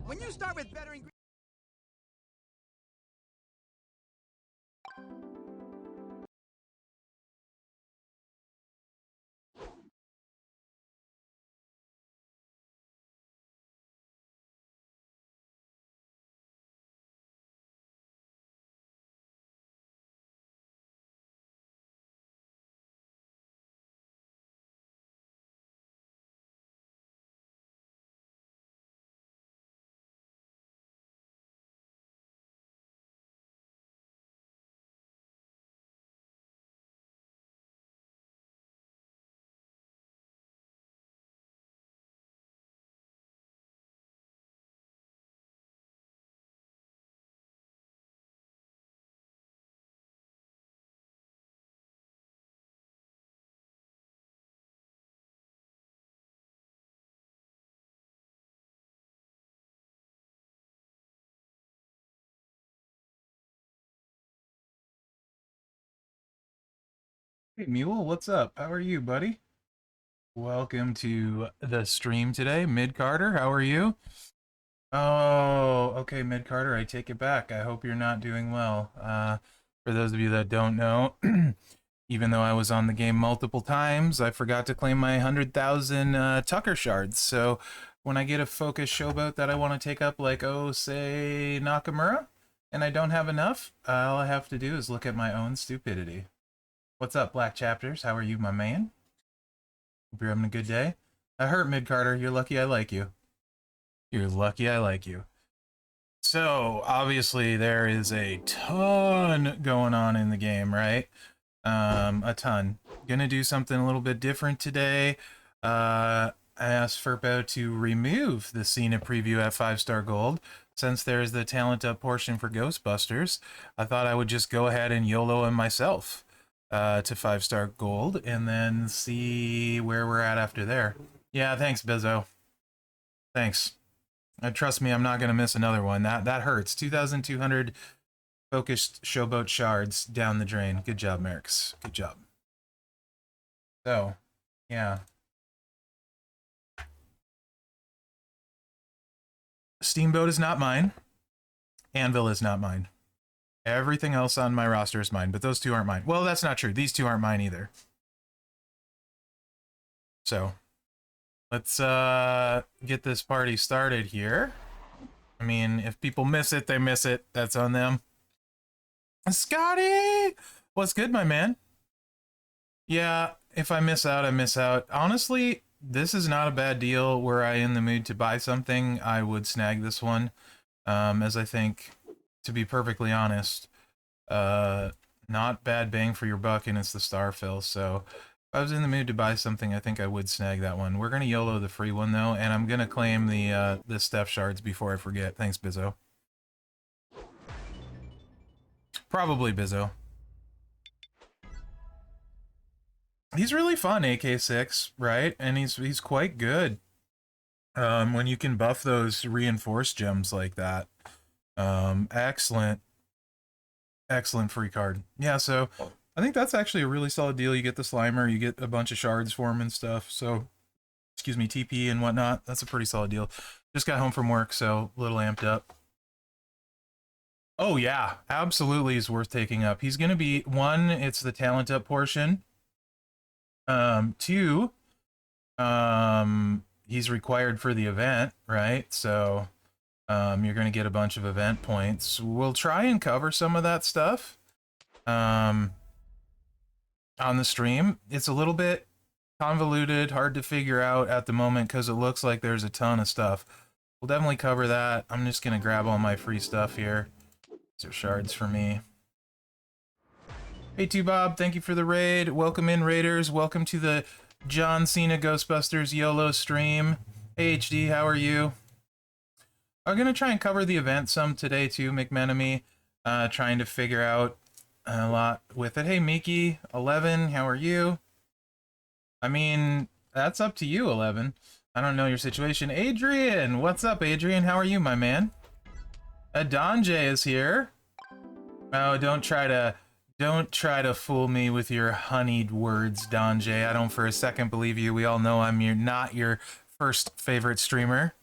When you start with better ingredients. Hey Mule, what's up? How are you, buddy? Welcome to the stream today. Mid Carter, how are you? Oh, okay, Mid Carter, I take it back. I hope you're not doing well. For those of you that don't know, even though I was on the game multiple times, I forgot to claim my 100,000 Tucker shards. So when I get a focus showboat that I want to take up, like, oh, say Nakamura, and I don't have enough, all I have to do is look at my own stupidity. What's up, Black Chapters? How are you, my man? Hope you're having a good day. I hurt Mid Carter. You're lucky I like you. You're lucky I like you. So, obviously, there is a ton going on in the game, right? A ton. Gonna do something a little bit different today. I asked Furbo to remove the Cena preview at 5-star gold. Since there's the talent up portion for Ghostbusters, I thought I would just go ahead and YOLO him myself to 5-star gold and then see where we're at after there. Yeah, thanks, Bizzo. Thanks. Trust me, I'm not going to miss another one. That hurts. 2,200 focused showboat shards down the drain. Good job, Mherex. Good job. So, yeah. Steamboat is not mine. Anvil is not mine. Everything else on my roster is mine, but those two aren't mine. Well, that's not true. These two aren't mine either. So, let's get this party started here. I mean, if people miss it, they miss it. That's on them. Scotty! What's good, my man? Yeah, if I miss out, I miss out. Honestly, this is not a bad deal. Were I in the mood to buy something, I would snag this one. As I think, to be perfectly honest, not bad bang for your buck, and it's the star fill. So if I was in the mood to buy something, I think I would snag that one. We're gonna YOLO the free one though, and I'm gonna claim the Steph shards before I forget. Thanks, Bizzo. Probably Bizzo. He's really fun, AK6, right? And he's quite good. When you can buff those reinforced gems like that. Excellent free card. Yeah, so I think that's actually a really solid deal. You get the Slimer, you get a bunch of shards for him and stuff. So, excuse me, TP and whatnot. That's a pretty solid deal. Just got home from work, so a little amped up. Oh yeah, absolutely is worth taking up. He's gonna be, one, it's the talent up portion. Two, he's required for the event, right? So you're going to get a bunch of event points. We'll try and cover some of that stuff on the stream. It's a little bit convoluted, hard to figure out at the moment because it looks like there's a ton of stuff. We'll definitely cover that. I'm just going to grab all my free stuff here. These are shards for me. Hey, Bob, thank you for the raid. Welcome in, Raiders. Welcome to the John Cena Ghostbusters YOLO stream. Hey, HD, how are you? I'm going to try and cover the event some today, too, McMenemy. Trying to figure out a lot with it. Hey, Miki, 11, how are you? I mean, that's up to you, 11. I don't know your situation. Adrian, what's up, Adrian? How are you, my man? Donjay is here. Oh, don't try to fool me with your honeyed words, Donjay. I don't for a second believe you. We all know I'm not your first favorite streamer.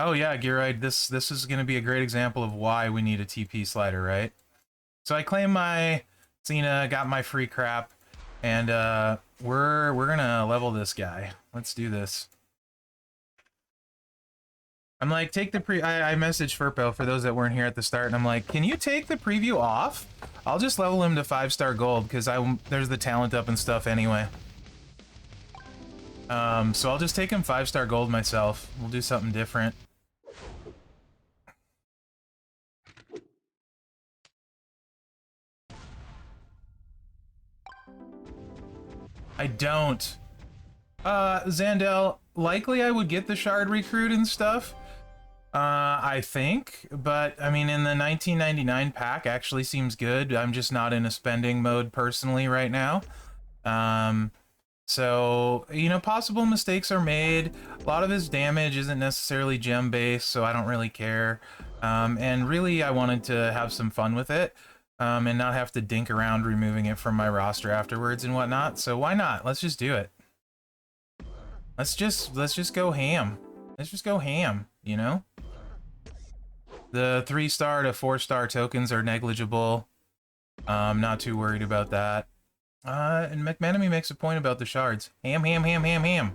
Oh yeah, Gearoid, this is gonna be a great example of why we need a TP slider, right? So I claim my Cena, got my free crap, and we're gonna level this guy. Let's do this. I'm like, take the I messaged Furpo for those that weren't here at the start, and I'm like, can you take the preview off? I'll just level him to 5-star gold, because there's the talent up and stuff anyway. So I'll just take him 5-star gold myself. We'll do something different. I don't. Zandel, likely I would get the shard recruit and stuff. I think, but I mean, in the 1999 pack actually seems good. I'm just not in a spending mode personally right now. So, you know, possible mistakes are made. A lot of his damage isn't necessarily gem based, so I don't really care. And really, I wanted to have some fun with it, and not have to dink around removing it from my roster afterwards and whatnot. So why not? Let's just do it. Let's just go ham. Let's just go ham, you know? The 3-star to 4-star tokens are negligible. I'm not too worried about that. And McMenemy makes a point about the shards. Ham, ham, ham, ham, ham.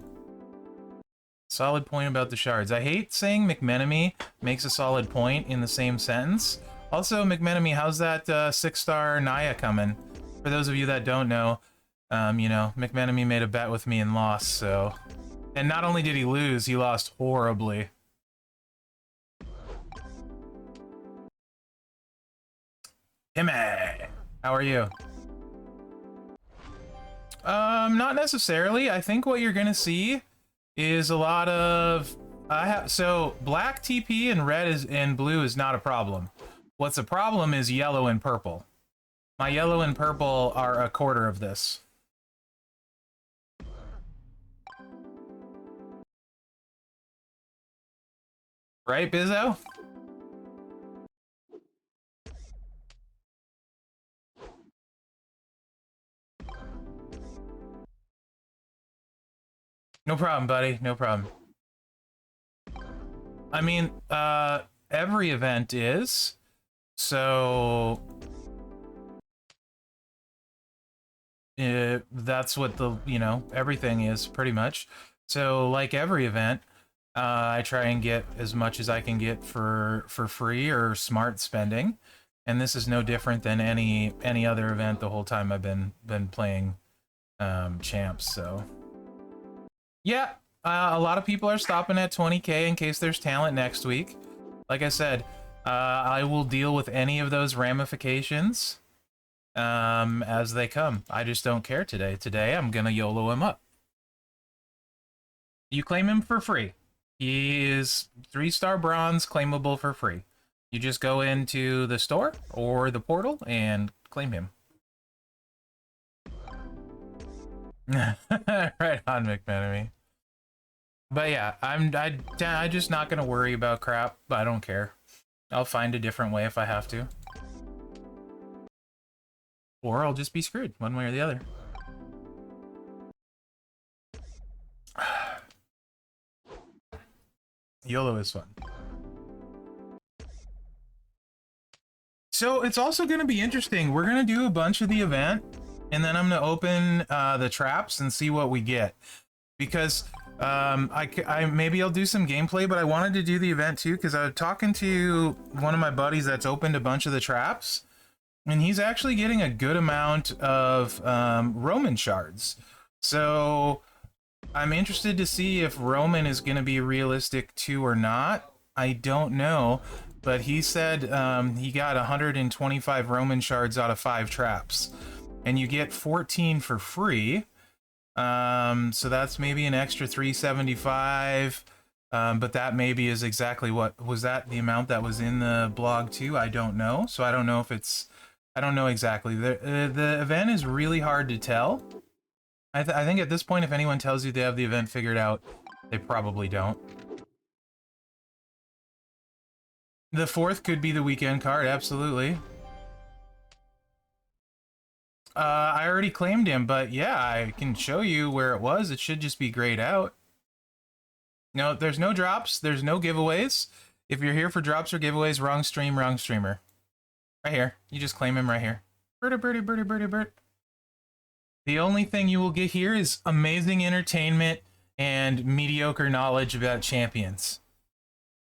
Solid point about the shards. I hate saying McMenemy makes a solid point in the same sentence. Also, McMenemy, how's that 6-star Naya coming? For those of you that don't know, you know, McMenemy made a bet with me and lost, so... And not only did he lose, he lost horribly. Timmy, how are you? Not necessarily. I think what you're gonna see is a lot of so black TP and red and blue is not a problem. What's a problem is yellow and purple. My yellow and purple are a quarter of this. Right, Bizzo? No problem, buddy. No problem. I mean, every event is. So... that's what the, you know, everything is, pretty much. So, like every event, I try and get as much as I can get for free or smart spending. And this is no different than any other event the whole time I've been playing champs, so... Yeah, a lot of people are stopping at 20k in case there's talent next week. Like I said, I will deal with any of those ramifications as they come. I just don't care today. Today, I'm gonna YOLO him up. You claim him for free. He is 3-star bronze, claimable for free. You just go into the store or the portal and claim him. Right on, McMenemy. But yeah, I'm just not gonna worry about crap. I don't care. I'll find a different way if I have to. Or I'll just be screwed, one way or the other. YOLO is fun. So it's also going to be interesting. We're going to do a bunch of the event, and then I'm going to open the traps and see what we get. Because I maybe I'll do some gameplay, but I wanted to do the event too, because I was talking to one of my buddies that's opened a bunch of the traps, and he's actually getting a good amount of Roman shards. So I'm interested to see if Roman is going to be realistic too or not. I don't know, but he said he got 125 Roman shards out of 5 traps, and you get 14 for free. So that's maybe an extra 375. But that maybe is exactly what was that the amount that was in the blog too. I don't know, so I don't know if it's. I don't know exactly. The event is really hard to tell. I think at this point, if anyone tells you they have the event figured out, they probably don't. The 4th could be the weekend card, absolutely. I already claimed him, but yeah, I can show you where it was. It should just be grayed out. No, there's no drops. There's no giveaways. If you're here for drops or giveaways, wrong stream, wrong streamer. Right here. You just claim him right here. Birdie, birdie, birdie, birdie, bird. The only thing you will get here is amazing entertainment and mediocre knowledge about champions.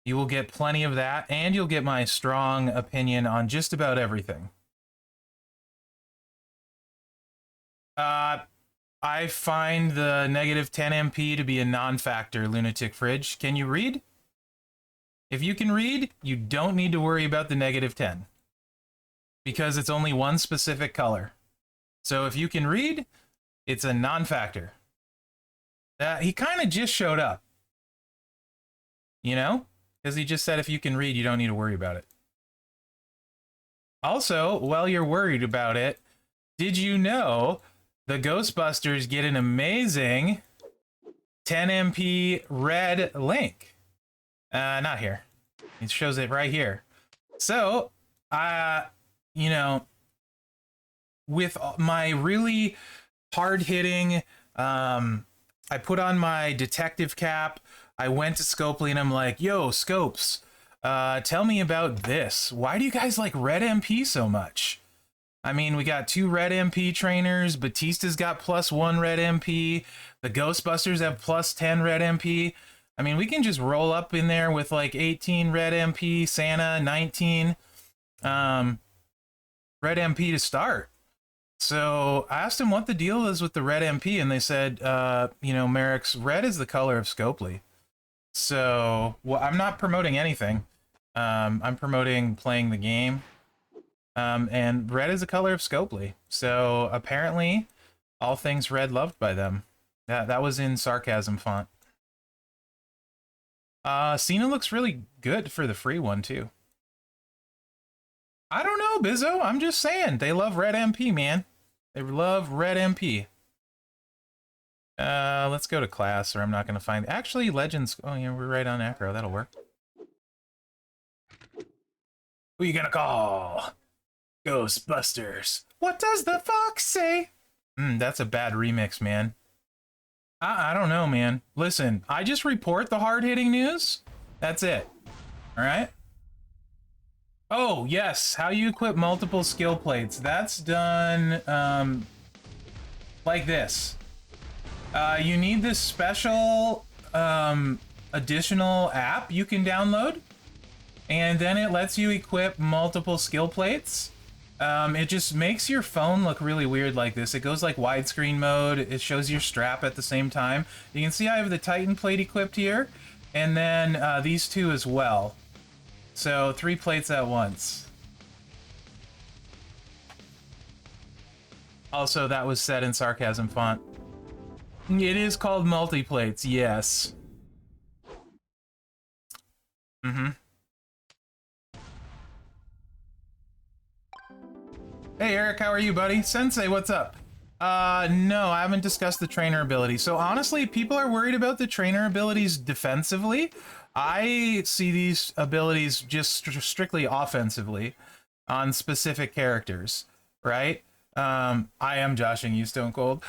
You will get plenty of that, and you'll get my strong opinion on just about everything. I find the negative 10 MP to be a non-factor, Lunatic Fridge. Can you read? If you can read, you don't need to worry about the negative 10. Because it's only one specific color. So if you can read, it's a non-factor. He kind of just showed up. You know? Because he just said if you can read, you don't need to worry about it. Also, while you're worried about it, did you know the Ghostbusters get an amazing 10 MP red link? Not here. It shows it right here. So, you know, with my really hard-hitting, I put on my detective cap, I went to Scopely and I'm like, yo, Scopes, tell me about this. Why do you guys like red MP so much? I mean, we got 2 red MP trainers, Batista's got +1 red MP, the Ghostbusters have +10 red MP. I mean, we can just roll up in there with like 18 red MP, Cena, 19 red MP to start. So I asked him what the deal is with the red MP, and they said, you know, Mherex, red is the color of Scopely. So, well, I'm not promoting anything. I'm promoting playing the game. And red is the color of Scopely. So apparently, all things red loved by them. That was in sarcasm font. Cena looks really good for the free one, too. I don't know, Bizzo. I'm just saying. They love red MP, man. They love red MP. Let's go to class, or I'm not going to find... Actually, Legends... Oh, yeah, we're right on Acro. That'll work. Who you gonna call? Ghostbusters. What does the fox say? That's a bad remix, man. I don't know, man. Listen, I just report the hard-hitting news. That's it. All right? Oh, yes. How you equip multiple skill plates. That's done like this. You need this special additional app you can download, and then it lets you equip multiple skill plates. It just makes your phone look really weird like this. It goes like widescreen mode. It shows your strap at the same time. You can see I have the Titan plate equipped here, and then these 2 as well. So 3 plates at once. Also, that was said in sarcasm font. It is called multi-plates, yes. Hey Eric, how are you, buddy? Sensei, what's up? No, I haven't discussed the trainer ability. So honestly, people are worried about the trainer abilities defensively. I see these abilities just strictly offensively on specific characters, right? I am joshing you, Stone Cold.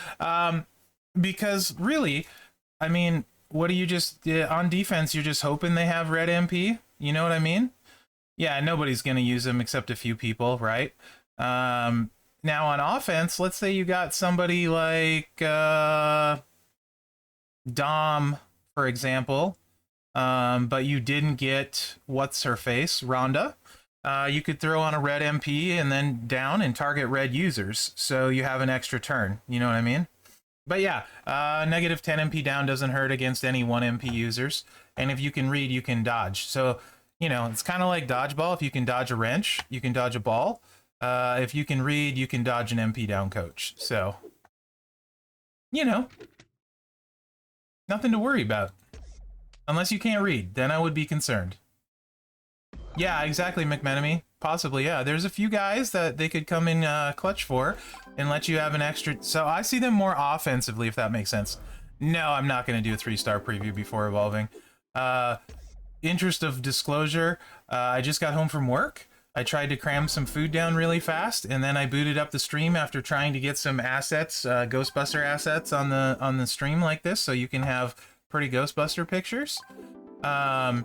Because really, I mean, what do you just... on defense, you're just hoping they have red MP? You know what I mean? Yeah, nobody's going to use them except a few people, right? Now on offense, let's say you got somebody like Dom, for example, but you didn't get what's-her-face, Rhonda. You could throw on a red MP and then down and target red users, so you have an extra turn. You know what I mean? But yeah, negative 10 MP down doesn't hurt against any 1 MP users. And if you can read, you can dodge. So, you know, it's kind of like dodgeball. If you can dodge a wrench, you can dodge a ball. If you can read, you can dodge an MP down coach. So, you know, nothing to worry about. Unless you can't read, then I would be concerned. Yeah, exactly, McMenemy. Possibly, yeah. There's a few guys that they could come in clutch for and let you have an extra... So I see them more offensively, if that makes sense. No, I'm not going to do a 3-star preview before evolving. Interest of disclosure, I just got home from work. I tried to cram some food down really fast, and then I booted up the stream after trying to get some assets, Ghostbuster assets on the stream like this, so you can have pretty Ghostbuster pictures. And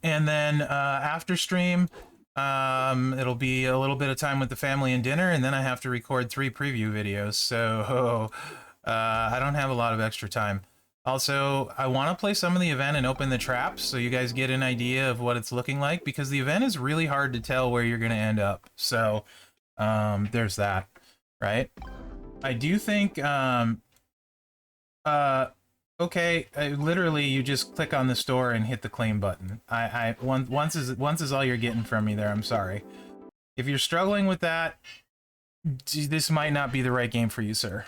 then after stream, it'll be a little bit of time with the family and dinner, and then I have to record 3 preview videos, so I don't have a lot of extra time. Also, I want to play some of the event and open the traps so you guys get an idea of what it's looking like, because the event is really hard to tell where you're going to end up. So there's that, right? I do think, okay, literally you just click on the store and hit the claim button. Once is all you're getting from me there, I'm sorry. If you're struggling with that, this might not be the right game for you, sir.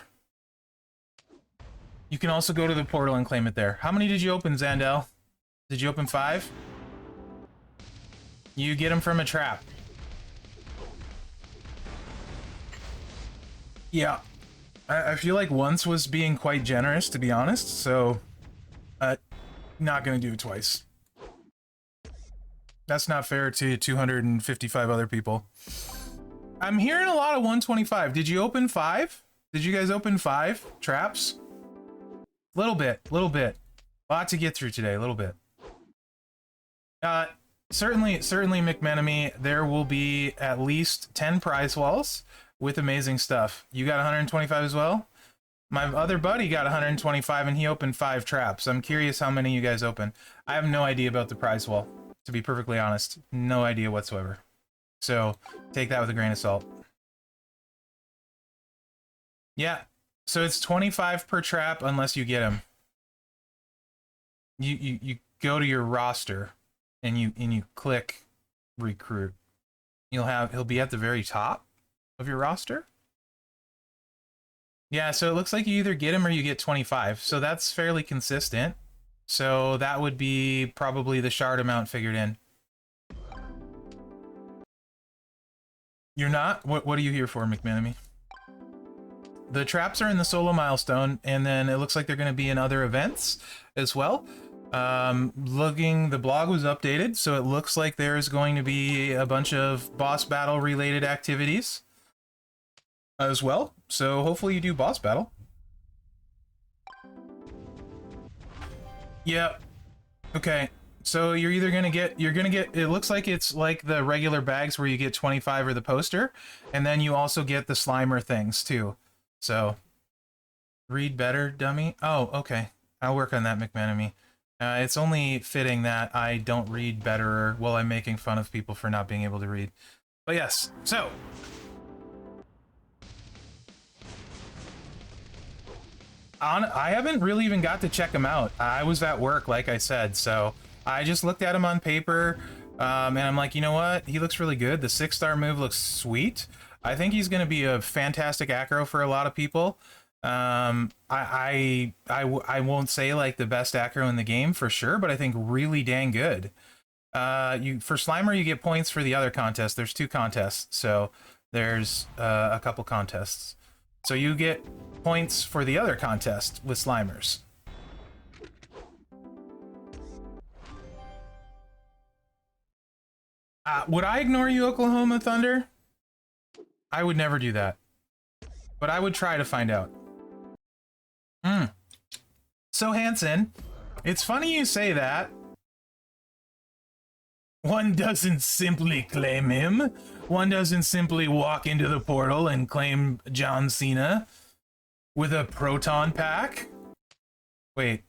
You can also go to the portal and claim it there. How many did you open, Zandel? Did you open 5? You get them from a trap. Yeah. I feel like once was being quite generous, to be honest, so not gonna do it twice. That's not fair to 255 other people. I'm hearing a lot of 125. Did you open 5? Did you guys open 5 traps? Little bit. Lot to get through today, a little bit. Certainly, McMenemy, there will be at least 10 prize walls with amazing stuff. You got 125 as well? My other buddy got 125 and he opened 5 traps. I'm curious how many you guys open. I have no idea about the prize wall, to be perfectly honest. No idea whatsoever. So take that with a grain of salt. Yeah, so it's 25 per trap unless you get them. You go to your roster and you click recruit. He'll be at the very top of your roster. Yeah, so it looks like you either get him or you get 25. So that's fairly consistent. So that would be probably the shard amount figured in. You're not? What are you here for, McMenemy? The traps are in the solo milestone, and then it looks like they're going to be in other events as well. The blog was updated, so it looks like there's going to be a bunch of boss battle related activities as well. So hopefully you do boss battle. Yeah. Okay. So you're either gonna get, it looks like it's like the regular bags where you get 25 or the poster, and then you also get the Slimer things too. So, read better, dummy. Oh, okay. I'll work on that, McMenemy. It's only fitting that I don't read better while I'm making fun of people for not being able to read. But yes, so. I haven't really even got to check them out. I was at work, like I said, so I just looked at him on paper, and I'm like, you know what? He looks really good. The 6-star move looks sweet. I think he's going to be a fantastic acro for a lot of people. I won't say like the best acro in the game for sure, but I think really dang good. For Slimer, you get points for the other contest. There's 2 contests, so there's a couple contests. So you get points for the other contest with Slimers. Would I ignore you, Oklahoma Thunder? I would never do that. But I would try to find out. So, Hanson, it's funny you say that. One doesn't simply claim him. One doesn't simply walk into the portal and claim John Cena with a proton pack. Wait,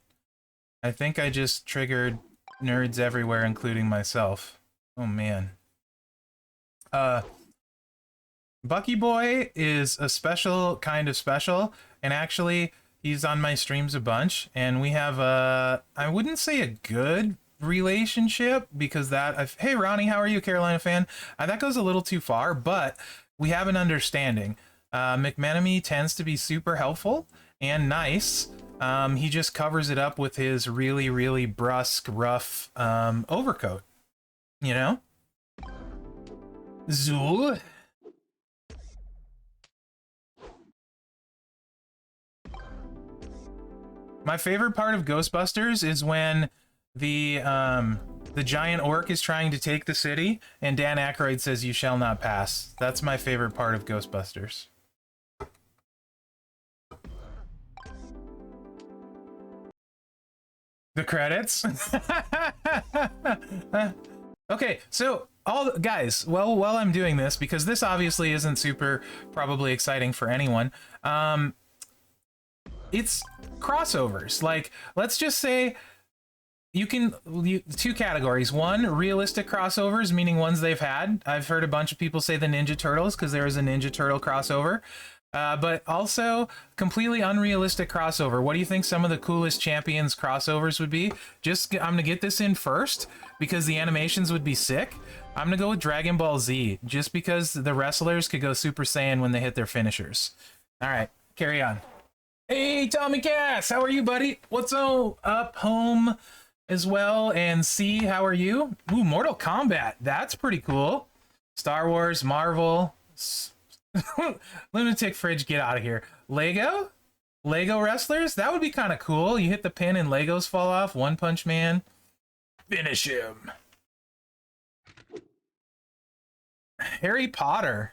I think I just triggered nerds everywhere, including myself. Oh, man. Bucky Boy is a special kind of special, and actually, he's on my streams a bunch, and we have a, I wouldn't say a good relationship, because that, hey Ronnie, how are you, Carolina fan? That goes a little too far, but we have an understanding. McMenemy tends to be super helpful and nice. He just covers it up with his really, really brusque, rough overcoat, you know? Zool. My favorite part of Ghostbusters is when the giant orc is trying to take the city, and Dan Aykroyd says, "You shall not pass." That's my favorite part of Ghostbusters. The credits. Okay, so guys, well, while I'm doing this, because this obviously isn't super probably exciting for anyone, it's crossovers. Like, let's just say two categories. One, realistic crossovers, meaning ones they've had. I've heard a bunch of people say the Ninja Turtles because there was a Ninja Turtle crossover. But also completely unrealistic crossover. What do you think some of the coolest Champions crossovers would be? I'm gonna get this in first because the animations would be sick. I'm gonna go with Dragon Ball Z just because the wrestlers could go Super Saiyan when they hit their finishers. All right, carry on. Hey, Tommy Cass, how are you, buddy? What's up, home as well? And C, how are you? Ooh, Mortal Kombat. That's pretty cool. Star Wars, Marvel. Lunatic Fridge, get out of here. Lego wrestlers, that would be kind of cool. You hit the pin and Legos fall off. One Punch Man, finish him. Harry Potter,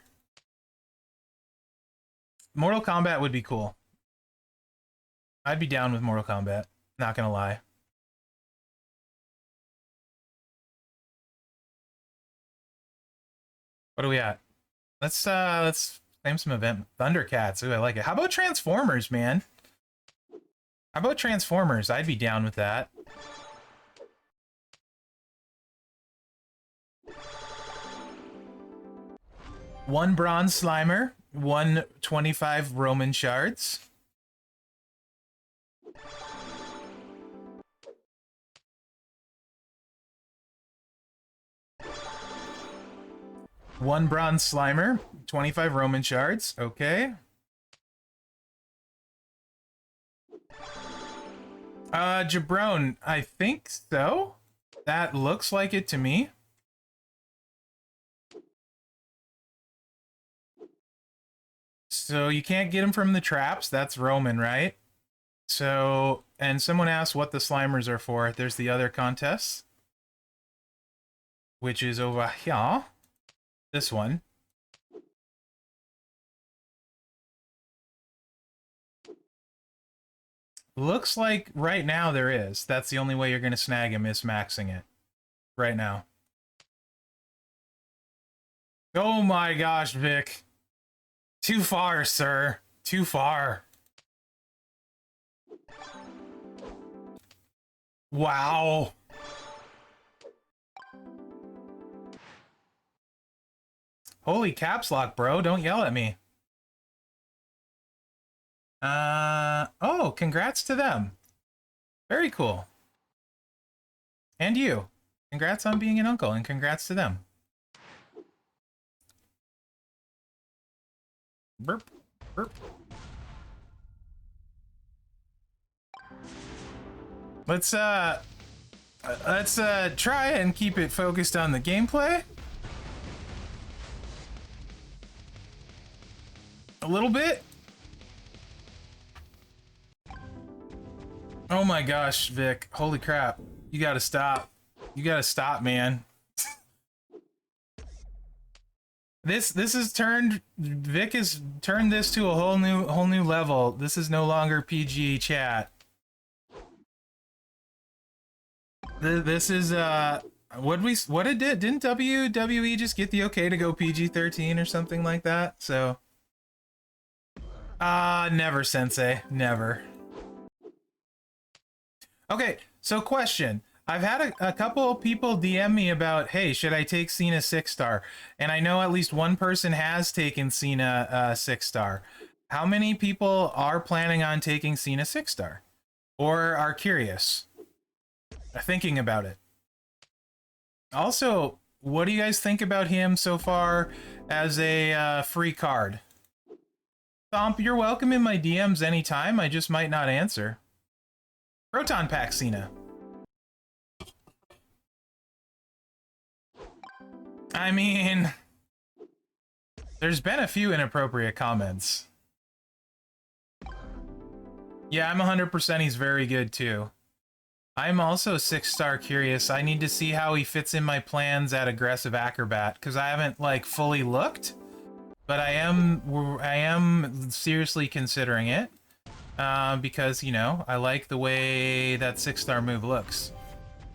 Mortal Kombat would be cool. I'd be down with Mortal Kombat, not gonna lie. What are we at? Let's claim some event. Thundercats. Ooh, I like it. How about Transformers, man? How about Transformers? I'd be down with that. One bronze Slimer, 125 Roman shards. One bronze Slimer, 25 Roman shards. Okay. Jabron, I think so. That looks like it to me. So you can't get him from the traps. That's Roman, right? So, and someone asked what the Slimers are for. There's the other contests, which is over here. This one. Looks like right now there is. That's the only way you're going to snag him is maxing it. Right now. Oh my gosh, Vic. Too far, sir. Too far. Wow. Holy caps lock, bro. Don't yell at me. Oh, congrats to them. Very cool. And you. Congrats on being an uncle, and congrats to them. Burp. Burp. Let's try and keep it focused on the gameplay. A little bit. Oh my gosh, Vic. Holy crap. You gotta stop. You gotta stop, man. This has turned, Vic has turned this to a whole new level. This is no longer PG chat. This is what it did. Didn't WWE just get the okay to go PG-13 or something like that? So never, Sensei, never. Okay, so question. I've had a couple of people DM me about, hey, should I take Cena 6-star? And I know at least one person has taken Cena 6-star. How many people are planning on taking Cena 6-star? Or are curious? Thinking about it. Also, what do you guys think about him so far as a free card? Thomp, you're welcome in my DMs anytime. I just might not answer. Proton Pack Cena. I mean, there's been a few inappropriate comments. Yeah, I'm 100% he's very good too. I'm also 6-star curious. I need to see how he fits in my plans at Aggressive Acrobat because I haven't like fully looked, but I am seriously considering it. because, you know, I like the way that 6-star move looks.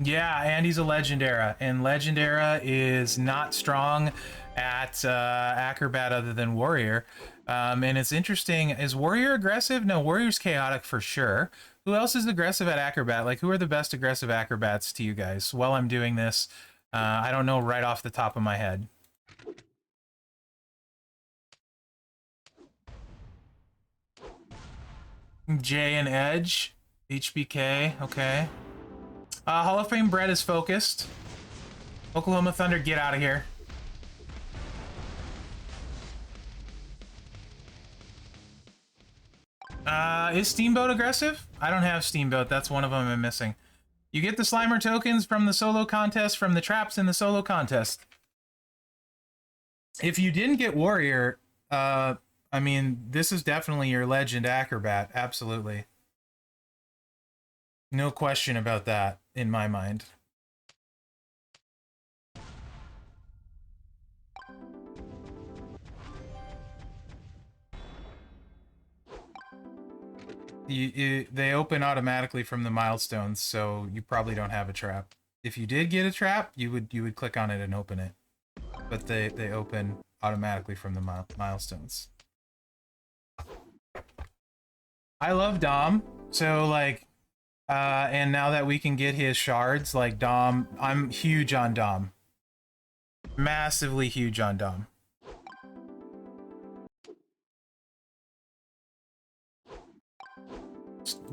Yeah, Andy's a Legendera, and Legendera is not strong at Acrobat other than Warrior. And it's interesting, is Warrior aggressive? No, Warrior's chaotic for sure. Who else is aggressive at Acrobat? Like, who are the best aggressive Acrobats to you guys? While I'm doing this, I don't know right off the top of my head. Jay and Edge, HBK, okay. Hall of Fame Brett is focused. Oklahoma Thunder, get out of here. Is Steamboat aggressive? I don't have Steamboat. That's one of them I'm missing. You get the Slimer tokens from the solo contest, from the traps in the solo contest. If you didn't get Warrior, I mean, this is definitely your Legend Acrobat. Absolutely. No question about that, in my mind. They open automatically from the milestones, so you probably don't have a trap. If you did get a trap, you would click on it and open it. But they open automatically from the milestones. I love Dom, so like, and now that we can get his shards, like Dom, I'm huge on Dom. Massively huge on Dom.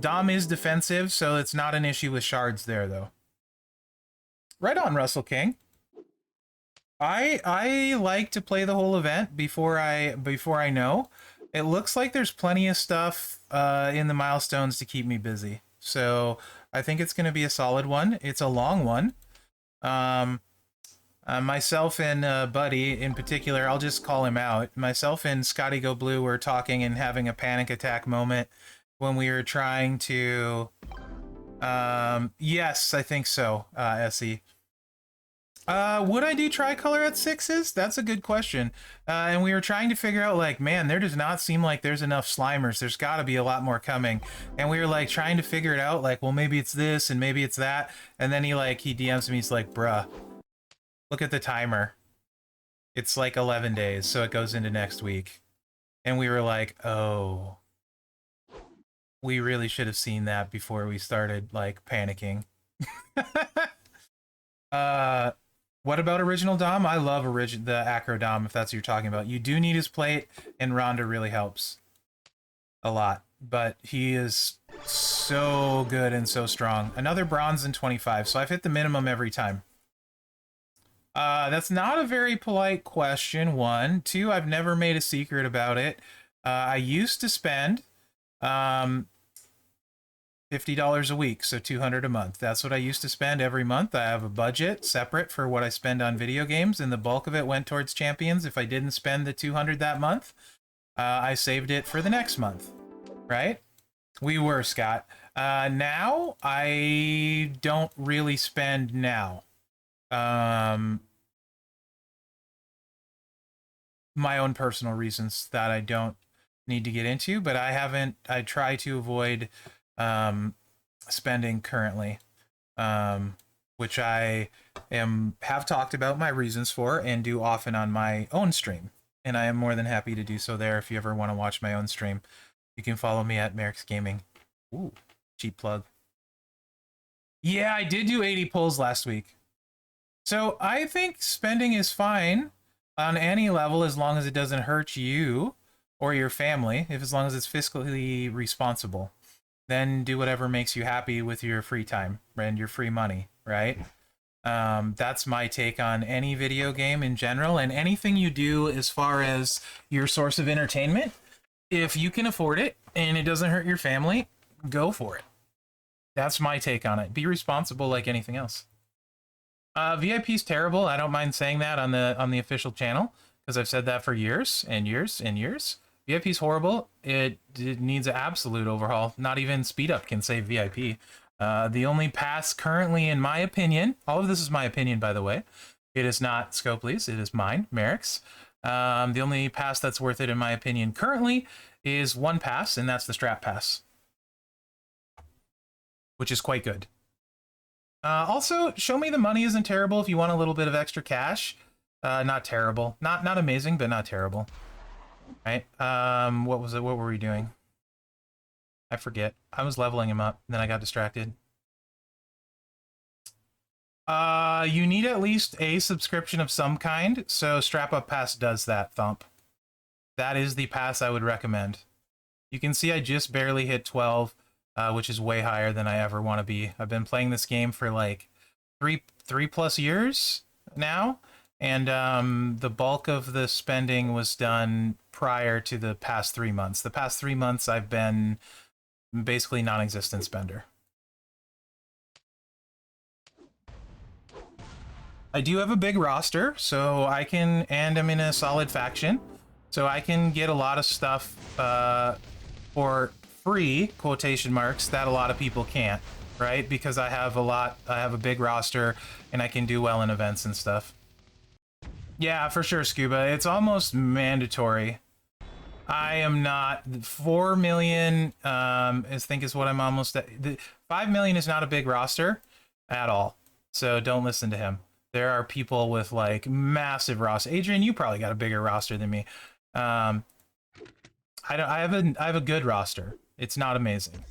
Dom is defensive, so it's not an issue with shards there, though. Right on, Russell King. I like to play the whole event before I know. It looks like there's plenty of stuff in the milestones to keep me busy, so I think it's going to be a solid one. It's a long one. Myself and Buddy, in particular, I'll just call him out. Myself and Scotty Go Blue were talking and having a panic attack moment when we were trying to... yes, I think so, Essie. Would I do tricolor at 6s? That's a good question. And we were trying to figure out, like, man, there does not seem like there's enough Slimers. There's got to be a lot more coming. And we were, like, trying to figure it out, like, well, maybe it's this and maybe it's that. And then he DMs me, he's like, bruh, look at the timer. It's like 11 days, so it goes into next week. And we were like, oh... we really should have seen that before we started, like, panicking. What about Original Dom? I love the Acro Dom, if that's what you're talking about. You do need his plate, and Ronda really helps. A lot. But he is so good and so strong. Another bronze in 25, so I've hit the minimum every time. That's not a very polite question, 1. 2, I've never made a secret about it. I used to spend... $50 a week, so $200 a month. That's what I used to spend every month. I have a budget separate for what I spend on video games, and the bulk of it went towards Champions. If I didn't spend the $200 that month, I saved it for the next month, right? We were, Scott. Now, I don't really spend now. My own personal reasons that I don't need to get into, but I try to avoid spending currently, which I have talked about my reasons for and do often on my own stream, and I am more than happy to do so there. If you ever want to watch my own stream, you can follow me at Mherex Gaming. Ooh, cheap plug. Yeah, I did do 80 pulls last week, so I think spending is fine on any level as long as it doesn't hurt you or your family, as long as it's fiscally responsible. Then do whatever makes you happy with your free time and your free money, right? That's my take on any video game in general, and anything you do as far as your source of entertainment. If you can afford it and it doesn't hurt your family, go for it. That's my take on it. Be responsible like anything else. VIP's terrible. I don't mind saying that on the official channel, because I've said that for years and years and years. VIP's horrible. It needs an absolute overhaul. Not even speed up can save VIP. The only pass currently, in my opinion, all of this is my opinion, by the way. It is not Scopely's. It is mine, Mherex. The only pass that's worth it, in my opinion, currently is one pass, and that's the strap pass. which is quite good. Also, Show Me the Money isn't terrible if you want a little bit of extra cash. Not terrible. Not amazing, but not terrible. Right? What was it? What were we doing? I forget. I was leveling him up, and then I got distracted. You need at least a subscription of some kind, so Strap Up Pass does that, Thump. That is the pass I would recommend. You can see I just barely hit 12, which is way higher than I ever want to be. I've been playing this game for like three plus years now, and the bulk of the spending was done prior to the past 3 months. The past 3 months I've been basically non-existent spender. I do have a big roster, so I can, and I'm in a solid faction, so I can get a lot of stuff for free, quotation marks, that a lot of people can't, right? Because I have a big roster, and I can do well in events and stuff. Yeah, for sure, Scuba. It's almost mandatory. I am not 4 million. I think is what I'm almost at. 5 million is not a big roster at all, so don't listen to him. There are people with like massive roster. Adrian, you probably got a bigger roster than me. I have a good roster. It's not amazing.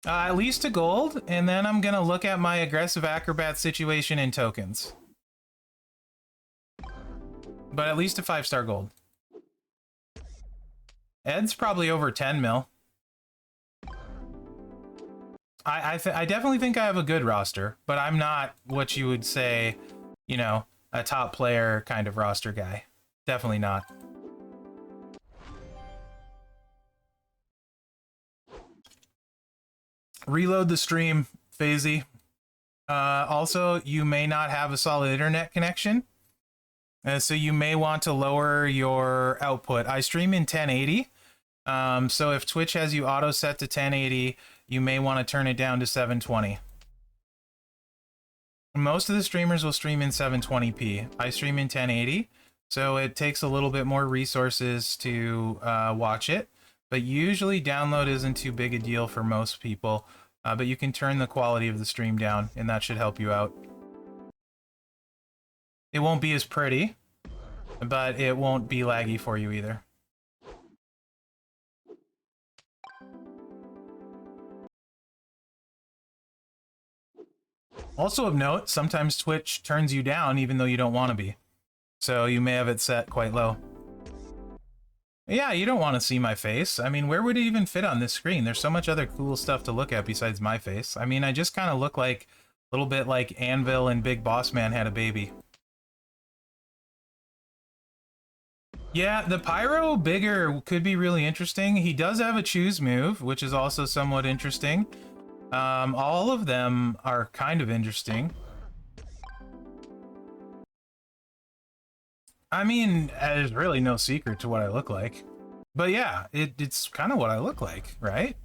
At least to gold, and then I'm gonna look at my aggressive acrobat situation in tokens. But at least a 5-star gold. Ed's probably over 10 mil. I definitely think I have a good roster, but I'm not what you would say, you know, a top player kind of roster guy. Definitely not. Reload the stream, Phasey. Also, you may not have a solid internet connection, so you may want to lower your output. I stream in 1080, so if Twitch has you auto set to 1080, you may want to turn it down to 720. Most of the streamers will stream in 720p. I stream in 1080, so it takes a little bit more resources to watch it, but usually download isn't too big a deal for most people, but you can turn the quality of the stream down, and that should help you out. It won't be as pretty, but it won't be laggy for you either. Also of note, sometimes Twitch turns you down even though you don't want to be. So you may have it set quite low. Yeah, you don't want to see my face. I mean, where would it even fit on this screen? There's so much other cool stuff to look at besides my face. I mean, I just kind of look like a little bit like Anvil and Big Boss Man had a baby. Yeah, the Pyro bigger could be really interesting. He does have a choose move, which is also somewhat interesting. All of them are kind of interesting. I mean, there's really no secret to what I look like. But yeah, it's kind of what I look like, right?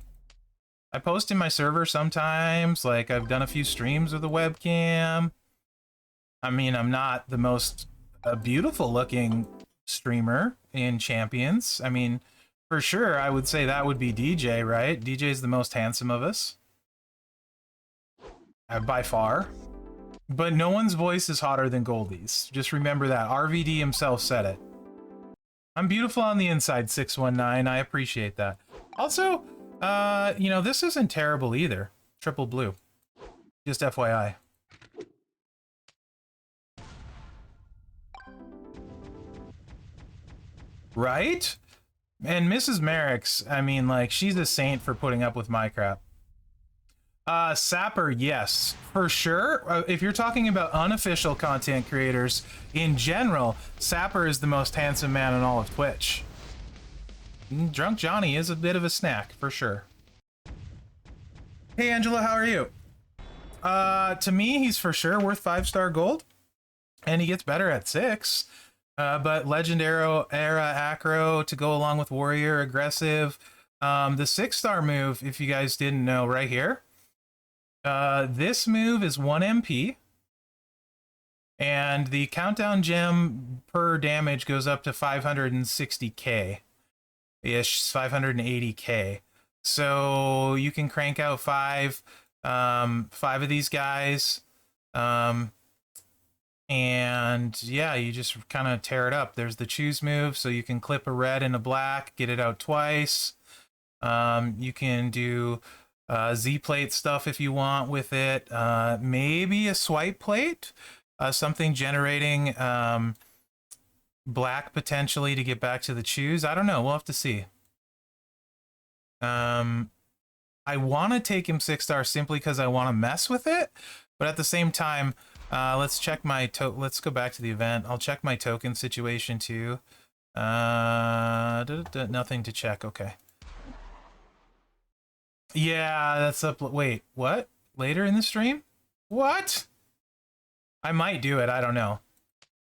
I post in my server sometimes, like I've done a few streams with a webcam. I mean, I'm not the most beautiful looking streamer in Champions. I mean, for sure, I would say that would be DJ, right? DJ's the most handsome of us. By far. But no one's voice is hotter than Goldie's. Just remember that. RVD himself said it. I'm beautiful on the inside, 619. I appreciate that. Also, you know, this isn't terrible either. Triple blue. Just FYI. Right? And Mrs. Mherex, I mean, like, she's a saint for putting up with my crap. Sapper, yes, for sure. If you're talking about unofficial content creators in general, Sapper is the most handsome man in all of Twitch. Drunk Johnny is a bit of a snack, for sure. Hey, Angela, how are you? To me, he's for sure worth 5-star gold, and he gets better at 6. But Legendary era acro to go along with Warrior aggressive. The 6-star move, if you guys didn't know, right here. This move is 1 MP, and the countdown gem per damage goes up to 560k ish, 580k. So you can crank out five of these guys. And yeah, you just kind of tear it up. There's the choose move, so you can clip a red and a black, get it out twice. You can do Z-plate stuff if you want with it. Maybe a swipe plate, something generating black potentially to get back to the choose. I don't know. We'll have to see. I want to take him 6-star simply because I want to mess with it, but at the same time, let's check my let's go back to the event. I'll check my token situation too. Nothing to check. Okay. Yeah, that's up. Wait, what? Later in the stream? What? I might do it. I don't know.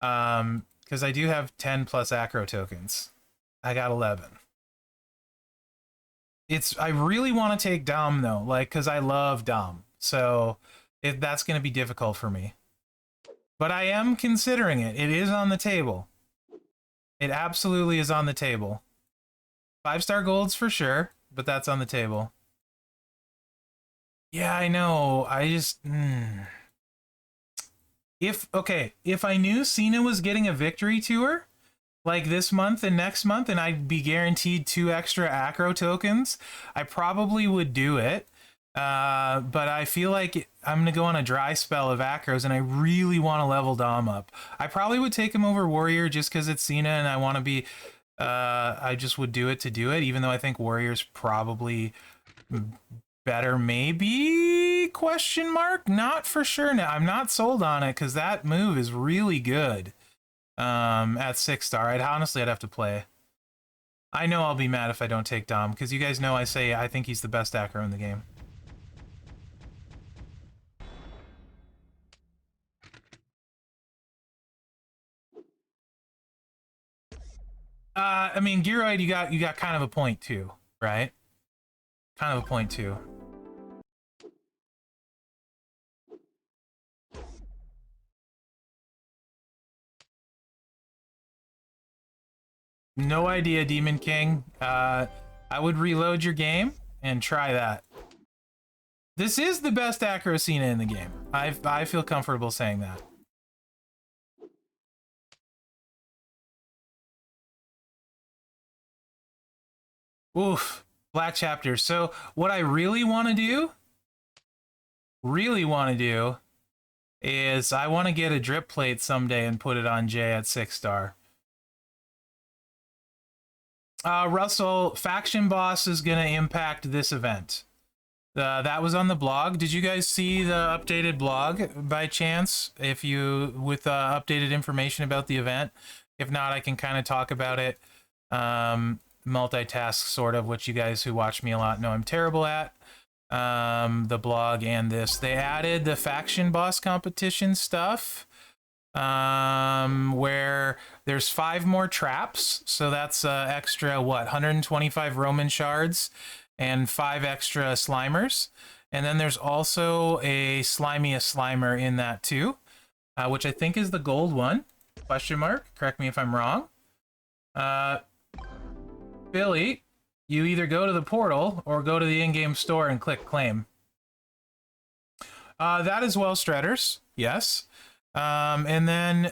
Because I do have 10 plus acro tokens. I got 11. I really want to take Dom though, like, because I love Dom. So that's going to be difficult for me. But I am considering it. It is on the table. It absolutely is on the table. 5-star golds for sure, but that's on the table. Yeah, I know. I just... If I knew Cena was getting a victory tour, like this month and next month, and I'd be guaranteed 2 extra acro tokens, I probably would do it. But I feel like I'm going to go on a dry spell of acros, and I really want to level Dom up. I probably would take him over Warrior just because it's Cena, and I want to be... I just would do it to do it, even though I think Warrior's probably better, maybe? Question mark? Not for sure now. I'm not sold on it, because that move is really good. At 6-star. I'd have to play. I know I'll be mad if I don't take Dom, because you guys know I say I think he's the best acro in the game. I mean, Gearoid, you got kind of a point too, right? Kind of a point too. No idea, Demon King. I would reload your game and try that. This is the best acro Cena in the game. I feel comfortable saying that. Oof, Black Chapter. So what I really want to do, is I want to get a drip plate someday and put it on Jay at 6-star. Russell, Faction Boss is going to impact this event. That was on the blog. Did you guys see the updated blog by chance? With updated information about the event? If not, I can kind of talk about it. Multitask, sort of, which you guys who watch me a lot know I'm terrible at. The blog and this. They added the Faction Boss competition stuff. Where there's 5 more traps, so that's extra 125 Roman shards and 5 extra Slimers, and then there's also a Slimiest Slimer in that too, which I think is the gold one, question mark, correct me if I'm wrong. Billy, you either go to the portal or go to the in-game store and click claim. That is well, Stredders, yes. And then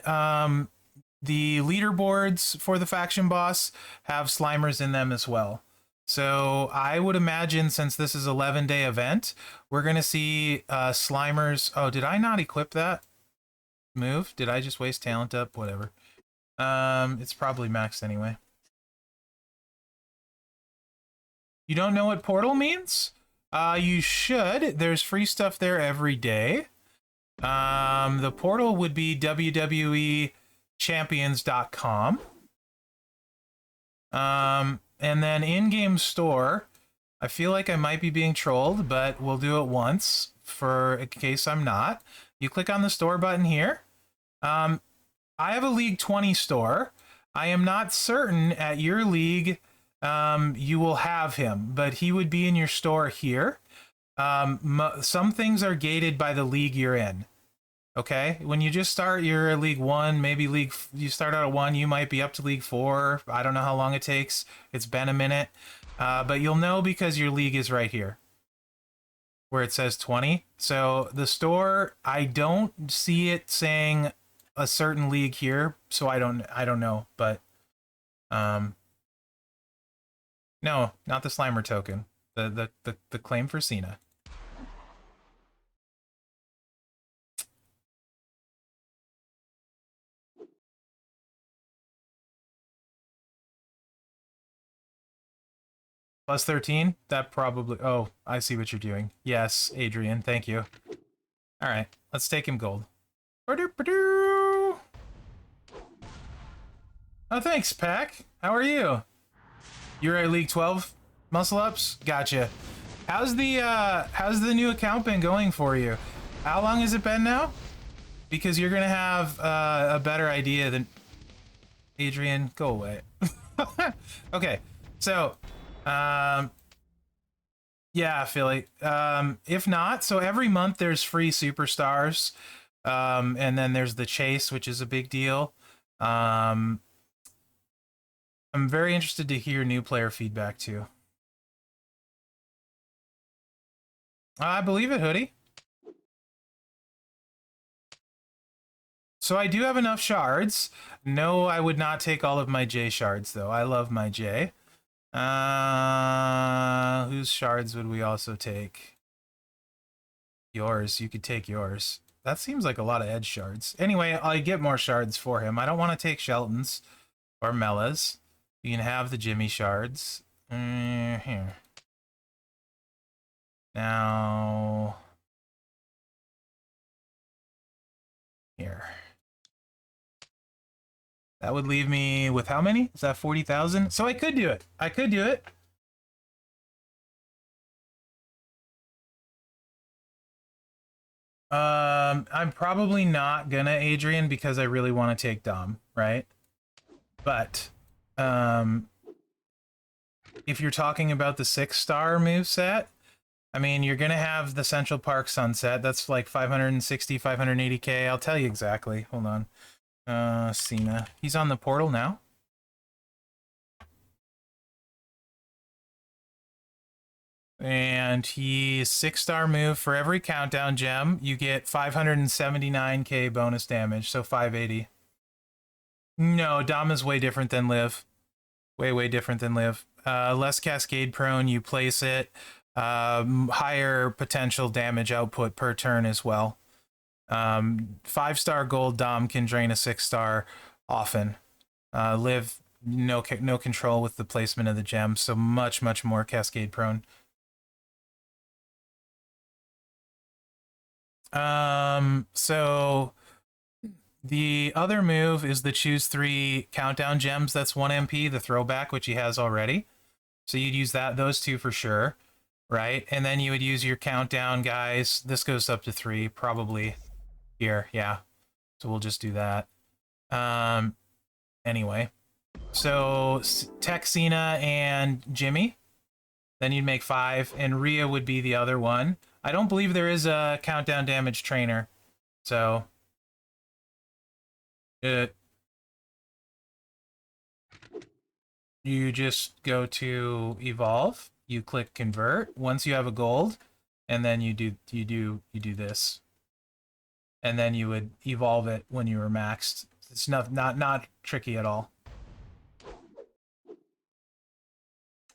the leaderboards for the Faction Boss have Slimers in them as well. So I would imagine, since this is 11-day event, we're going to see Slimers. Oh, did I not equip that move? Did I just waste talent up? Whatever. It's probably maxed anyway. You don't know what portal means? You should. There's free stuff there every day. The portal would be www.champions.com. And then in-game store, I feel like I might be being trolled, but we'll do it once in case I'm not. You click on the store button here. I have a League 20 store. I am not certain at your league you will have him, but he would be in your store here. Some things are gated by the league you're in. Okay, when you just start, you're at League 1, maybe you start out at 1, you might be up to League 4. I don't know how long it takes. It's been a minute. But you'll know because your league is right here, where it says 20. So the store, I don't see it saying a certain league here, so I don't know, but no, not the Slimer token. The claim for Cena. Plus 13? That probably... Oh, I see what you're doing. Yes, Adrian, thank you. All right, let's take him gold. Oh, thanks, Pack. How are you? You're at League 12 muscle ups? Gotcha. How's the new account been going for you? How long has it been now? Because you're gonna have a better idea than... Adrian, go away. Okay, so yeah, Philly. If not, so every month there's free superstars, and then there's the chase, which is a big deal. I'm very interested to hear new player feedback too. I believe it, Hoodie. So I do have enough shards. No, I would not take all of my J shards, though. I love my J. Whose shards would we also take? Yours. You could take yours. That seems like a lot of edge shards. Anyway, I get more shards for him. I don't want to take Shelton's or Mella's. You can have the Jimmy shards. Here. Now... Here. That would leave me with how many? Is that 40,000? So I could do it. I could do it. I'm probably not gonna, Adrian, because I really want to take Dom, right? But, if you're talking about the 6-star moveset, I mean, you're gonna have the Central Park Sunset. That's like 560, 580k. I'll tell you exactly. Hold on. Cena. He's on the portal now. And he's 6-star move. For every countdown gem, you get 579k bonus damage, so 580. No, Dom is way different than Liv. Way different than Liv. Less cascade prone, you place it. Higher potential damage output per turn as well. 5-star gold Dom can drain a 6-star often. Liv, no control with the placement of the gem, so much more cascade prone. So the other move is the choose 3 countdown gems. That's 1 MP, the throwback, which he has already. So you'd use those 2 for sure, right? And then you would use your countdown guys. This goes up to 3, probably here, yeah. So we'll just do that. Anyway, so Tech, Cena, and Jimmy. Then you'd make 5, and Rhea would be the other one. I don't believe there is a countdown damage trainer, so you just go to evolve. You click convert once you have a gold, and then you do this, and then you would evolve it when you were maxed. It's not tricky at all.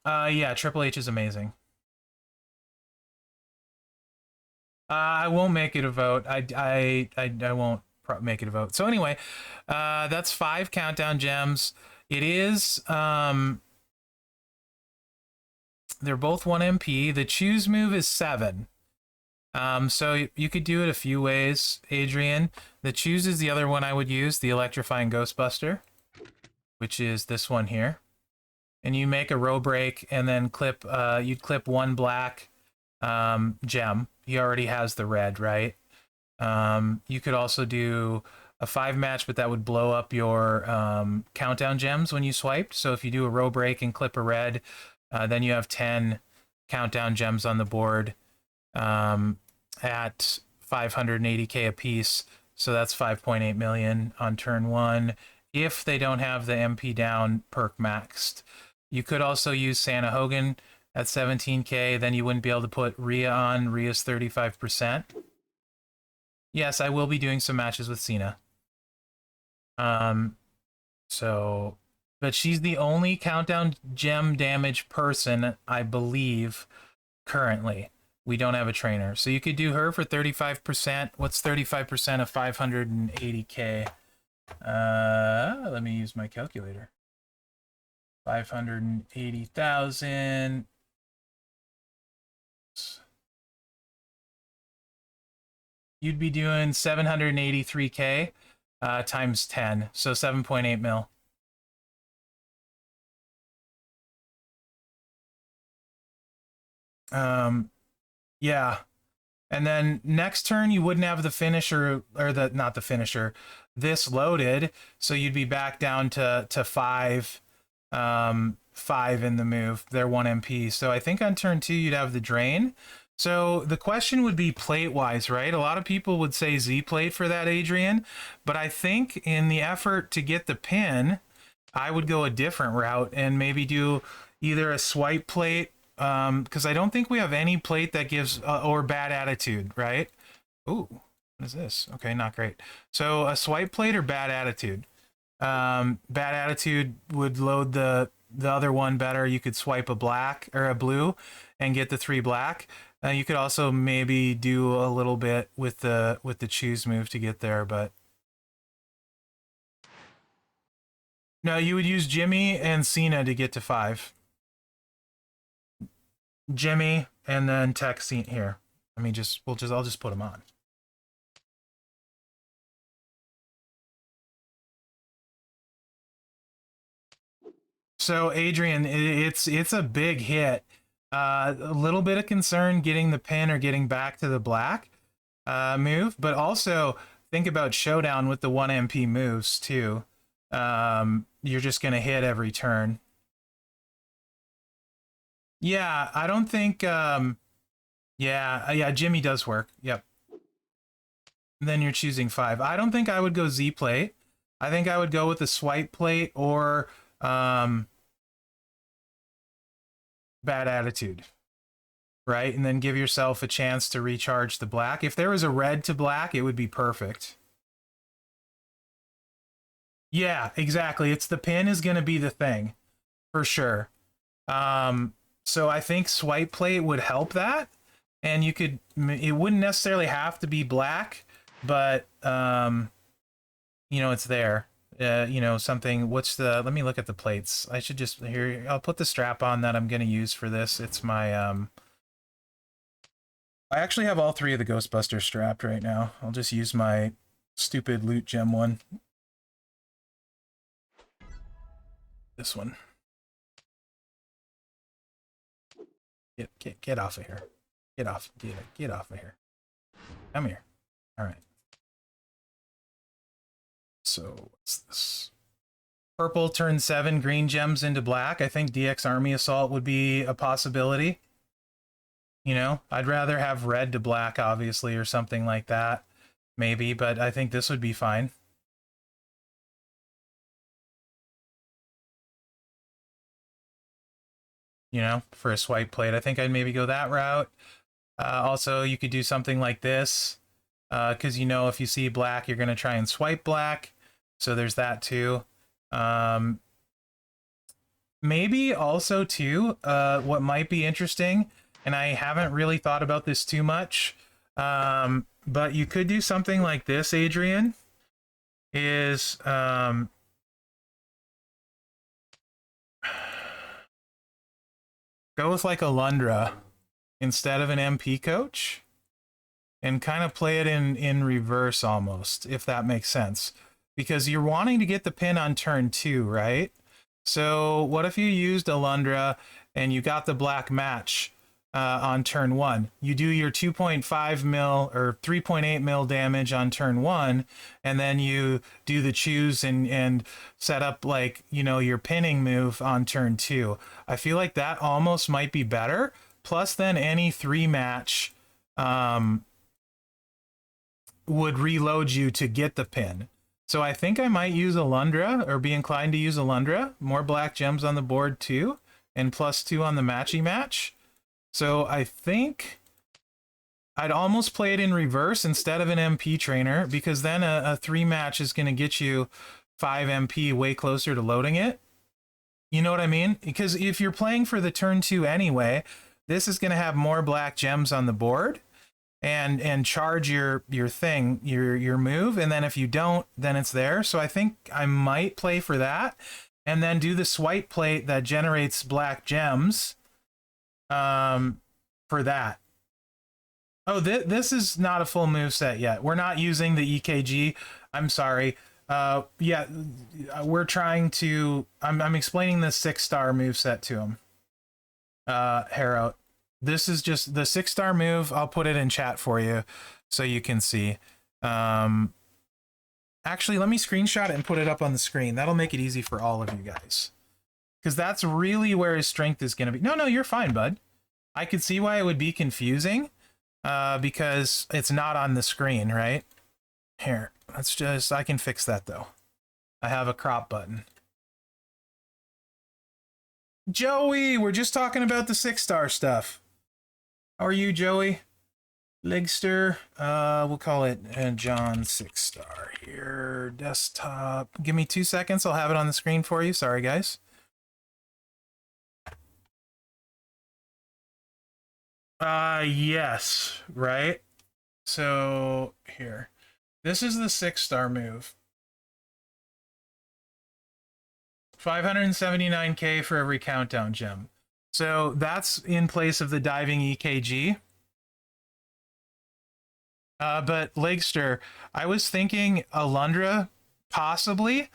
Yeah, Triple H is amazing. I won't make it a vote. I won't make it a vote. So anyway, that's 5 countdown gems. It is they're both 1 MP. The choose move is 7. So you could do it a few ways, Adrian. The choose is the other one I would use, the electrifying Ghostbuster, which is this one here. And you make a row break and then clip you'd clip 1 black gem. He already has the red, right? You could also do a 5 match, but that would blow up your countdown gems when you swiped. So if you do a row break and clip a red, then you have 10 countdown gems on the board at 580k a piece. So that's 5.8 million on turn 1 if they don't have the MP down perk maxed. You could also use Santa Hogan at 17K. Then you wouldn't be able to put Rhea on. Rhea's 35%. Yes, I will be doing some matches with Cena. So, but she's the only countdown gem damage person, I believe, currently. We don't have a trainer. So you could do her for 35%. What's 35% of 580K? Let me use my calculator. 580,000. You'd be doing 783K times 10, so 7.8 mil. Yeah. And then next turn you wouldn't have the finisher, or the not the finisher, this loaded, so you'd be back down to 5 in the move. They're 1 MP. So I think on turn 2 you'd have the drain. So the question would be plate wise, right? A lot of people would say Z plate for that, Adrian, but I think in the effort to get the pin, I would go a different route and maybe do either a swipe plate, because I don't think we have any plate that gives or bad attitude, right? Ooh, what is this? Okay, not great. So a swipe plate or bad attitude. Bad attitude would load the other one better. You could swipe a black or a blue and get the 3 black. You could also maybe do a little bit with the choose move to get there, but no, you would use Jimmy and Cena to get to 5. Jimmy and then Tech Cena here. I'll just put them on. So Adrian, it's a big hit. A little bit of concern getting the pin or getting back to the black move, but also think about showdown with the 1 MP moves too. You're just gonna hit every turn. Yeah, I don't think. Yeah, Jimmy does work. Yep. Then you're choosing 5. I don't think I would go Z plate. I think I would go with the swipe plate or bad attitude, right? And then give yourself a chance to recharge the black. If there was a red to black, it would be perfect. Yeah, exactly. It's the pin is going to be the thing for sure. So I think swipe plate would help that, and it wouldn't necessarily have to be black, but it's there. Something. Let me look at the plates. I should just here. I'll put the strap on that I'm going to use for this. It's my I actually have all 3 of the Ghostbusters strapped right now. I'll just use my stupid loot gem one. This one. Get off of here. Get off of here. Come here. All right. So what's this? Purple turns 7 green gems into black. I think DX Army Assault would be a possibility. I'd rather have red to black, obviously, or something like that, maybe, but I think this would be fine. For a swipe plate. I think I'd maybe go that route. Also, you could do something like this, because if you see black, you're going to try and swipe black. So there's that too. Maybe also too, what might be interesting, and I haven't really thought about this too much, but you could do something like this, Adrian, is go with like a Lundra instead of an MP coach and kind of play it in reverse almost, if that makes sense. Because you're wanting to get the pin on turn 2, right? So what if you used a Lundra and you got the black match on turn 1? You do your 2.5 mil or 3.8 mil damage on turn 1, and then you do the choose and set up your pinning move on turn 2. I feel like that almost might be better. Plus, then any 3 match would reload you to get the pin. So I think I might use Alundra, or be inclined to use Alundra. More black gems on the board too, and +2 on the matchy match. So I think I'd almost play it in reverse instead of an MP trainer, because then a 3 match is going to get you 5 MP way closer to loading it. You know what I mean? Because if you're playing for the turn 2 anyway, this is going to have more black gems on the board and charge your thing, your move, and then if you don't, then it's there. So I think I might play for that, and then do the swipe plate that generates black gems for that. Oh, this is not a full move set yet. We're not using the EKG. I'm sorry. Yeah, we're trying to. I'm explaining the 6-star move set to him. Harrow. This is just the 6-star move. I'll put it in chat for you so you can see. Actually, let me screenshot it and put it up on the screen. That'll make it easy for all of you guys. Because that's really where his strength is going to be. No, you're fine, bud. I could see why it would be confusing because it's not on the screen, right? Here, let's just... I can fix that, though. I have a crop button. Joey, we're just talking about the 6-star stuff. How are you, Joey? Legster, we'll call it John 6-star here. Desktop. Give me 2 seconds. I'll have it on the screen for you. Sorry, guys. Yes, right? So, here. This is the 6-star move. 579k for every countdown gem. So that's in place of the diving EKG. But Legster, I was thinking Alundra, possibly,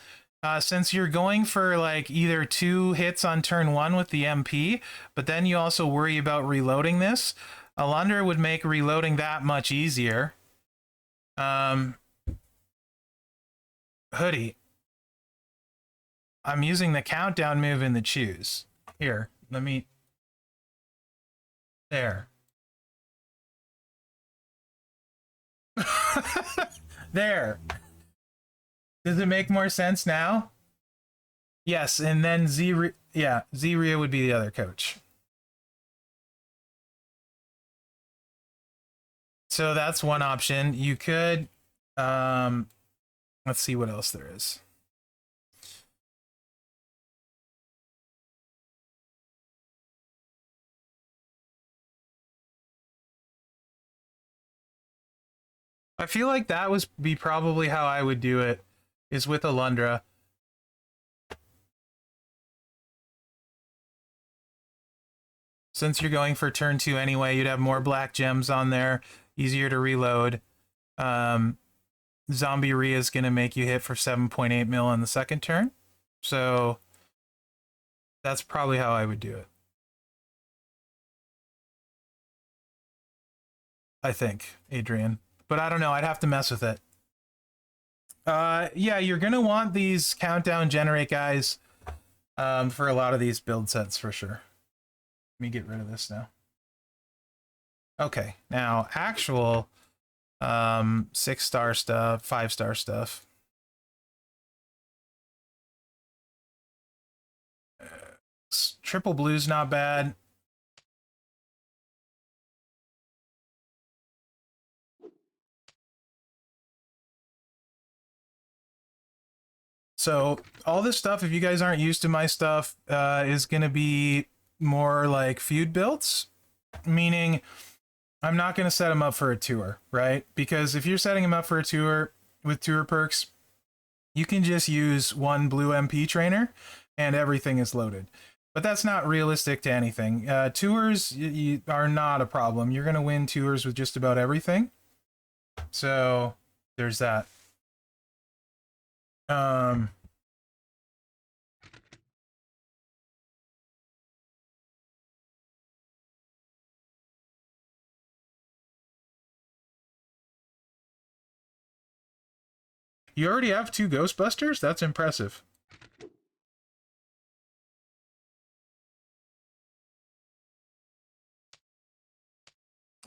since you're going for like either 2 hits on turn 1 with the MP, but then you also worry about reloading this. Alundra would make reloading that much easier. Hoodie. I'm using the countdown move in the choose. Here, let me... There. There. Does it make more sense now? Yes, and then Zria would be the other coach. So that's one option. You could... let's see what else there is. I feel like that would be probably how I would do it, is with Alundra. Since you're going for turn 2 anyway, you'd have more black gems on there, easier to reload. Zombie Rhea is going to make you hit for 7.8 mil on the second turn. So that's probably how I would do it. I think, Adrian. But I don't know, I'd have to mess with it. Yeah, you're going to want these countdown generate guys for a lot of these build sets for sure. Let me get rid of this now. Okay, now actual 6-star stuff, 5-star stuff. Triple blue's not bad. So all this stuff, if you guys aren't used to my stuff, is going to be more like feud builds, meaning I'm not going to set them up for a tour, right? Because if you're setting them up for a tour with tour perks, you can just use 1 blue MP trainer and everything is loaded. But that's not realistic to anything. Tours are not a problem. You're going to win tours with just about everything. So there's that. You already have 2 Ghostbusters? That's impressive.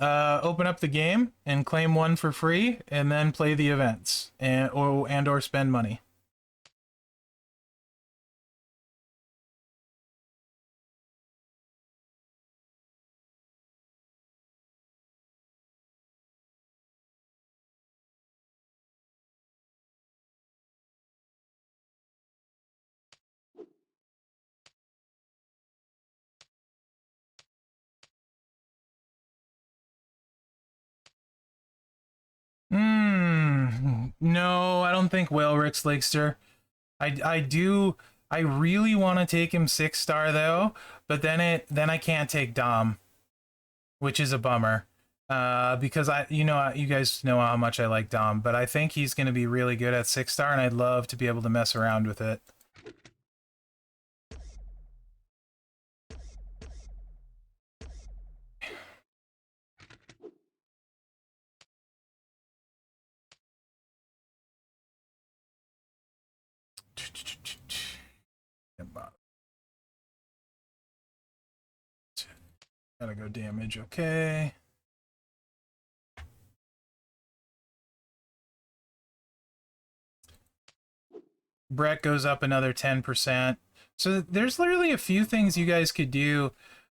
Open up the game and claim one for free, and then play the events and or spend money. No, I don't think Whalerick's Lakester. I really want to take him 6-star though, but then I can't take Dom, which is a bummer. Because you guys know how much I like Dom, but I think he's going to be really good at 6-star, and I'd love to be able to mess around with it. Gotta go damage, okay. Brett goes up another 10%. So there's literally a few things you guys could do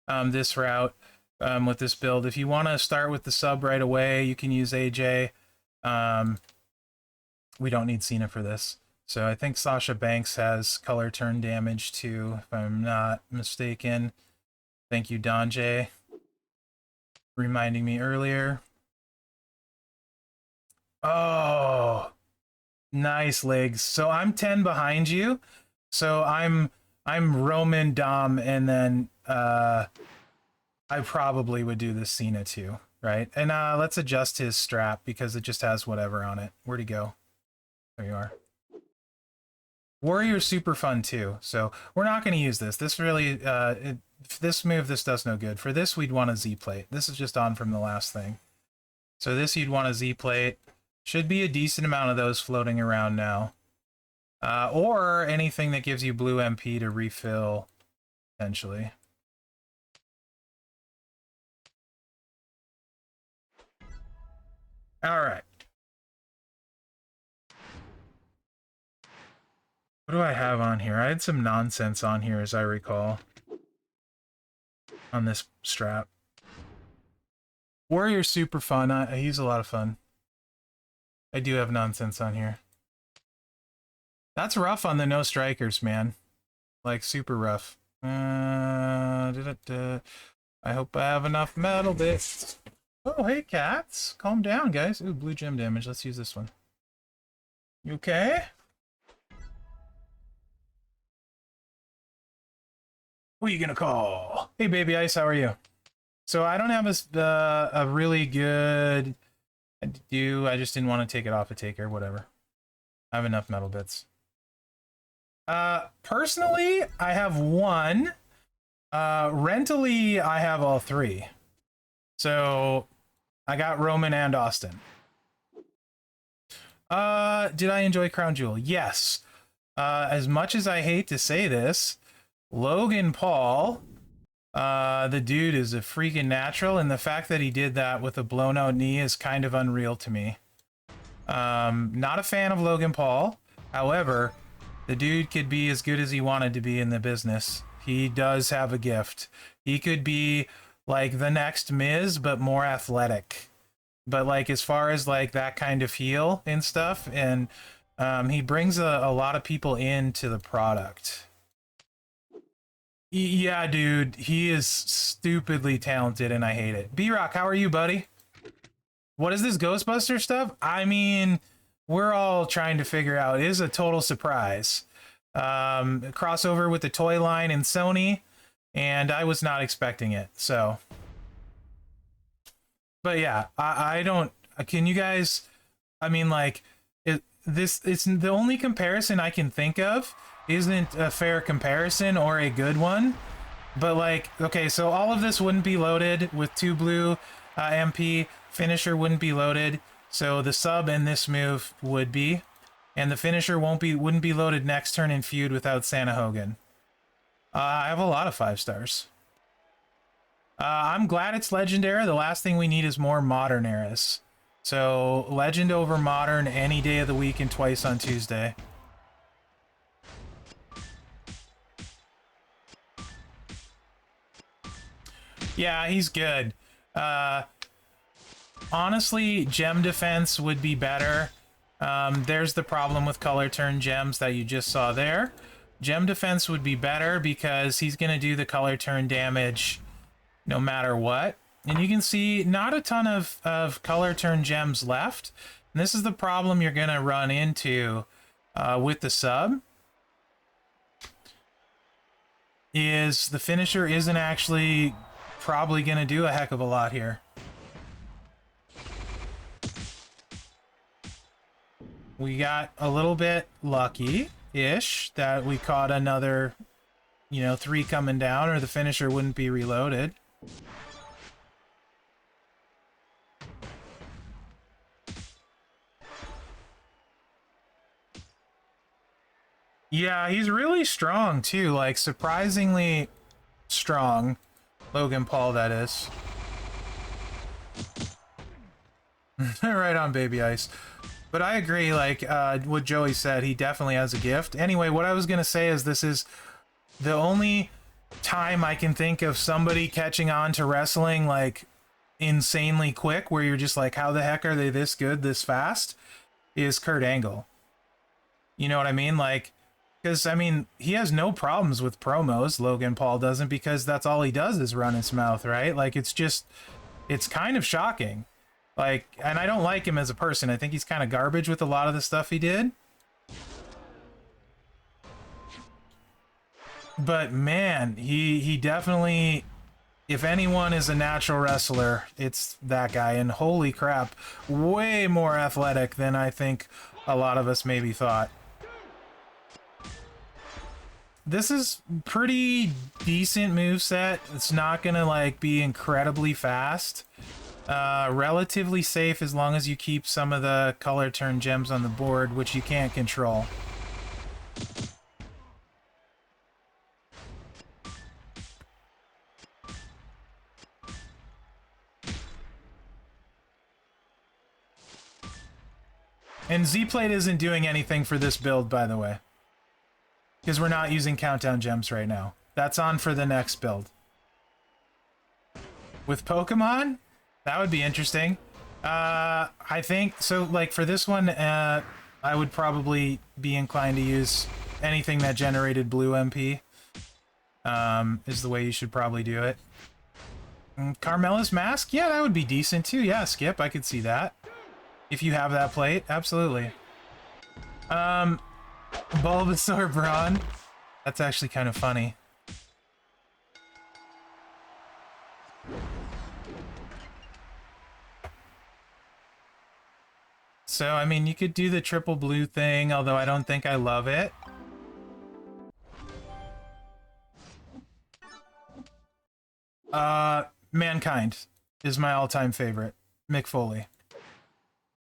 this route with this build. If you want to start with the sub right away, you can use AJ. We don't need Cena for this. So I think Sasha Banks has color turn damage too, if I'm not mistaken. Thank you, Donjay, reminding me earlier. Oh, nice legs. So I'm 10 behind you. So I'm Roman, Dom, and then I probably would do the Cena too, right? And let's adjust his strap because it just has whatever on it. Where'd he go? There you are. Warrior's super fun too, so we're not going to use this. This really, this move, this does no good. For this, we'd want a Z-plate. This is just on from the last thing. So this, you'd want a Z-plate. Should be a decent amount of those floating around now. Or anything that gives you blue MP to refill, potentially. All right. What do I have on here? I had some nonsense on here, as I recall. On this strap. Warrior's super fun. He's a lot of fun. I do have nonsense on here. That's rough on the no strikers, man. Like, super rough. I hope I have enough metal bits. Oh, hey, cats. Calm down, guys. Ooh, blue gem damage. Let's use this one. You okay? Who are you gonna call? Hey, Baby Ice, how are you? So I don't have a really good... I just didn't want to take it off a taker, whatever. I have enough metal bits. Personally, I have one. Rentally, I have all three. So I got Roman and Austin. Did I enjoy Crown Jewel? Yes. As much as I hate to say this, Logan Paul, the dude is a freaking natural, and the fact that he did that with a blown out knee is kind of unreal to me. Not a fan of Logan Paul. However, the dude could be as good as he wanted to be in the business. He does have a gift. He could be like the next Miz, but more athletic. But like as far as like that kind of heel and stuff, and he brings a lot of people into the product. Yeah, dude, he is stupidly talented, and I hate it. B-Rock, how are you, buddy? What is this Ghostbuster stuff? I mean, we're all trying to figure out. It is a total surprise. Crossover with the toy line and Sony, and I was not expecting it, so. But yeah, I don't, can you guys, I mean, like, it's the only comparison I can think of isn't a fair comparison or a good one. But like, okay, so all of this wouldn't be loaded with 2 blue MP. Finisher wouldn't be loaded. So the sub in this move would be, and the finisher wouldn't be loaded next turn in Feud without Santa Hogan. I have a lot of 5 stars. I'm glad it's Legend era. The last thing we need is more Modern eras. So, Legend over Modern any day of the week and twice on Tuesday. Yeah, he's good. Honestly, gem defense would be better. There's the problem with color turn gems that you just saw there. Gem defense would be better because he's going to do the color turn damage no matter what. And you can see not a ton of color turn gems left. And this is the problem you're going to run into with the sub. Is the finisher isn't actually probably going to do a heck of a lot here. We got a little bit lucky-ish that we caught another, you know, 3 coming down, or the finisher wouldn't be reloaded. Yeah, he's really strong, too. Like, surprisingly strong. Logan Paul, that is. Right on, Baby Ice. But I agree, like, what Joey said, he definitely has a gift. Anyway, what I was going to say is this is the only time I can think of somebody catching on to wrestling, like, insanely quick, where you're just like, how the heck are they this good, this fast, is Kurt Angle. You know what I mean? Like, because, I mean, he has no problems with promos, Logan Paul doesn't, because that's all he does is run his mouth, right? Like, it's just, it's kind of shocking. Like, and I don't like him as a person. I think he's kind of garbage with a lot of the stuff he did. But man, he definitely, if anyone is a natural wrestler, it's that guy. And holy crap, way more athletic than I think a lot of us maybe thought. This is pretty decent moveset. It's not gonna like be incredibly fast. Relatively safe as long as you keep some of the color turn gems on the board, which you can't control. And Z-Plate isn't doing anything for this build, by the way. Because we're not using countdown gems right now. That's on for the next build. With Pokemon? That would be interesting. I think, so like for this one, I would probably be inclined to use anything that generated blue MP. Is the way you should probably do it. Carmela's Mask? Yeah, that would be decent too. Yeah, Skip, I could see that. If you have that plate, absolutely. Bulbasaur Brawn. That's actually kind of funny. So, I mean, you could do the triple blue thing, although I don't think I love it. Mankind is my all-time favorite. Mick Foley.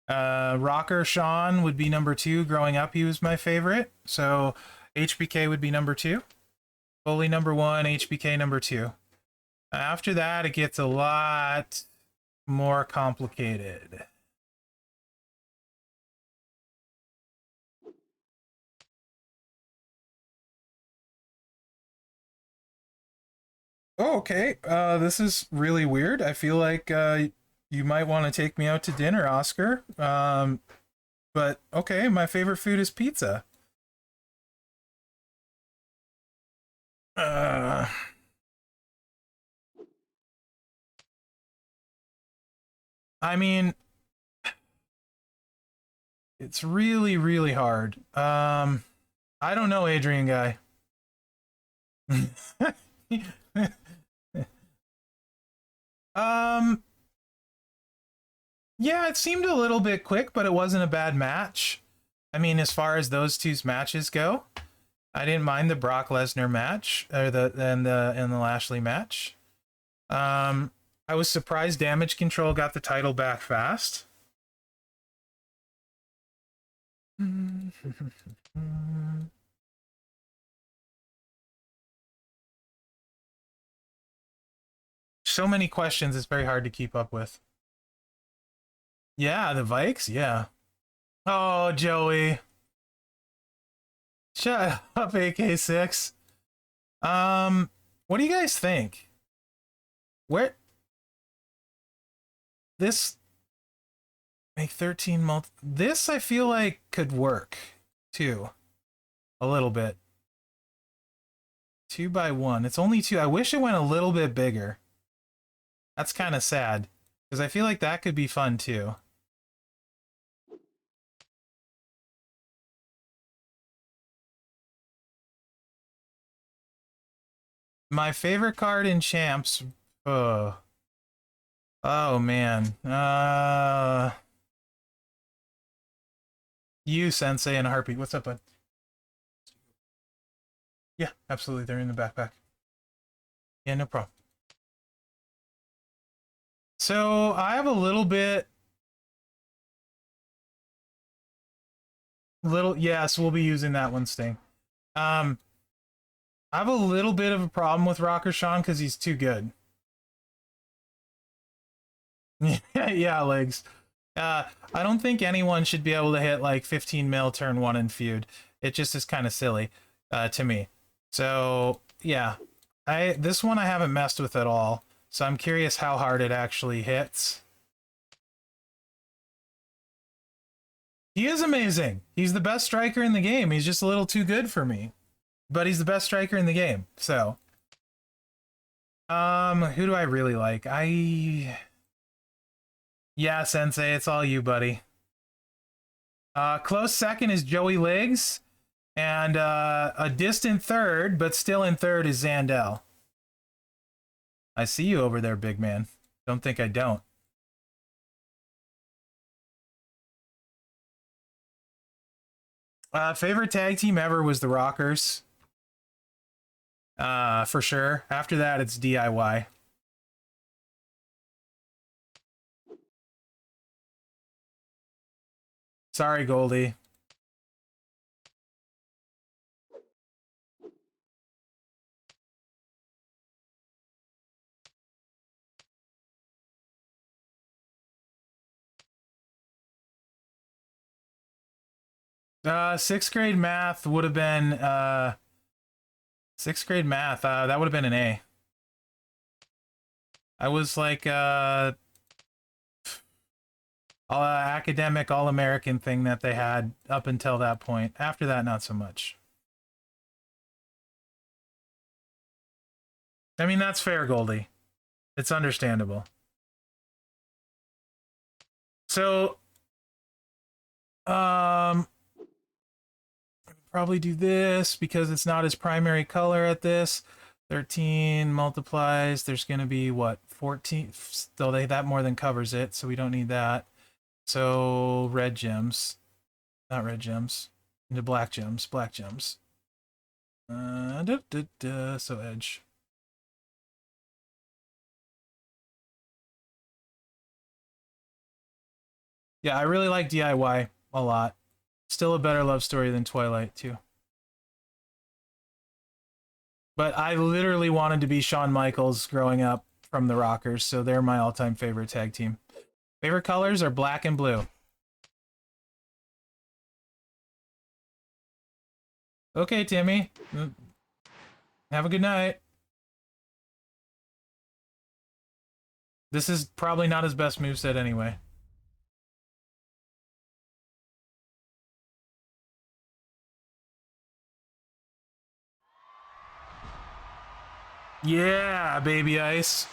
Rocker Sean would be number 2. Growing up, he was my favorite. So, HBK would be number 2. Foley number 1, HBK number 2. After that, it gets a lot more complicated. Oh, okay. This is really weird. I feel like you might want to take me out to dinner, Oscar. But okay, my favorite food is pizza. Uh, I mean, it's really, really hard. I don't know, Adrian guy. um, yeah, it seemed a little bit quick, but it wasn't a bad match. I mean, as far as those two's matches go, I didn't mind the Brock Lesnar match or the Lashley match. I was surprised Damage Control got the title back fast. So many questions, it's very hard to keep up with. Yeah, the Vikes? Yeah. Oh, Joey. Shut up, AK6. What do you guys think? Where this make 13 multi this I feel like could work too. A little bit. 2x1. It's only 2. I wish it went a little bit bigger. That's kind of sad. Because I feel like that could be fun too. My favorite card in Champs. Oh. Oh man. You, Sensei, and a heartbeat. What's up, bud? Yeah, absolutely. They're in the backpack. Yeah, no problem. So I have a little bit. Yeah, so we'll be using that one, Sting. I have a little bit of a problem with Rocker Sean because he's too good. Yeah, legs. I don't think anyone should be able to hit like 15 mil turn 1 in Feud. It just is kind of silly to me. So yeah, this one I haven't messed with at all. So I'm curious how hard it actually hits. He is amazing. He's the best striker in the game. He's just a little too good for me. But he's the best striker in the game. So who do I really like? Yeah, Sensei, it's all you, buddy. Close second is Joey Liggs, and a distant third, but still in third, is Zandel. I see you over there, big man. Don't think I don't. Favorite tag team ever was the Rockers. For sure. After that, it's DIY. Sorry, Goldie. Sixth grade math would have been sixth grade math. That would have been an A. I was like academic all-American thing that they had up until that point. After that, not so much. I mean, that's fair, Goldie. It's understandable. So, probably do this because it's not his primary color at this. 13 multiplies. There's going to be, what, 14? Though that more than covers it, so we don't need that. So, red gems. Not red gems. Into black gems. Black gems. So edge. Yeah, I really like DIY a lot. Still a better love story than Twilight, too. But I literally wanted to be Shawn Michaels growing up from the Rockers, so they're my all-time favorite tag team. Favorite colors are black and blue. Okay, Timmy. Have a good night. This is probably not his best moveset anyway. Yeah, baby ice.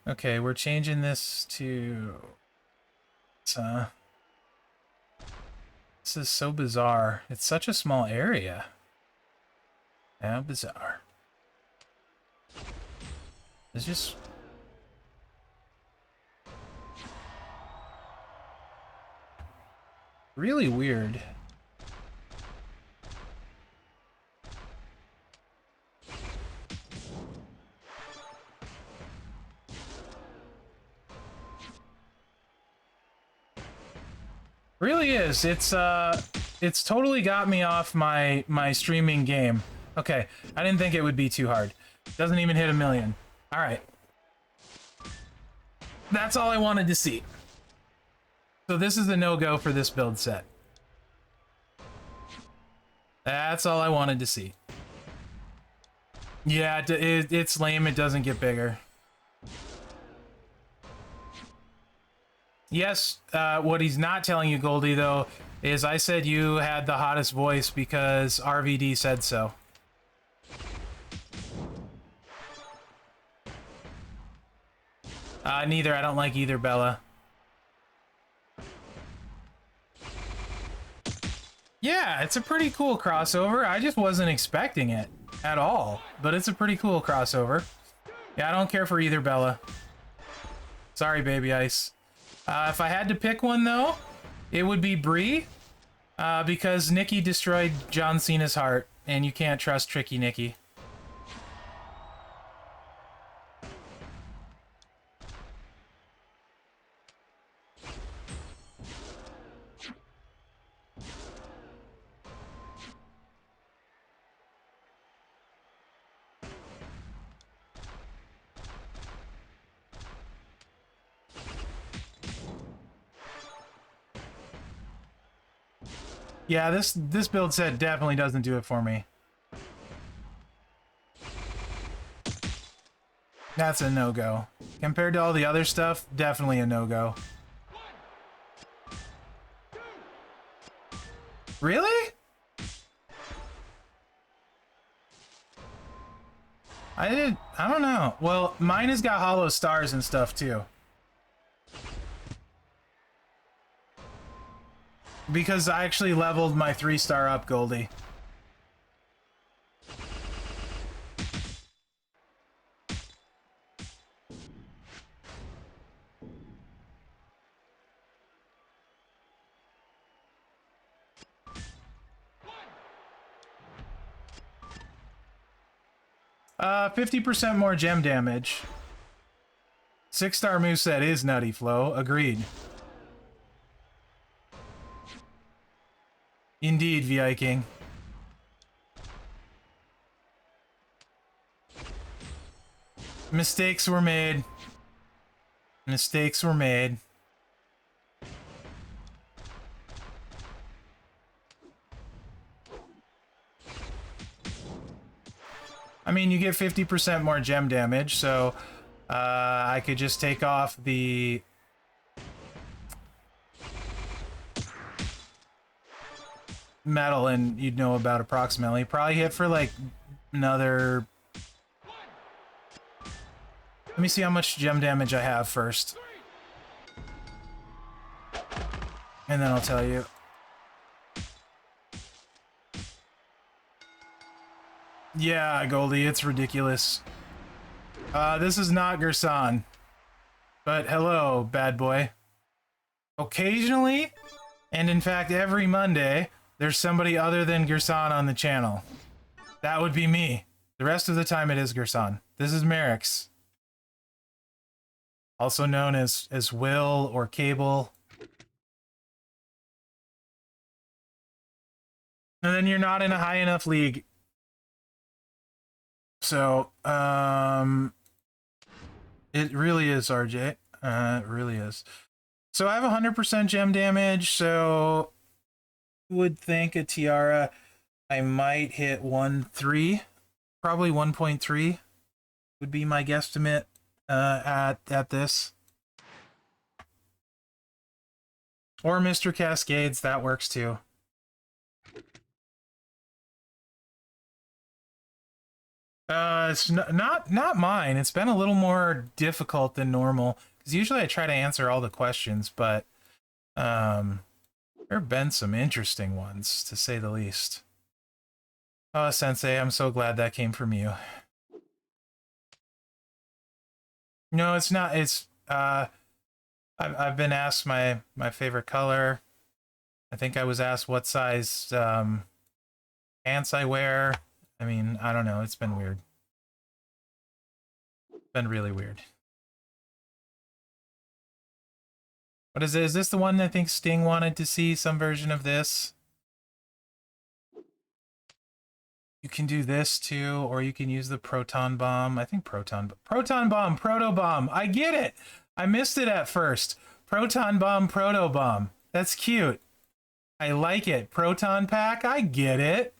Okay, we're changing this to... this is so bizarre. It's such a small area. How bizarre. It's just... really weird. Really is. It's totally got me off my streaming game. Okay, I didn't think it would be too hard. Doesn't even hit 1 million. All right. That's all I wanted to see. So this is a no-go for this build set. That's all I wanted to see. Yeah, it's lame. It doesn't get bigger. Yes, what he's not telling you, Goldie, though, is I said you had the hottest voice because RVD said so. Neither. I don't like either, Bella. Yeah, it's a pretty cool crossover. I just wasn't expecting it at all, but it's a pretty cool crossover. Yeah, I don't care for either, Bella. Sorry, Baby Ice. If I had to pick one, though, it would be Bree, because Nikki destroyed John Cena's heart, and you can't trust Tricky Nikki. Yeah, this build set definitely doesn't do it for me. That's a no-go. Compared to all the other stuff, definitely a no-go. Really? I don't know. Well, mine has got hollow stars and stuff too. Because I actually leveled my 3-star up, Goldie. Uh, 50% more gem damage. 6-star moveset is nutty, Flo. Agreed. Indeed, Viking. Mistakes were made. Mistakes were made. I mean, you get 50% more gem damage, so I could just take off the metal and you'd know about approximately. Probably hit for like another... Let me see how much gem damage I have first. And then I'll tell you. Yeah, Goldie, it's ridiculous. This is not Gerson. But hello, bad boy. Occasionally, and in fact every Monday, there's somebody other than Gerson on the channel. That would be me. The rest of the time it is Gerson. This is Mherex. Also known as Will or Cable. And then you're not in a high enough league. So, it really is, RJ. It really is. So I have 100% gem damage, so would think a tiara I might hit 1.3, probably 1.3 would be my guesstimate at this. Or Mr. Cascades, that works too. It's not mine. It's been a little more difficult than normal because usually I try to answer all the questions, but there have been some interesting ones to say the least. Oh, Sensei, I'm so glad that came from you. No, it's not. It's I've been asked my favorite color. I think I was asked what size pants I wear. I mean, I don't know. It's been weird. It's been really weird. What is it? Is this the one I think Sting wanted to see? Some version of this? You can do this too, or you can use the proton bomb. I think proton bomb, proto bomb. I get it. I missed it at first. Proton bomb, proto bomb. That's cute. I like it. Proton pack. I get it.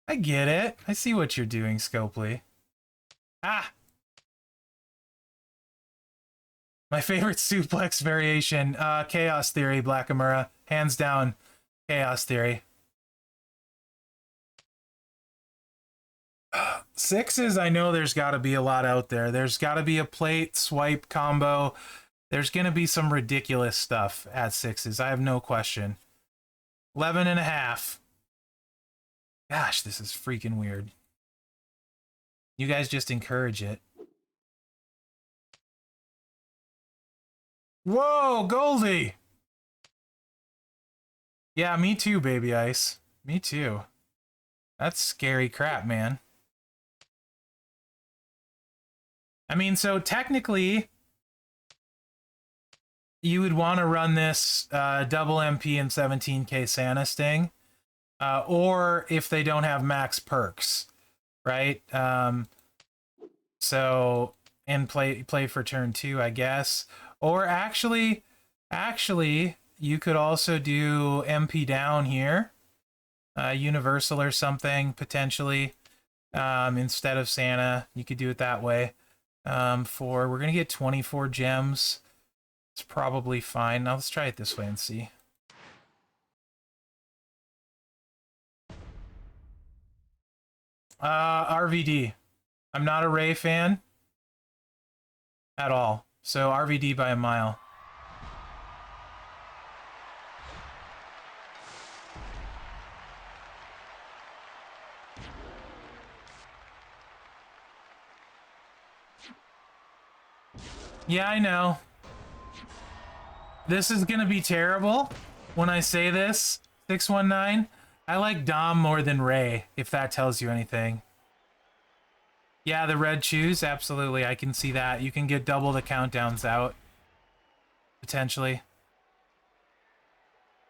I get it. I see what you're doing, Scopely. Ah. My favorite suplex variation. Chaos Theory, Blackamura. Hands down. Chaos Theory. Sixes, I know there's got to be a lot out there. There's got to be a plate swipe combo. There's going to be some ridiculous stuff at sixes. I have no question. 11.5. Gosh, this is freaking weird. You guys just encourage it. Whoa, Goldie! Yeah, me too, Baby Ice. Me too. That's scary crap, man. I mean, so technically, you would want to run this double MP and 17k Santa Sting, or if they don't have max perks, right? So, and play for turn 2, I guess. Or actually, you could also do MP down here, Universal or something, potentially, instead of Santa. You could do it that way. We're going to get 24 gems. It's probably fine. Now let's try it this way and see. RVD. I'm not a Ray fan at all. So RVD by a mile. Yeah, I know. This is gonna be terrible when I say this, 619. I like Dom more than Ray, if that tells you anything. Yeah, the red shoes, absolutely. I can see that. You can get double the countdowns out. Potentially.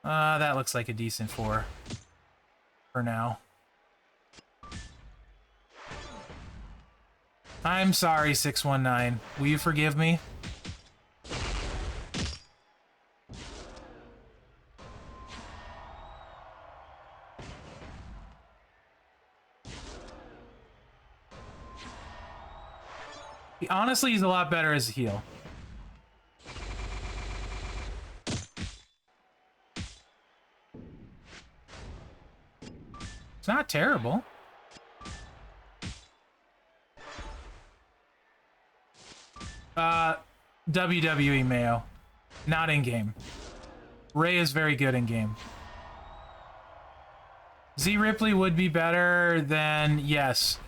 That looks like a decent 4. For now. I'm sorry, 619. Will you forgive me? Honestly, he's a lot better as a heel. It's not terrible. WWE Mayo. Not in-game. Ray is very good in-game. Z Ripley would be better than, yes.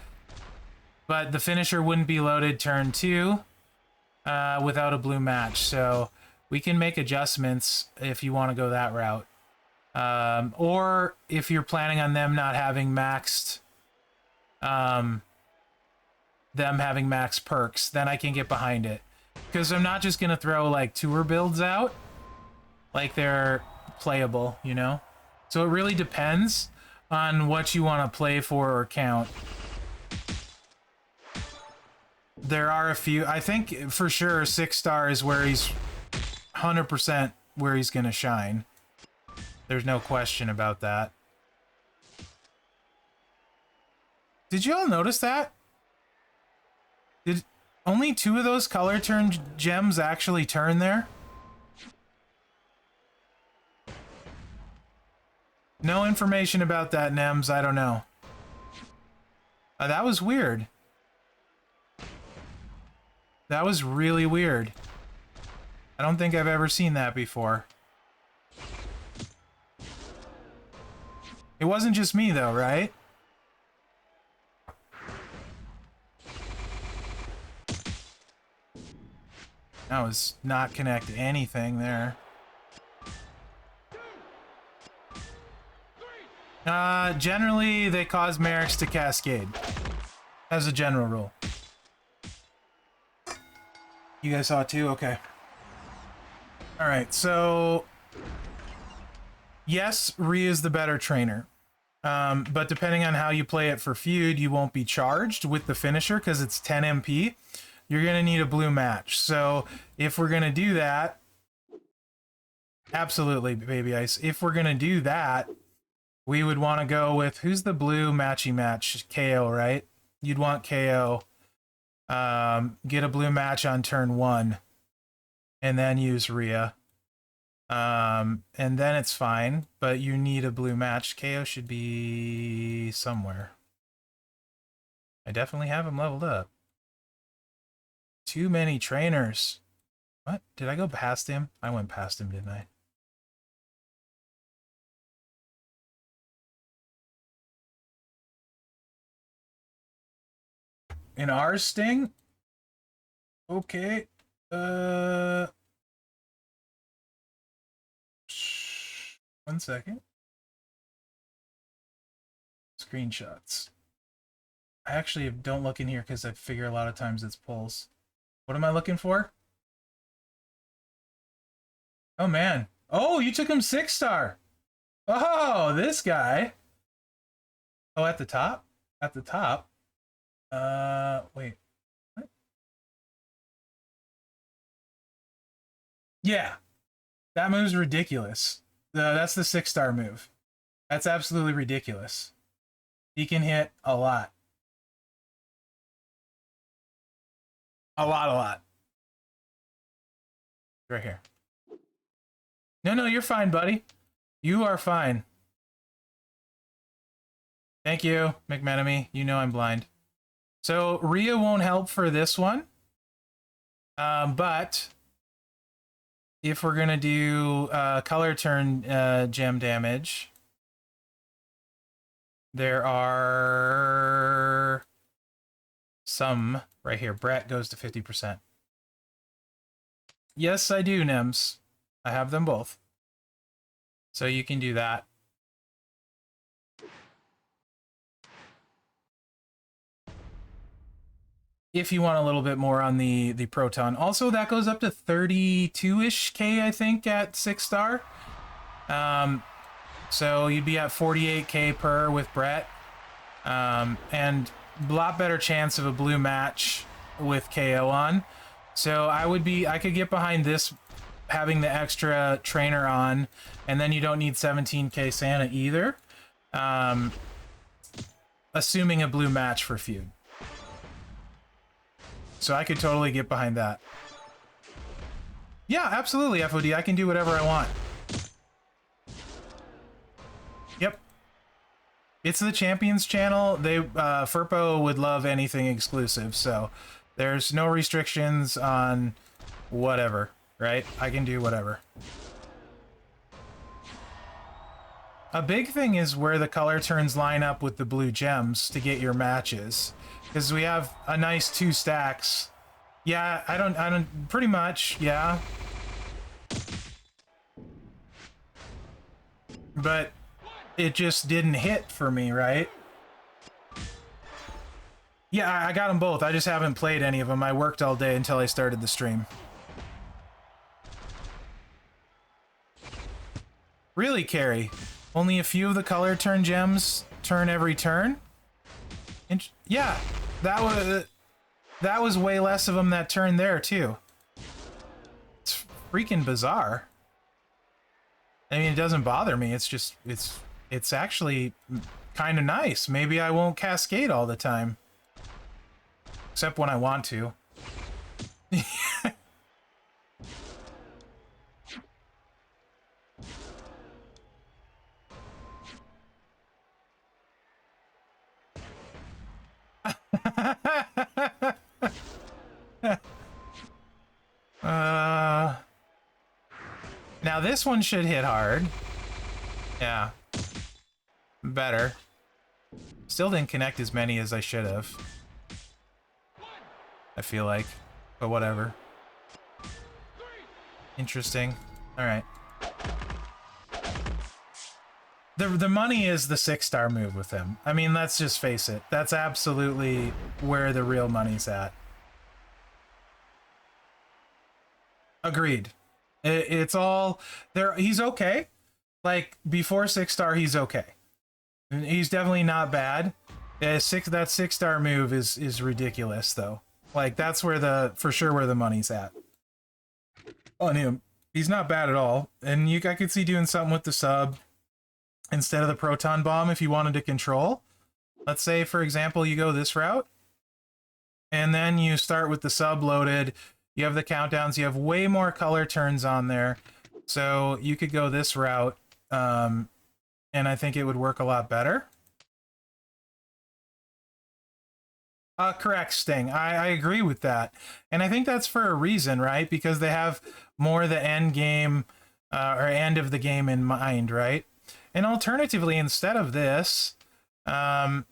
But the finisher wouldn't be loaded turn 2 without a blue match. So we can make adjustments if you want to go that route. Or if you're planning on them not having maxed... them having max perks, then I can get behind it. Because I'm not just going to throw, like, tour builds out. Like, they're playable, you know? So it really depends on what you want to play for or count. There are a few... I think, for sure, 6 star is where he's... 100% where he's going to shine. There's no question about that. Did you all notice that? Did only 2 of those color turn gems actually turn there? No information about that, Nems. I don't know. That was weird. That was really weird. I don't think I've ever seen that before. It wasn't just me, though, right? That was not connect anything there. Generally, they cause Mherex to cascade. As a general rule. You guys saw it too? Okay. All right, so yes, Rhea is the better trainer. But depending on how you play it for Feud, you won't be charged with the finisher because it's 10 MP. You're going to need a blue match. So if we're going to do that, absolutely, Baby Ice. If we're going to do that, we would want to go with, who's the blue matchy match? KO, right? You'd want KO. Get a blue match on turn 1. And then use Rhea. And then it's fine, but you need a blue match. KO should be somewhere. I definitely have him leveled up. Too many trainers. What? Did I go past him? I went past him, didn't I? In our Sting? Okay. 1 second. Screenshots. I actually don't look in here because I figure a lot of times it's pulls. What am I looking for? Oh, man. Oh, you took him 6-star. Oh, this guy. Oh, at the top? At the top. Wait. What? Yeah. That move's ridiculous. That's the 6-star move. That's absolutely ridiculous. He can hit a lot. A lot. Right here. No, you're fine, buddy. You are fine. Thank you, McMenemy. You know I'm blind. So Rhea won't help for this one. But if we're going to do color turn gem damage, there are some right here. Brett goes to 50%. Yes, I do, Nems. I have them both. So you can do that. If you want a little bit more on the proton. Also, that goes up to 32-ish K, I think, at 6-star. So you'd be at 48K per with Brett. And a lot better chance of a blue match with KO on. So I could get behind this, having the extra trainer on, and then you don't need 17K Santa either. Assuming a blue match for Feud. So I could totally get behind that. Yeah, absolutely, FOD. I can do whatever I want. Yep. It's the Champions channel. Furpo would love anything exclusive, so there's no restrictions on whatever, right? I can do whatever. A big thing is where the color turns line up with the blue gems to get your matches. Because we have a nice 2 stacks. Yeah, I don't, pretty much, yeah. But it just didn't hit for me, right? Yeah, I got them both. I just haven't played any of them. I worked all day until I started the stream. Really, Carrie? Only a few of the color turn gems turn every turn? Yeah, that was way less of them that turn there, too. It's freaking bizarre. I mean, it doesn't bother me. It's just, it's actually kind of nice. Maybe I won't cascade all the time. Except when I want to. Now this one should hit hard. Yeah. Better. Still didn't connect as many as I should have. I feel like. But whatever. Interesting. Alright. The money is the 6-star move with him. I mean, let's just face it. That's absolutely where the real money's at. Agreed. It's all there. He's okay. Like before 6-star, he's okay. He's definitely not bad. That 6-star move is ridiculous though. Like that's where for sure where the money's at on him. He's not bad at all, and I could see doing something with the sub instead of the proton bomb if you wanted to control. Let's say, for example, you go this route, and then you start with the sub loaded. You have the countdowns. You have way more color turns on there, so you could go this route, and I think it would work a lot better. Correct, Sting. I agree with that. And I think that's for a reason, right? Because they have more the end game or end of the game in mind, right? And alternatively, instead of this, I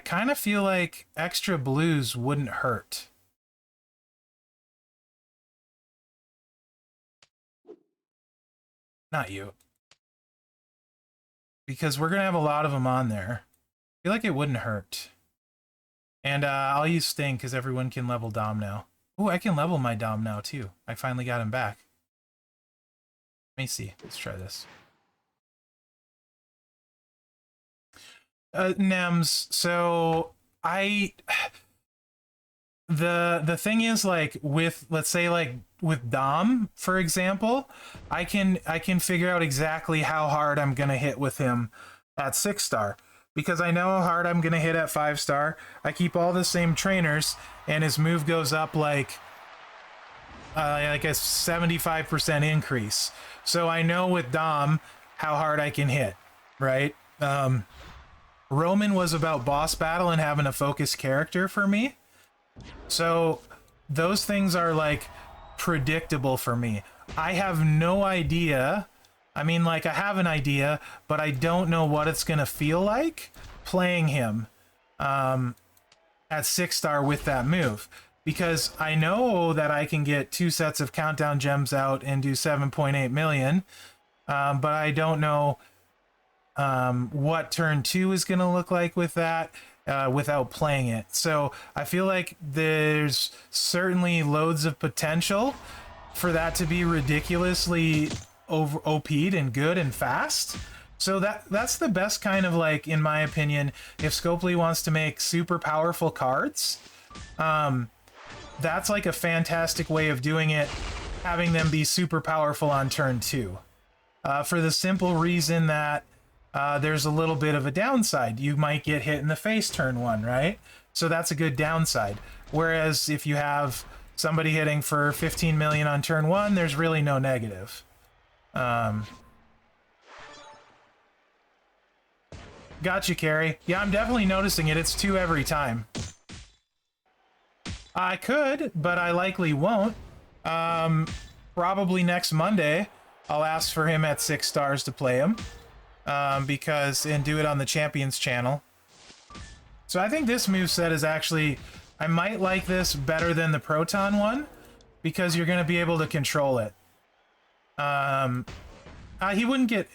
kind of feel like extra blues wouldn't hurt. Not you. Because we're going to have a lot of them on there. I feel like it wouldn't hurt. And I'll use Sting because everyone can level Dom now. Oh, I can level my Dom now too. I finally got him back. Let me see. Let's try this. Nems, so the thing is, like, with, let's say, like with Dom, for example, I can figure out exactly how hard I'm gonna hit with him at 6-star because I know how hard I'm gonna hit at 5-star. I keep all the same trainers, and his move goes up like a 75% increase. So I know with Dom how hard I can hit, right? Roman was about boss battle and having a focused character for me. So those things are like predictable for me. I have no idea. I mean, like, I have an idea, but I don't know what it's going to feel like playing him at 6-star with that move. Because I know that I can get 2 sets of countdown gems out and do 7.8 million, but I don't know what turn 2 is going to look like with that without playing it. So I feel like there's certainly loads of potential for that to be ridiculously OP'd and good and fast. So that's the best kind of, like, in my opinion, if Scopely wants to make super powerful cards, that's like a fantastic way of doing it, having them be super powerful on turn 2. For the simple reason that there's a little bit of a downside. You might get hit in the face turn 1, right? So that's a good downside. Whereas if you have somebody hitting for 15 million on turn 1, there's really no negative. Gotcha, Carrie. Yeah, I'm definitely noticing it. It's 2 every time. I could, but I likely won't. Probably next Monday, I'll ask for him at 6 stars to play him. And do it on the Champions channel. So I think this moveset is actually, I might like this better than the Proton one, because you're going to be able to control it. He wouldn't get,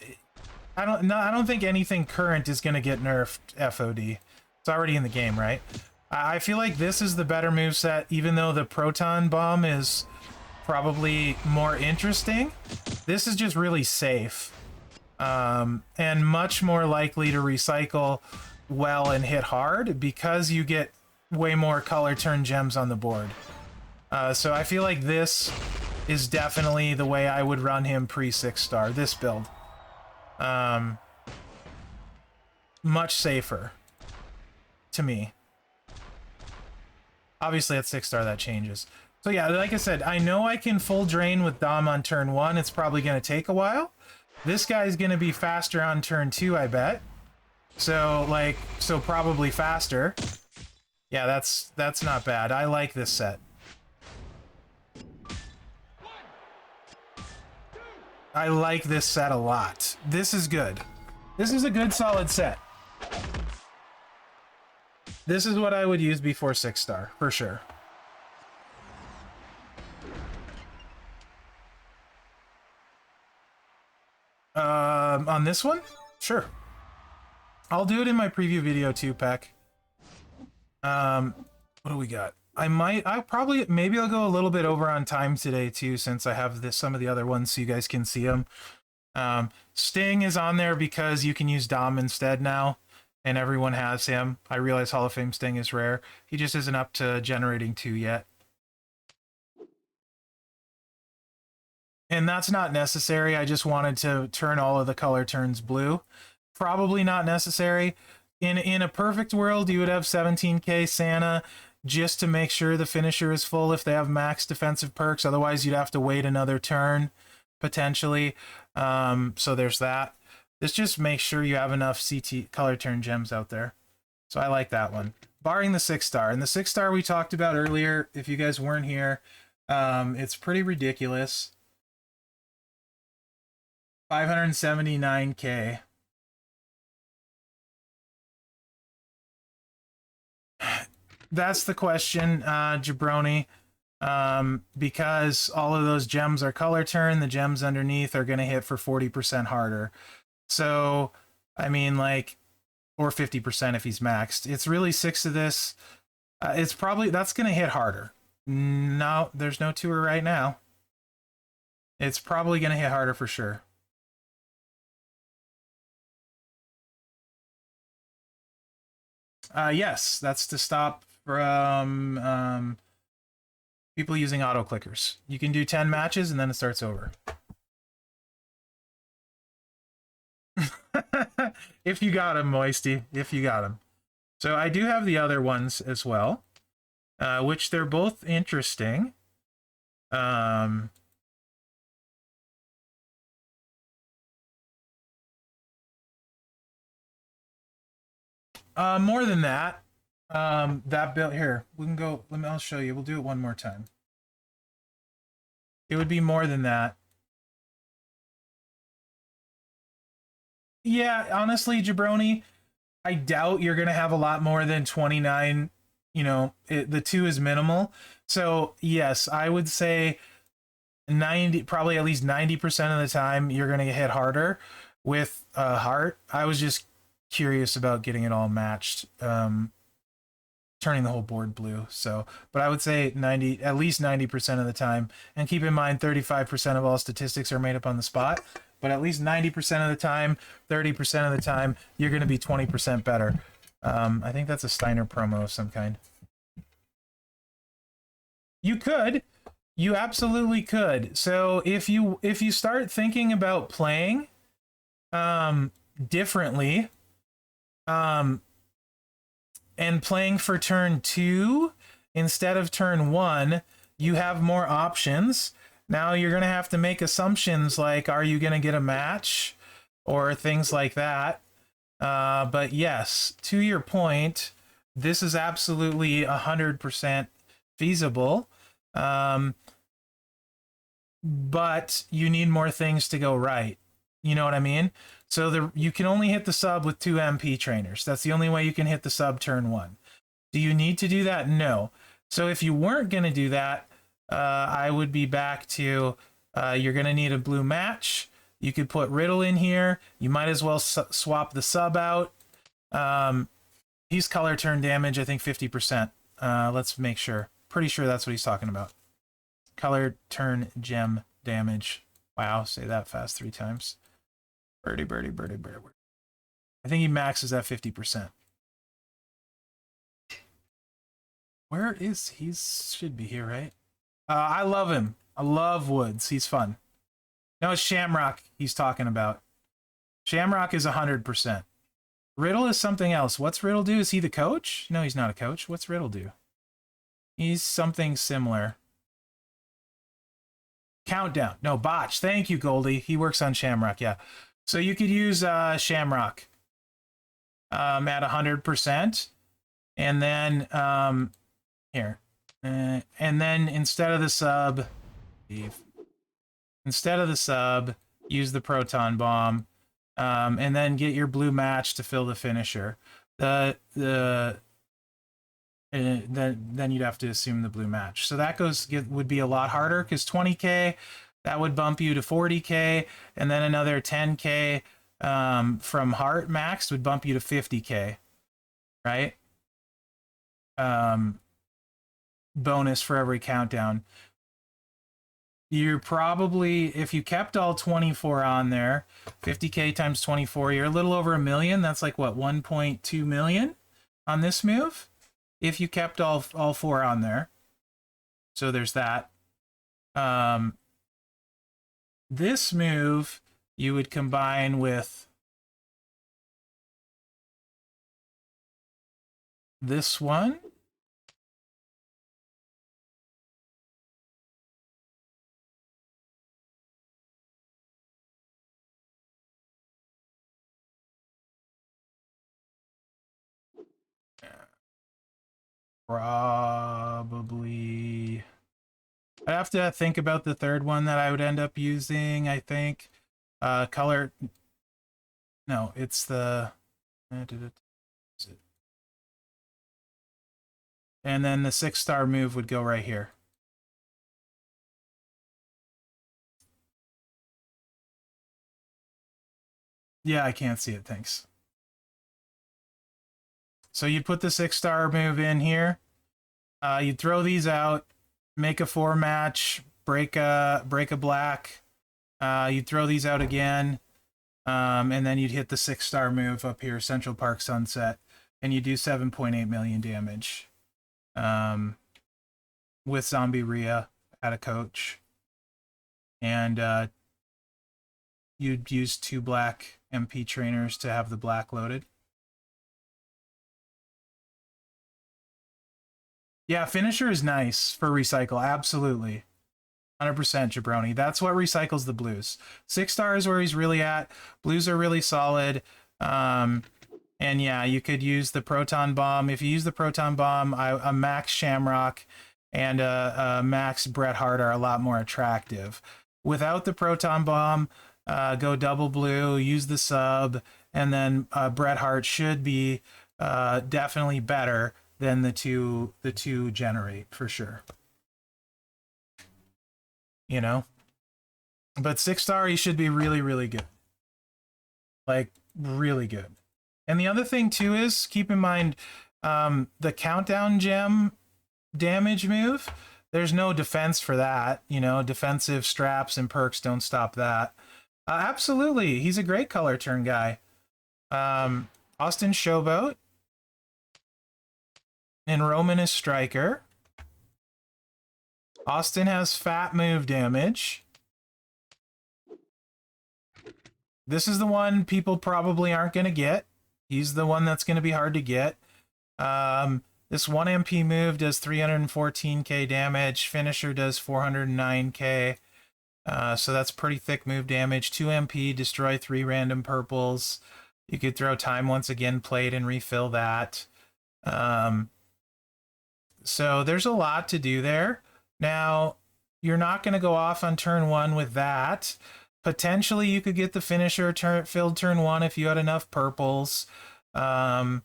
I don't think anything current is going to get nerfed FOD. It's already in the game, right? I feel like this is the better moveset, even though the Proton Bomb is probably more interesting. This is just really safe. And much more likely to recycle well and hit hard because you get way more color turn gems on the board. So I feel like this is definitely the way I would run him pre 6-star, this build. Much safer to me. Obviously at 6-star that changes. So yeah, like I said, I know I can full drain with Dom on turn 1. It's probably going to take a while. This guy's going to be faster on turn 2, I bet. So probably faster. Yeah, that's not bad. I like this set. I like this set a lot. This is good. This is a good solid set. This is what I would use before 6-star, for sure. On this one? Sure. I'll do it in my preview video too, Peck. What do we got? I'll probably, maybe I'll go a little bit over on time today too, since I have some of the other ones so you guys can see them. Sting is on there because you can use Dom instead now, and everyone has him. I realize Hall of Fame Sting is rare. He just isn't up to generating 2 yet. And that's not necessary. I just wanted to turn all of the color turns blue. Probably not necessary. In a perfect world, you would have 17k Cena just to make sure the finisher is full if they have max defensive perks. Otherwise, you'd have to wait another turn, potentially. So there's that. This just makes sure you have enough CT color turn gems out there. So I like that one. Barring the 6-star. And the 6-star we talked about earlier, if you guys weren't here, it's pretty ridiculous. 579k. That's the question, Jabroni. Because all of those gems are color turn, the gems underneath are going to hit for 40% harder. So, I mean, like, or 50% if he's maxed. It's really 6 of this. It's probably, that's going to hit harder. No, there's no tour right now. It's probably going to hit harder for sure. Yes, that's to stop from people using auto clickers. You can do 10 matches and then it starts over. If you got him, Moisty. If you got him. So I do have the other ones as well, which they're both interesting. More than that, that build here, we can go. I'll show you. We'll do it one more time. It would be more than that. Yeah, honestly, Jabroni, I doubt you're gonna have a lot more than 29. You know, the 2 is minimal. So yes, I would say 90, probably at least 90% of the time, you're gonna get hit harder with heart. I was just curious about getting it all matched, turning the whole board blue. So, but I would say at least 90% of the time. And keep in mind, 35% of all statistics are made up on the spot. But at least 90% of the time, 30% of the time, you're going to be 20% better. I think that's a Steiner promo of some kind. You could. You absolutely could. So if you start thinking about playing differently, and playing for turn 2 instead of turn 1, you have more options. Now you're going to have to make assumptions like, are you going to get a match or things like that? But yes, to your point, this is absolutely 100% feasible. But you need more things to go right. You know what I mean? So you can only hit the sub with 2 MP trainers. That's the only way you can hit the sub turn 1. Do you need to do that? No. So if you weren't going to do that, I would be back to you're going to need a blue match. You could put Riddle in here. You might as well swap the sub out. He's color turn damage, I think 50%. Let's make sure. Pretty sure that's what he's talking about. Color turn gem damage. Wow, say that fast 3 times. Birdie, birdie, birdie, birdie. I think he maxes at 50%. Where is he? Should be here, right? I love him. I love Woods. He's fun. No, it's Shamrock he's talking about. Shamrock is 100%. Riddle is something else. What's Riddle do? Is he the coach? No, he's not a coach. What's Riddle do? He's something similar. Countdown. No, Botch. Thank you, Goldie. He works on Shamrock, yeah. So you could use Shamrock at 100%. And then, here. And then instead of the sub, use the Proton Bomb. And then get your blue match to fill the finisher. Then you'd have to assume the blue match. So that would be a lot harder because 20k, that would bump you to 40k, and then another 10k from heart max would bump you to 50k, right? bonus for every countdown. You're probably, if you kept all 24 on there, 50k times 24, you're a little over 1 million. That's like what, 1.2 million on this move if you kept all four on there. So there's that. This move you would combine with this one. Probably. I have to think about the third one that I would end up using, I think. Color. No, it's the. And then the 6-star move would go right here. Yeah, I can't see it, thanks. So you'd put the 6-star move in here. You'd throw these out, make a 4-match, break a black. You'd throw these out again, and then you'd hit the 6-star move up here, Central Park Sunset, and you do 7.8 million damage. With Zombie Rhea at a coach. And you'd use 2 black MP trainers to have the black loaded. Yeah, finisher is nice for recycle, absolutely. 100% Jabroni. That's what recycles the blues. 6-star is where he's really at. Blues are really solid. And yeah, you could use the Proton Bomb. If you use the Proton Bomb, a Max Shamrock and a Max Bret Hart are a lot more attractive. Without the Proton Bomb, go double blue, use the sub, and then Bret Hart should be definitely better than the two generate for sure. You know, but 6-star he should be really, really good, like really good. And the other thing too is keep in mind the countdown gem damage move. There's no defense for that. You know, defensive straps and perks don't stop that. Absolutely, he's a great color turn guy. Austin Showboat. And Roman is Striker. Austin has fat move damage. This is the one people probably aren't going to get. He's the one that's going to be hard to get. This 1 MP move does 314k damage. Finisher does 409k. So that's pretty thick move damage. 2 MP, destroy 3 random purples. You could throw time once again, plate, and refill that. So there's a lot to do there. Now, you're not going to go off on turn 1 with that. Potentially, you could get the finisher filled turn 1 if you had enough purples. Don't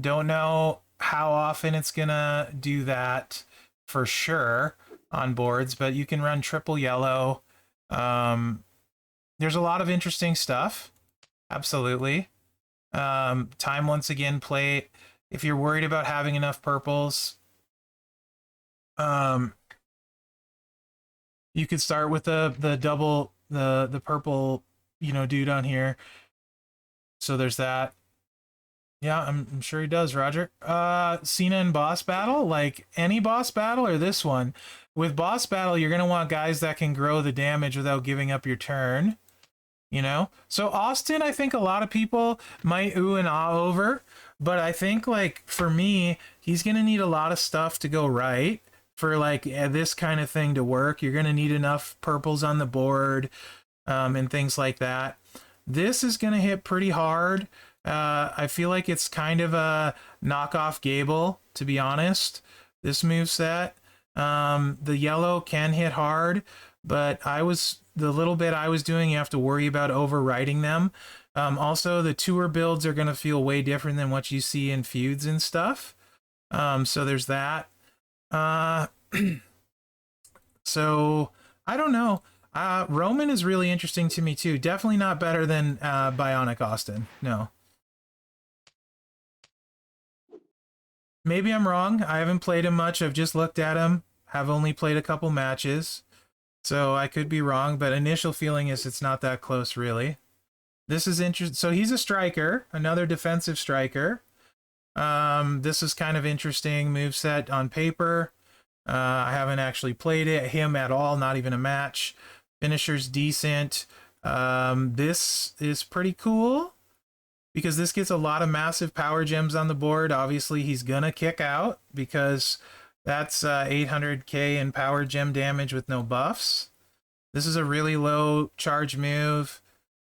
know how often it's going to do that for sure on boards, but you can run triple yellow. There's a lot of interesting stuff. Absolutely. Time once again, plate. If you're worried about having enough purples, you could start with the double the purple, you know, dude on here. So there's that. Yeah, I'm sure he does, Roger. Cena and boss battle, like any boss battle or this one. With boss battle, you're gonna want guys that can grow the damage without giving up your turn. You know? So Austin, I think a lot of people might ooh and ah over, but I think like for me, he's gonna need a lot of stuff to go right. For like this kind of thing to work, you're going to need enough purples on the board and things like that. This is going to hit pretty hard. I feel like it's kind of a knockoff Gable, to be honest, this moveset. The yellow can hit hard, but the little bit I was doing, you have to worry about overwriting them. Also, the tour builds are going to feel way different than what you see in feuds and stuff. So there's that. So I don't know. Roman is really interesting to me too. Definitely not better than Bionic Austin. No. Maybe I'm wrong. I haven't played him much. I've just looked at him. Have only played a couple matches. So I could be wrong, but initial feeling is it's not that close, really. This is interesting. So he's a striker, another defensive striker. This is kind of interesting moveset on paper. I haven't actually played him at all, not even a match. Finisher's decent. This is pretty cool because this gets a lot of massive power gems on the board. Obviously, he's gonna kick out because that's 800k in power gem damage with no buffs. This is a really low charge move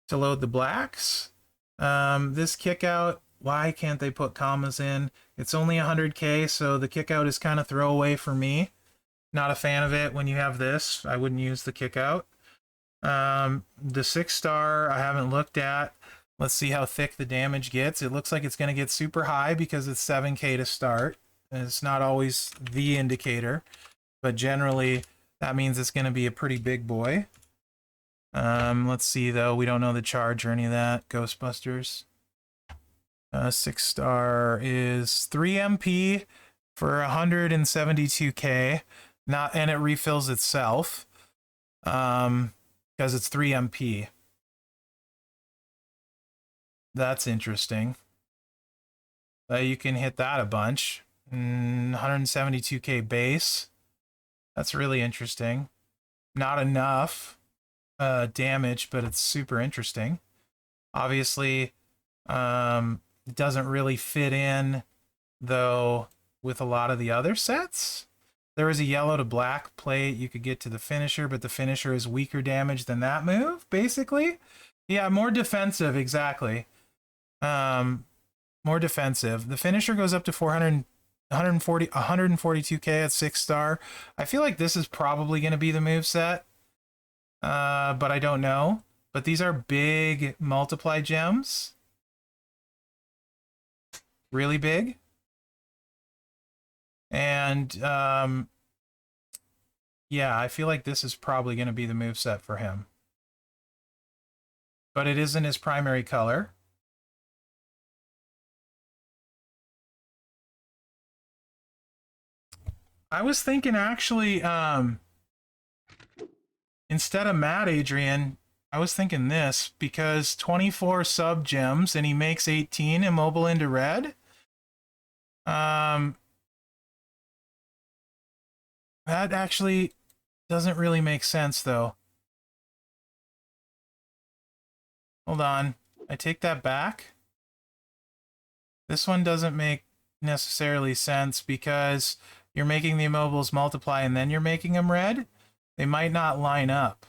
to load the blacks. This kick out, why can't they put commas in? It's only 100k, so the kick out is kind of throwaway for me. Not a fan of it when you have this. I wouldn't use the kick out. The 6-star I haven't looked at. Let's see how thick the damage gets. It looks like it's going to get super high because it's 7k to start. And it's not always the indicator, but generally that means it's going to be a pretty big boy. Let's see though. We don't know the charge or any of that. Ghostbusters. 6-star is 3 MP for 172k. And it refills itself. Because it's 3 MP. That's interesting. You can hit that a bunch. 172k base. That's really interesting. Not enough damage, but it's super interesting. Obviously, it doesn't really fit in, though, with a lot of the other sets. There was a yellow to black plate you could get to the finisher, but the finisher is weaker damage than that move, basically. Yeah, more defensive, exactly. More defensive. The finisher goes up to 142k at 6-star. I feel like this is probably going to be the moveset, but I don't know. But these are big multiply gems. Really big. And yeah, I feel like this is probably going to be the moveset for him. But it isn't his primary color. I was thinking actually, instead of Mad Adrian, I was thinking this, because 24 sub gems and he makes 18 immobile into red. That actually doesn't really make sense, though. Hold on. I take that back. This one doesn't make necessarily sense because you're making the immobiles multiply and then you're making them red. They might not line up.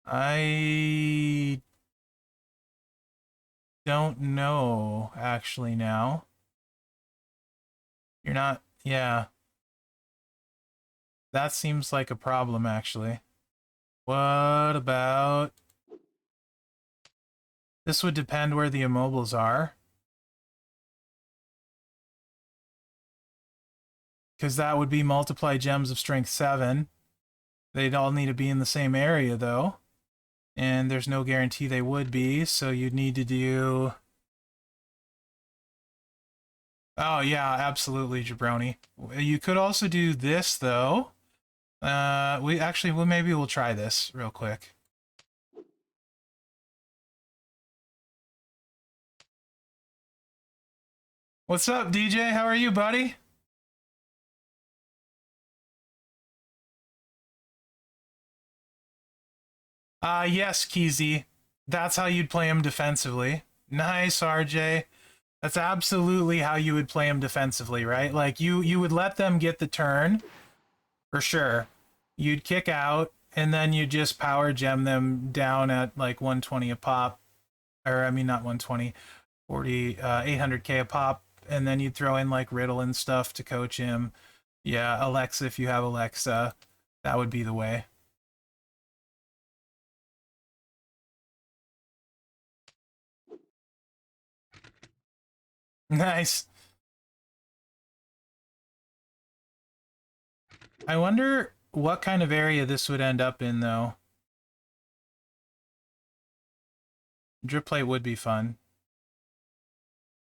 I don't know, actually, now. You're not... Yeah. That seems like a problem, actually. What about... This would depend where the immobiles are. Because that would be multiply gems of strength 7. They'd all need to be in the same area, though. And there's no guarantee they would be, so you'd need to do... Oh, yeah, absolutely, Jabroni. You could also do this, though. Maybe we'll try this real quick. What's up, DJ? How are you, buddy? Yes, Keezy. That's how you'd play him defensively. Nice, RJ. That's absolutely how you would play him defensively, right? Like, you would let them get the turn, for sure. You'd kick out, and then you just power gem them down at, like, 120 a pop. Or, I mean, not 120. 800k a pop, and then you'd throw in, like, Riddle and stuff to coach him. Yeah, Alexa, if you have Alexa, that would be the way. Nice. I wonder what kind of area this would end up in, though. Drip plate would be fun.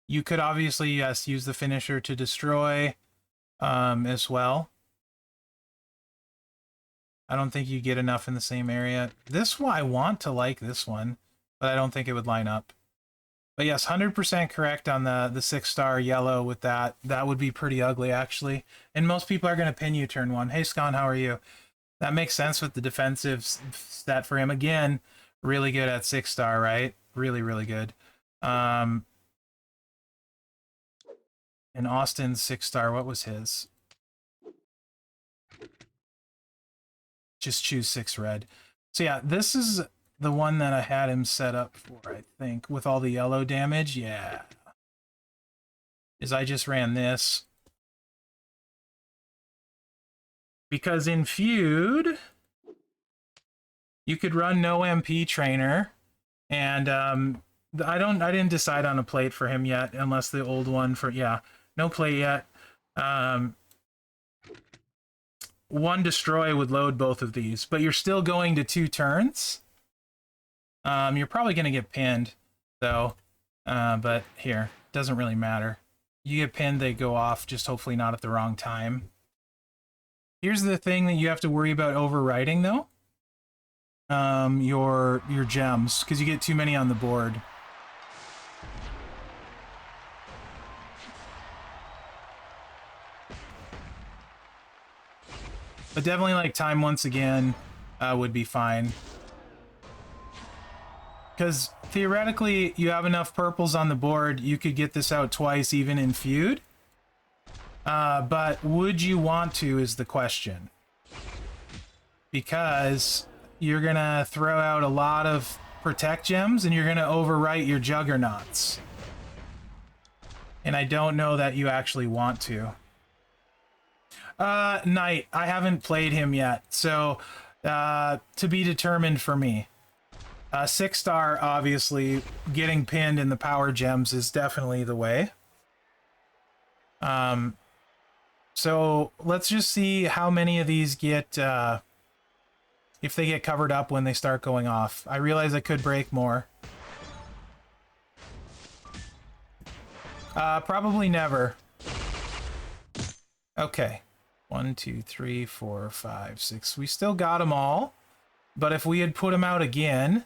You could obviously, yes, use the finisher to destroy as well. I don't think you get enough in the same area. This one, I want to like this one, but I don't think it would line up. But yes, 100% correct on the 6-star yellow with that. That would be pretty ugly, actually. And most people are going to pin you turn 1. Hey, Scon, how are you? That makes sense with the defensive stat for him. Again, really good at 6-star, right? Really, really good. And Austin's 6-star, what was his? Just choose 6 red. So yeah, this is the one that I had him set up for, I think, with all the yellow damage. Yeah. Is I just ran this. Because in Feud, you could run no MP trainer, and I didn't decide on a plate for him yet, unless the old one for, yeah, no plate yet. One destroy would load both of these, but you're still going to 2 turns. You're probably going to get pinned, though, but here, doesn't really matter. You get pinned, they go off, just hopefully not at the wrong time. Here's the thing that you have to worry about overwriting, though. Your gems, because you get too many on the board. But definitely, like, time once again would be fine. Because theoretically, you have enough purples on the board, you could get this out twice even in Feud. But would you want to is the question. Because you're going to throw out a lot of protect gems and you're going to overwrite your juggernauts. And I don't know that you actually want to. Knight, I haven't played him yet, so to be determined for me. 6-star, obviously, getting pinned in the power gems is definitely the way. So let's just see how many of these get, if they get covered up when they start going off. I realize I could break more. Probably never. Okay. 1, 2, 3, 4, 5, 6. We still got them all. But if we had put them out again,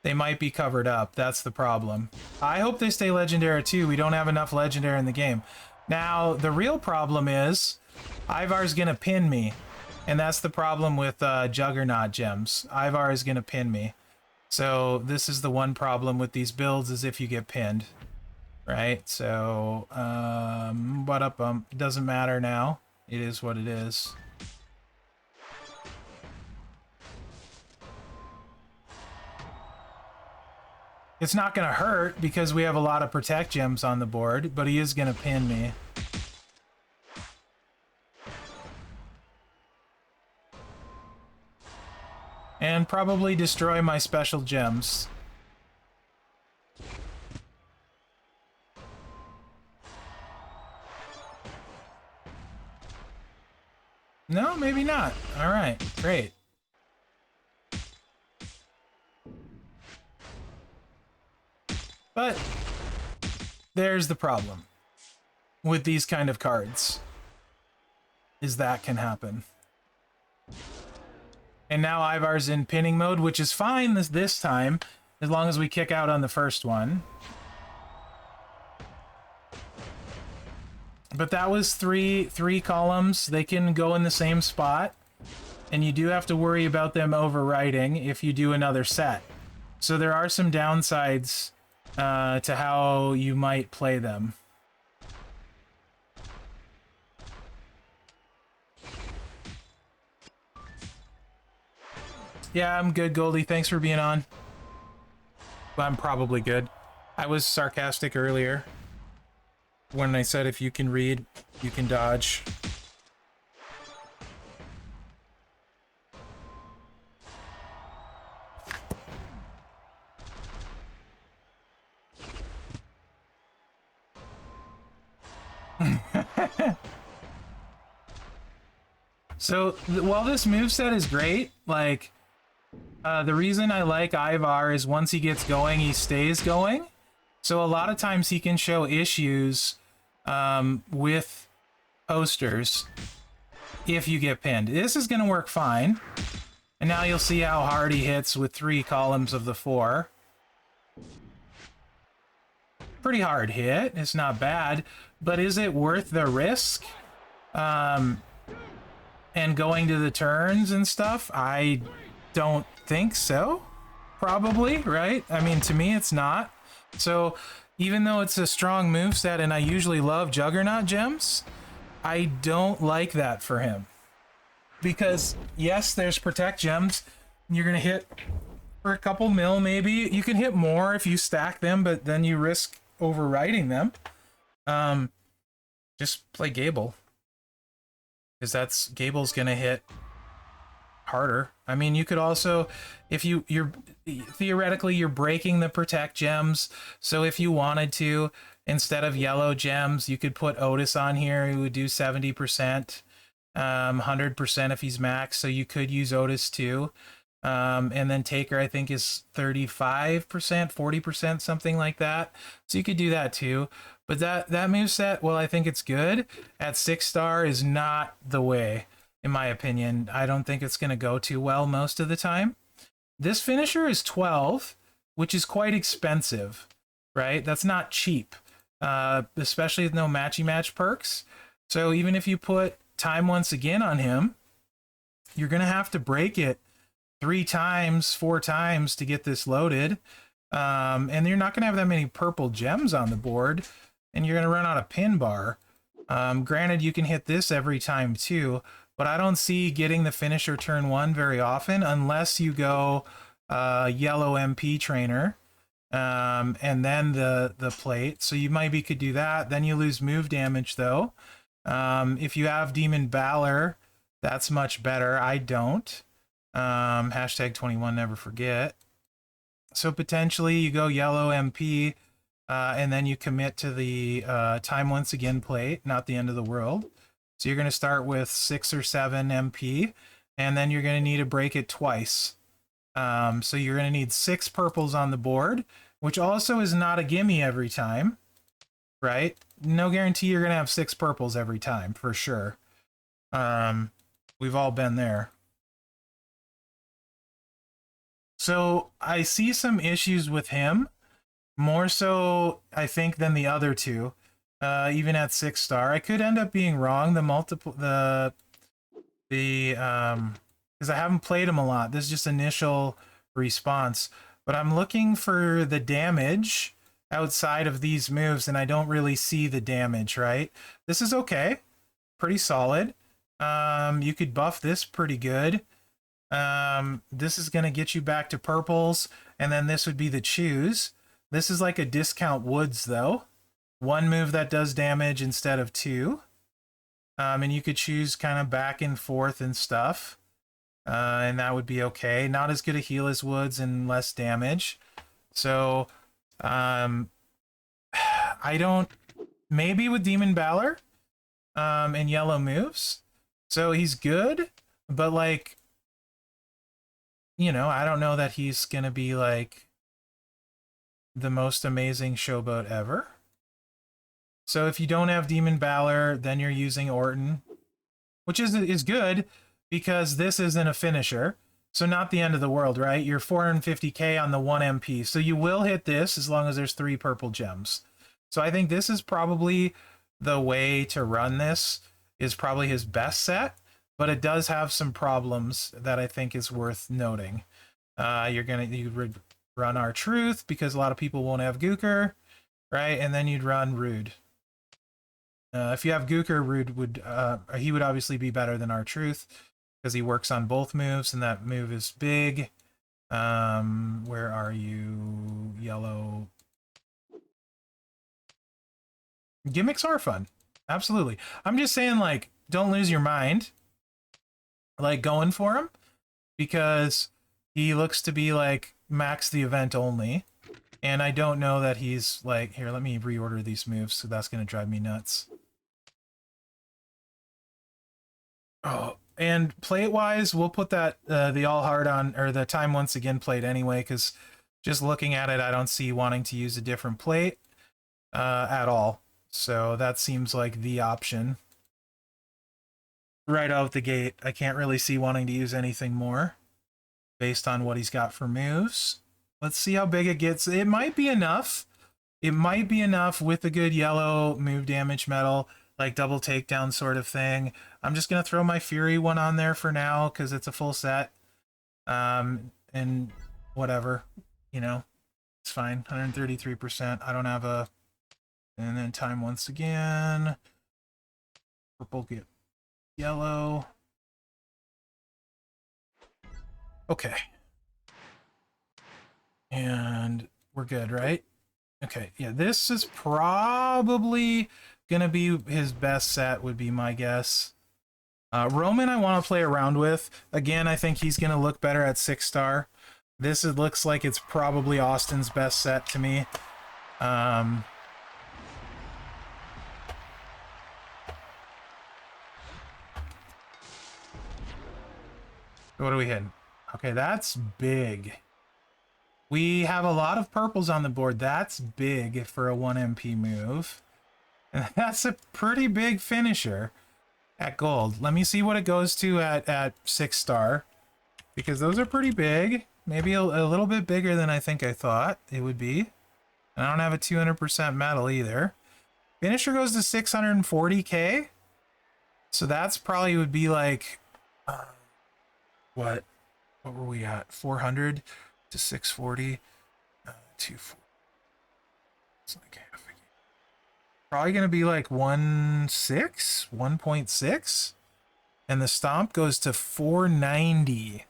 they might be covered up. That's the problem. I hope they stay legendary too. We don't have enough legendary in the game. Now, the real problem is Ivar's going to pin me. And that's the problem with Juggernaut gems. Ivar is going to pin me. So this is the one problem with these builds, is if you get pinned. Right? So, what up, doesn't matter now. It is what it is. It's not going to hurt because we have a lot of protect gems on the board, but he is going to pin me. And probably destroy my special gems. No, maybe not. All right, great. But there's the problem with these kind of cards, is that can happen. And now Ivar's in pinning mode, which is fine this time, as long as we kick out on the first one. But that was three columns. They can go in the same spot, and you do have to worry about them overwriting if you do another set. So there are some downsides to how you might play them. Yeah, I'm good, Goldie. Thanks for being on. I'm probably good. I was sarcastic earlier when I said if you can read, you can dodge. So while this moveset is great, like, The reason I like Ivar is once he gets going, he stays going. So a lot of times he can show issues with posters if you get pinned. This is going to work fine. And now you'll see how hard he hits with 3 columns of the 4. Pretty hard hit. It's not bad. But is it worth the risk? And going to the turns and stuff? I don't think so. Probably, right? I mean, to me, it's not. So, even though it's a strong moveset and I usually love Juggernaut gems, I don't like that for him. Because, yes, there's Protect gems. You're going to hit for a couple mil, maybe. You can hit more if you stack them, but then you risk overwriting them. Just play Gable. Because Gable's going to hit harder. I mean, you could also, if you're theoretically you're breaking the Protect gems, so if you wanted to, instead of yellow gems, you could put Otis on here who would do 70%, 100% if he's max, so you could use Otis too. And then Taker, I think, is 35%, 40%, something like that. So you could do that too. But that moveset, well, I think it's good. At 6-star is not the way, in my opinion. I don't think it's going to go too well most of the time. This finisher is 12, which is quite expensive, right? That's not cheap, especially with no matchy match perks. So even if you put time once again on him, you're going to have to break it 3 times, 4 times to get this loaded. And you're not going to have that many purple gems on the board, and you're going to run out of pin bar. Granted, you can hit this every time too, but I don't see getting the finisher turn 1 very often unless you go yellow MP trainer and then the plate. So you maybe could do that. Then you lose move damage though. If you have Demon Valor, that's much better. I don't. Hashtag 21 never forget. So potentially you go yellow MP and then you commit to the time once again plate, not the end of the world. So you're going to start with 6 or 7 MP, and then you're going to need to break it twice. So you're going to need 6 purples on the board, which also is not a gimme every time, right? No guarantee you're going to have 6 purples every time, for sure. We've all been there. So I see some issues with him, more so, I think, than the other two. Even at 6-star, I could end up being wrong. Because I haven't played him a lot. This is just initial response, but I'm looking for the damage outside of these moves, and I don't really see the damage. Right? This is okay, pretty solid. You could buff this pretty good. This is gonna get you back to purples, and then this would be the choose. This is like a discount woods though. 1 move that does damage instead of 2. And you could choose kind of back and forth and stuff. And that would be okay. Not as good a heal as Woods and less damage. So, I don't... Maybe with Demon Valor and yellow moves. So he's good, but like... You know, I don't know that he's going to be like the most amazing showboat ever. So if you don't have Demon Valor, then you're using Orton, which is good because this isn't a finisher. So not the end of the world, right? You're 450k on the 1 MP. So you will hit this as long as there's 3 purple gems. So I think this is probably the way to run this, is probably his best set, but it does have some problems that I think is worth noting. You would run R-Truth because a lot of people won't have Gooker, right? And then you'd run Rude. If you have Gooker, Rude would he would obviously be better than R-Truth because he works on both moves, and that move is big. Where are you? Yellow. Gimmicks are fun. Absolutely. I'm just saying, like, don't lose your mind, like, going for him, because he looks to be, like, max the event only. And I don't know that he's, like... Here, let me reorder these moves, so that's going to drive me nuts. Oh, and plate wise, we'll put that the all hard on, or the time once again plate anyway, because just looking at it, I don't see wanting to use a different plate at all. So that seems like the option right out the gate. I can't really see wanting to use anything more based on what he's got for moves. Let's see how big it gets. It might be enough. It might be enough with a good yellow move damage medal, like double takedown sort of thing. I'm just going to throw my Fury one on there for now because it's a full set. And whatever, you know, it's fine. 133%. I don't have a... And then time once again. Purple get yellow. Okay. And we're good, right? Okay, yeah, this is probably gonna be his best set, would be my guess. Roman I want to play around with. Again, I think he's gonna look better at 6-star. This looks like it's probably Austin's best set to me. What are we hitting? Okay, that's big. We have a lot of purples on the board. That's big for a 1 MP move. And that's a pretty big finisher at gold. Let me see what it goes to at 6-star. Because those are pretty big. Maybe a little bit bigger than I think I thought it would be. And I don't have a 200% metal either. Finisher goes to 640k. So that's probably would be like... What were we at? 400 to 640, 240. It's like half a game. Probably gonna be like 1.6, and the stomp goes to 490.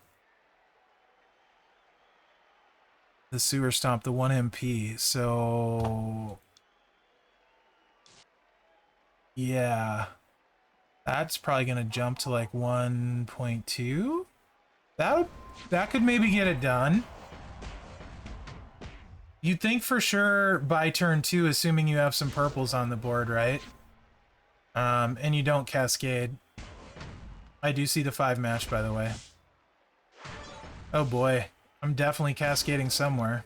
The sewer stomp, the 1 MP. So yeah, that's probably gonna jump to like 1.2. That could maybe get it done. You'd think for sure by turn 2, assuming you have some purples on the board, right? And you don't cascade. I do see the 5 match, by the way. Oh boy, I'm definitely cascading somewhere.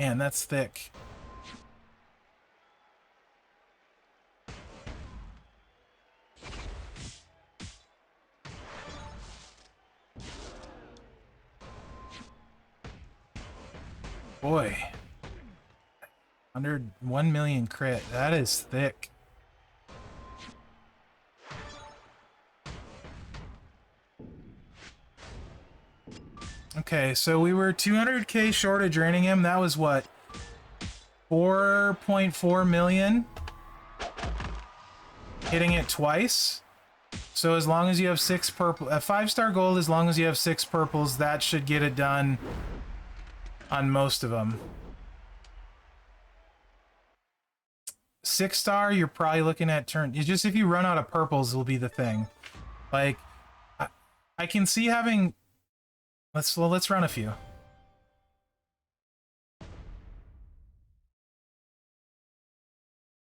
Man, that's thick. Boy, 1 million crit. That is thick. Okay, so we were 200k short of draining him. That was what? 4.4 million? Hitting it twice. So as long as you have 6 purple, 5-star gold, as long as you have 6 purples, that should get it done on most of them. 6-star, you're probably looking at turn. It's just if you run out of purples, will be the thing. Like, I can see having. Let's run a few.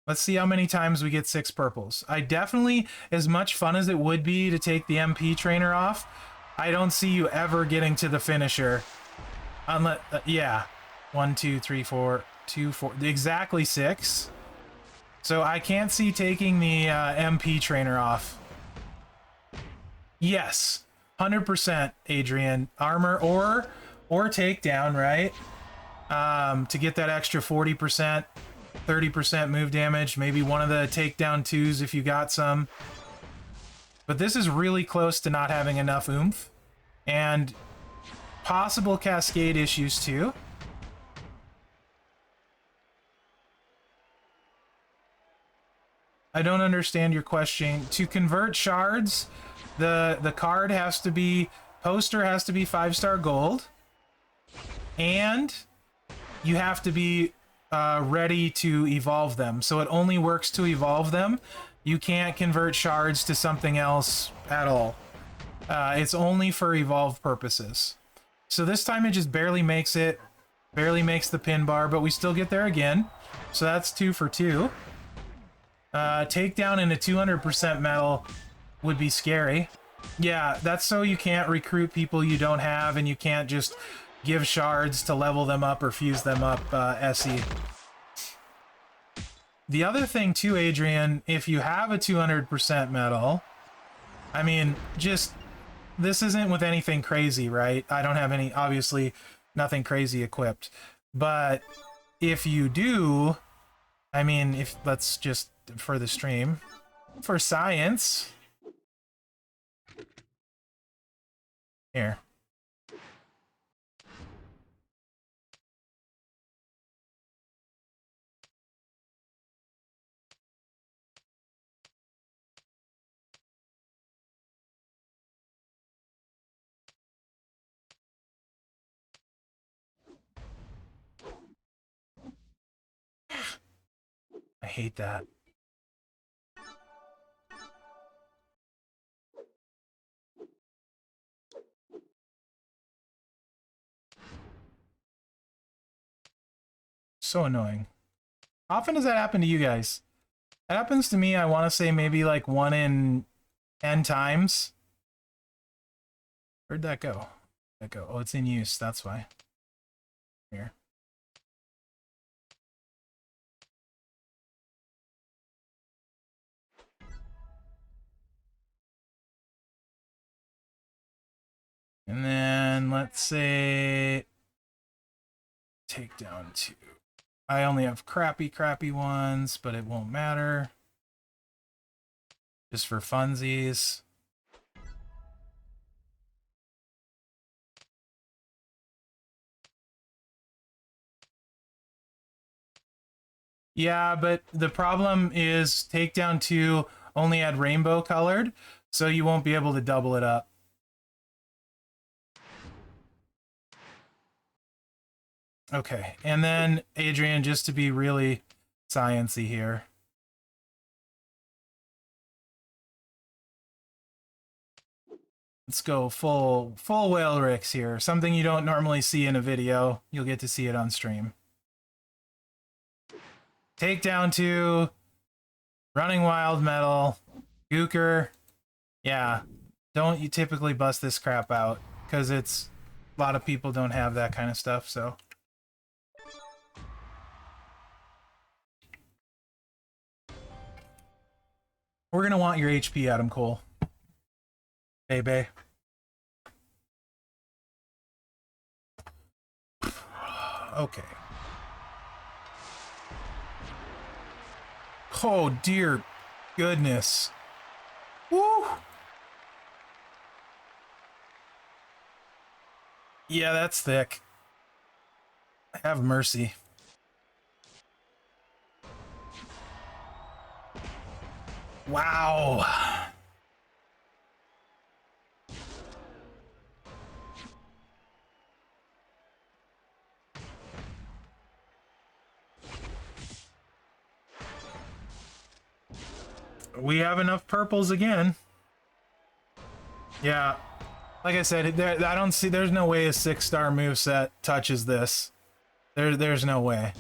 Let's see how many times we get 6 purples. I definitely, as much fun as it would be to take the MP trainer off, I don't see you ever getting to the finisher. Unless, yeah, 1, 2, 3, 4, 2, 4, exactly 6. So I can't see taking the MP trainer off. Yes, 100%, Adrian. Armor or takedown, right? To get that extra 40%, 30% move damage. Maybe one of the takedown 2s if you got some. But this is really close to not having enough oomph. And possible cascade issues too. I don't understand your question. To convert shards, the card has to be, poster has to be 5-star gold, and you have to be ready to evolve them. So it only works to evolve them. You can't convert shards to something else at all. It's only for evolve purposes. So this time it just barely makes it, barely makes the pin bar, but we still get there again. So that's 2 for 2. Takedown in a 200% metal would be scary. Yeah, that's so you can't recruit people you don't have, and you can't just give shards to level them up or fuse them up, SE. The other thing too, Adrian, if you have a 200% metal, I mean, just, this isn't with anything crazy, right? I don't have any, obviously, nothing crazy equipped. But if you do, I mean, if, let's just, for the stream, for science, here. I hate that. So annoying. How often does that happen to you guys? That happens to me, I want to say maybe like 1 in 10 times. Where'd that go? Where'd that go? Oh, it's in use, that's why. Here. And then let's say takedown 2. I only have crappy ones, but it won't matter. Just for funsies. Yeah, but the problem is takedown 2 only had rainbow colored, so you won't be able to double it up. Okay, and then Adrian, just to be really sciencey here. Let's go full Mherex here. Something you don't normally see in a video. You'll get to see it on stream. Takedown 2, running wild metal, gooker. Yeah, don't you typically bust this crap out because it's a lot of people don't have that kind of stuff, so. We're gonna want your HP, Adam Cole. Baby. Okay. Oh, dear goodness. Woo! Yeah, that's thick. Have mercy. Wow. We have enough purples again. Yeah. Like I said, I don't see, there's no way a 6-star moveset touches this. There's no way.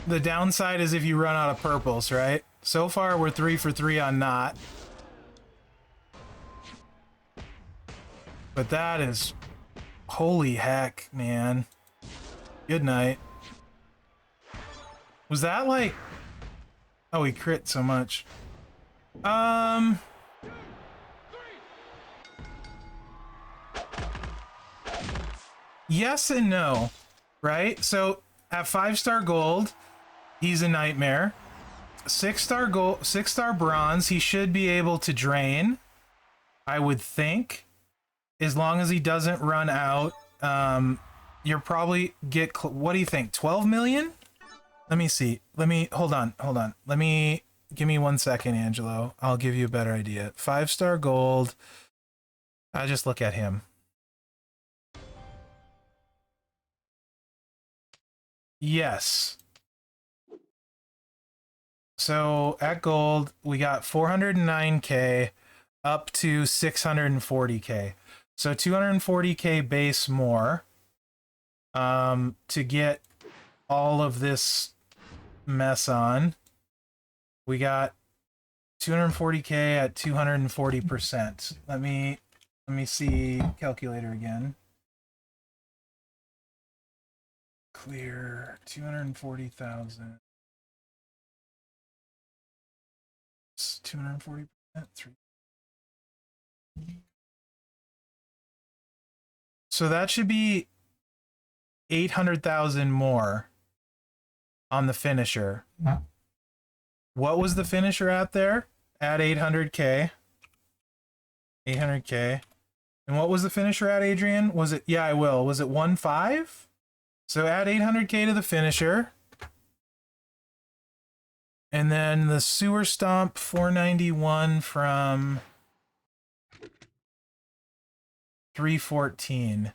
The downside is if you run out of purples, right? So far, we're 3 for 3 on not. But that is... Holy heck, man. Good night. Was that like... Oh, he crit so much. Yes and no, right? So at 5-star gold, he's a nightmare. 6-star gold, 6-star bronze, he should be able to drain, I would think, as long as he doesn't run out. You're probably get, what do you think, 12 million? Let me see. Let me, hold on. Give me 1 second, Angelo. I'll give you a better idea. 5-star gold. I just look at him. Yes. So at gold, we got 409k up to 640k. So 240k base more. to get all of this mess on. We got 240k at 240%. Let me see calculator again. Clear 240,000. 240%. 3. So that should be 800,000 more on the finisher. What was the finisher at there? At 800k. 800k. And what was the finisher at, Adrian? Was it, yeah, I will. Was it 1.5? So add 800k to the finisher. And then the sewer stomp 491 from 314.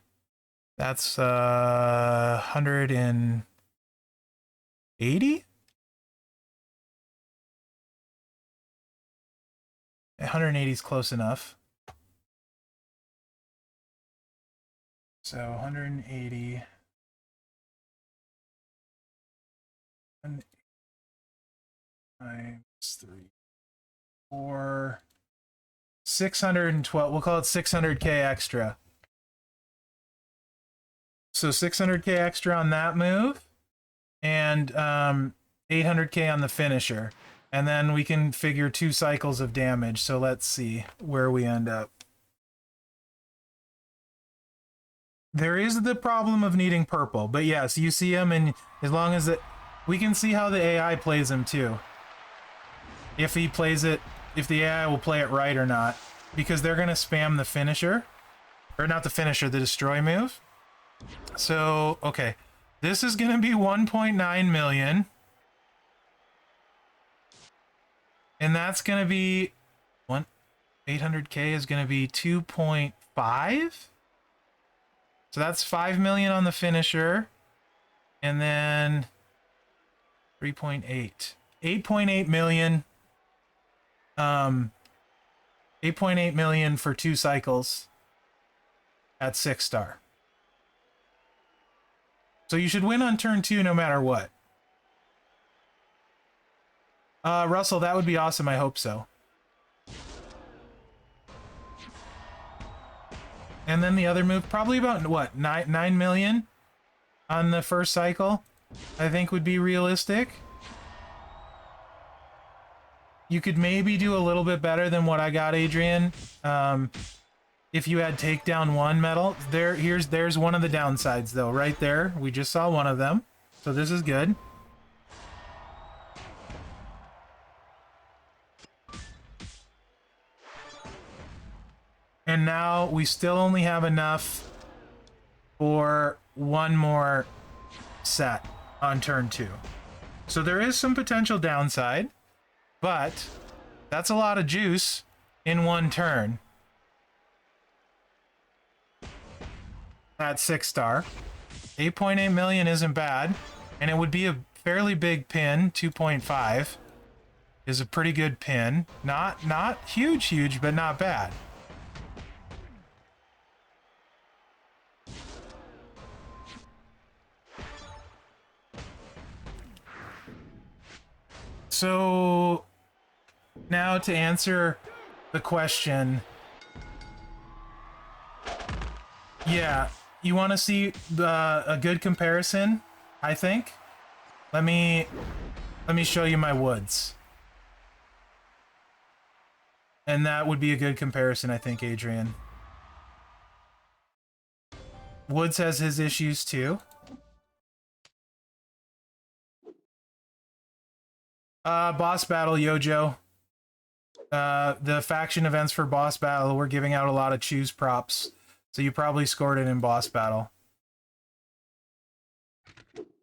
That's 180? 180 is close enough. So 180. Times 3, 4, 612. We'll call it 600k extra. So 600k extra on that move, and 800k on the finisher. And then we can figure 2 cycles of damage. So let's see where we end up. There is the problem of needing purple, but yes, you see him, and as long as we can see how the AI plays him too. If he plays it, if the AI will play it right or not, because they're gonna spam the finisher, or not the finisher, the destroy move. So okay, this is gonna be 1.9 million. And that's going to be 800k is going to be 2.5. So that's 5 million on the finisher. And then 3.8. 8.8 million. 8.8 million for 2 cycles at 6-star. So you should win on turn 2 no matter what. Russell, that would be awesome. I hope so. And then the other move, probably about, what, 9 million on the first cycle, I think would be realistic. You could maybe do a little bit better than what I got, Adrian. If you had takedown 1 metal. There's one of the downsides, though, right there. We just saw one of them. So this is good. And now we still only have enough for 1 more set on turn 2. So there is some potential downside, but that's a lot of juice in 1 turn. At 6-star. 8.8 million isn't bad, and it would be a fairly big pin. 2.5 is a pretty good pin. Not huge, but not bad. So now to answer the question, yeah, you want to see a good comparison, I think. Let me show you my woods. And that would be a good comparison, I think, Adrian. Woods has his issues too. Boss battle, Yojo. The faction events for boss battle, we're giving out a lot of choose props. So you probably scored it in boss battle.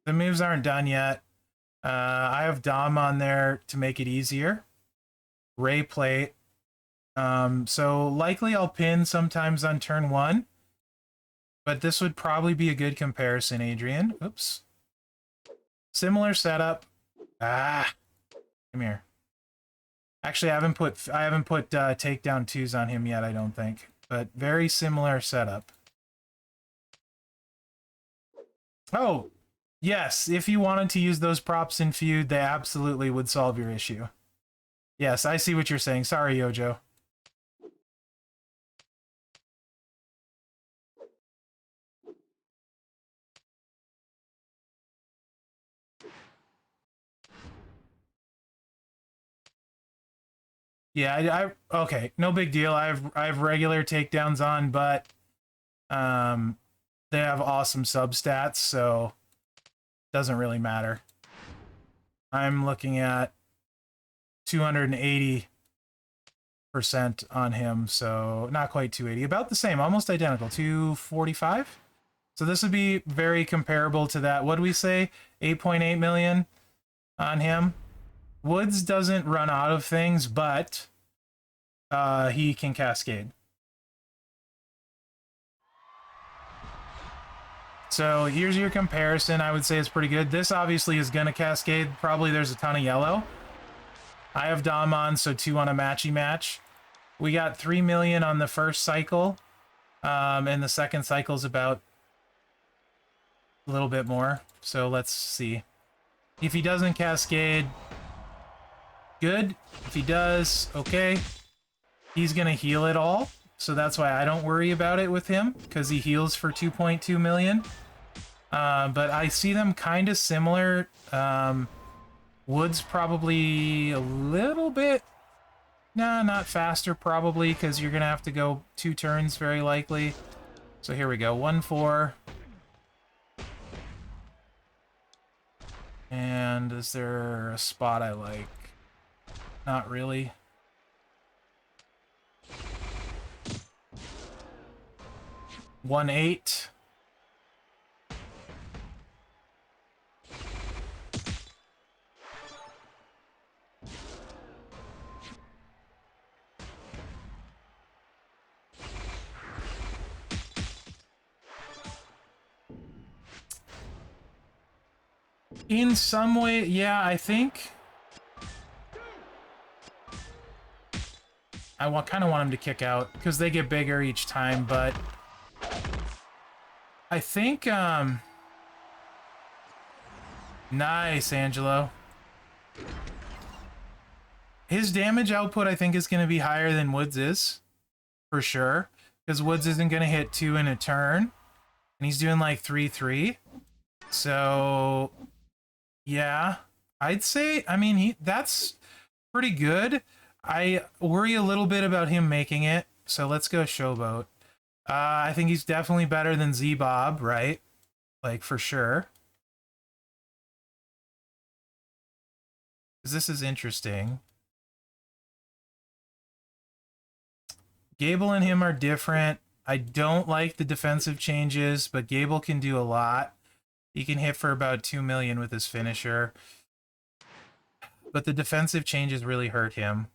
The moves aren't done yet. I have Dom on there to make it easier. Ray plate. So likely I'll pin sometimes on turn 1. But this would probably be a good comparison, Adrian. Oops. Similar setup. Come here. Actually, I haven't put takedown 2s on him yet, I don't think. But very similar setup. Oh, yes. If you wanted to use those props in Feud, they absolutely would solve your issue. Yes, I see what you're saying. Sorry, Yojo. Yeah, okay, no big deal. I have regular takedowns on, but um, they have awesome sub stats, so doesn't really matter. I'm looking at 280% on him, so not quite 280, about the same, almost identical, 245. So this would be very comparable to that. What do we say? 8.8 million on him. Woods doesn't run out of things, but he can cascade. So here's your comparison. I would say it's pretty good. This obviously is going to cascade. Probably there's a ton of yellow. I have Dom on, so 2 on a matchy match. We got 3 million on the first cycle. And the second cycle is about a little bit more. So let's see. If he doesn't cascade, good. If he does, okay. He's going to heal it all. So that's why I don't worry about it with him, because he heals for 2.2 million. But I see them kind of similar. Wood's probably a little bit... Nah, not faster, probably, because you're going to have to go 2 turns, very likely. So here we go. 1-4. And is there a spot I like? Not really. One 8. In some way, yeah, I think I kind of want him to kick out because they get bigger each time, but I think nice, Angelo. His damage output, I think, is going to be higher than Woods is, for sure, because Woods isn't going to hit 2 in a turn, and he's doing like 3-3. So yeah, I'd say, I mean, that's pretty good. I worry a little bit about him making it, so let's go Showboat. I think he's definitely better than Z-Bob, right? Like, for sure. Because this is interesting. Gable and him are different. I don't like the defensive changes, but Gable can do a lot. He can hit for about 2 million with his finisher. But the defensive changes really hurt him.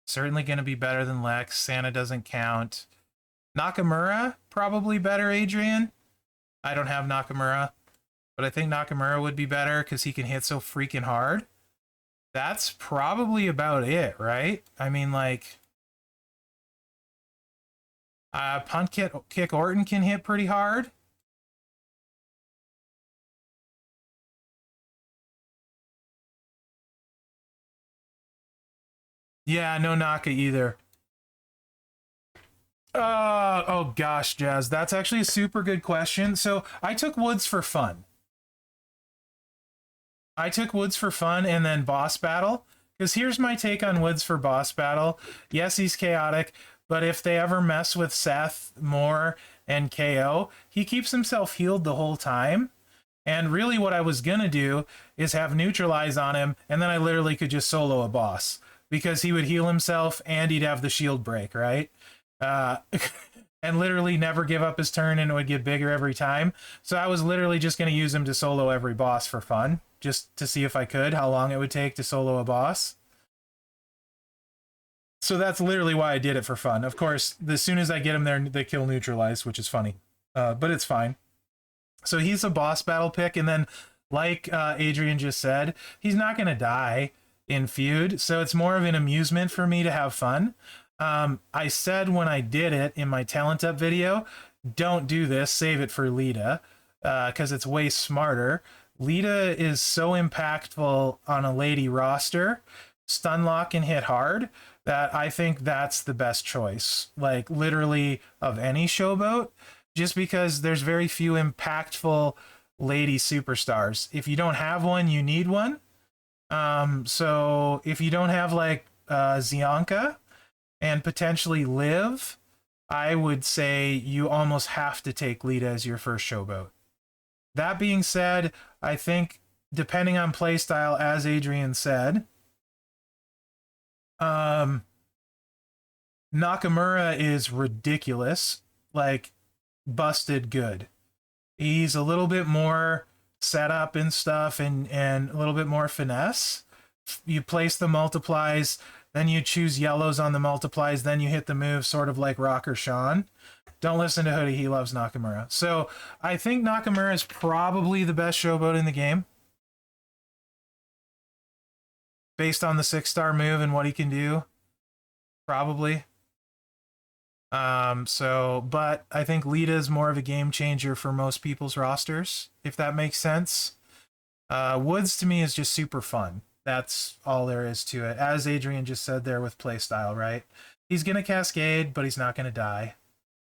Certainly going to be better than Lex. Santa doesn't count. Nakamura, probably better, Adrian. I don't have Nakamura, but I think Nakamura would be better because he can hit so freaking hard. That's probably about it, right? I mean, like, Punt Kick Orton can hit pretty hard. Yeah, no Naka either. Oh gosh, Jazz, that's actually a super good question. So I took Woods for fun. And then boss battle. Because here's my take on Woods for boss battle. Yes, he's chaotic, but if they ever mess with Seth, Moore, and KO, he keeps himself healed the whole time. And really what I was going to do is have neutralize on him, and then I literally could just solo a boss. Because he would heal himself, and he'd have the shield break, right? And literally never give up his turn, and it would get bigger every time. So I was literally just going to use him to solo every boss for fun, just to see if I could, how long it would take to solo a boss. So that's literally why I did it for fun. Of course, as soon as I get him there, they kill neutralize, which is funny. But it's fine. So he's a boss battle pick, and then, like Adrian just said, he's not going to die in Feud, so it's more of an amusement for me to have fun. I said when I did it in my talent up video, don't do this. Save it for Lita, because it's way smarter. Lita is so impactful on a lady roster, stun lock and hit hard, that I think that's the best choice. Like literally of any showboat, just because there's very few impactful lady superstars. If you don't have one, you need one. So if you don't have like Zianka and potentially Liv, I would say you almost have to take Lita as your first showboat. That being said, I think depending on playstyle, as Adrian said, Nakamura is ridiculous, like busted good. He's a little bit more setup and stuff, and a little bit more finesse. You place the multiplies, then you choose yellows on the multiplies, then you hit the move, sort of like Rocker Sean. Don't listen to Hoodie, he loves Nakamura. So I think Nakamura is probably the best showboat in the game, based on the 6-star move and what he can do. Probably. But I think Lita is more of a game changer for most people's rosters, if that makes sense. Woods to me is just super fun. That's all there is to it. As Adrian just said there with playstyle, right? He's going to cascade, but he's not going to die.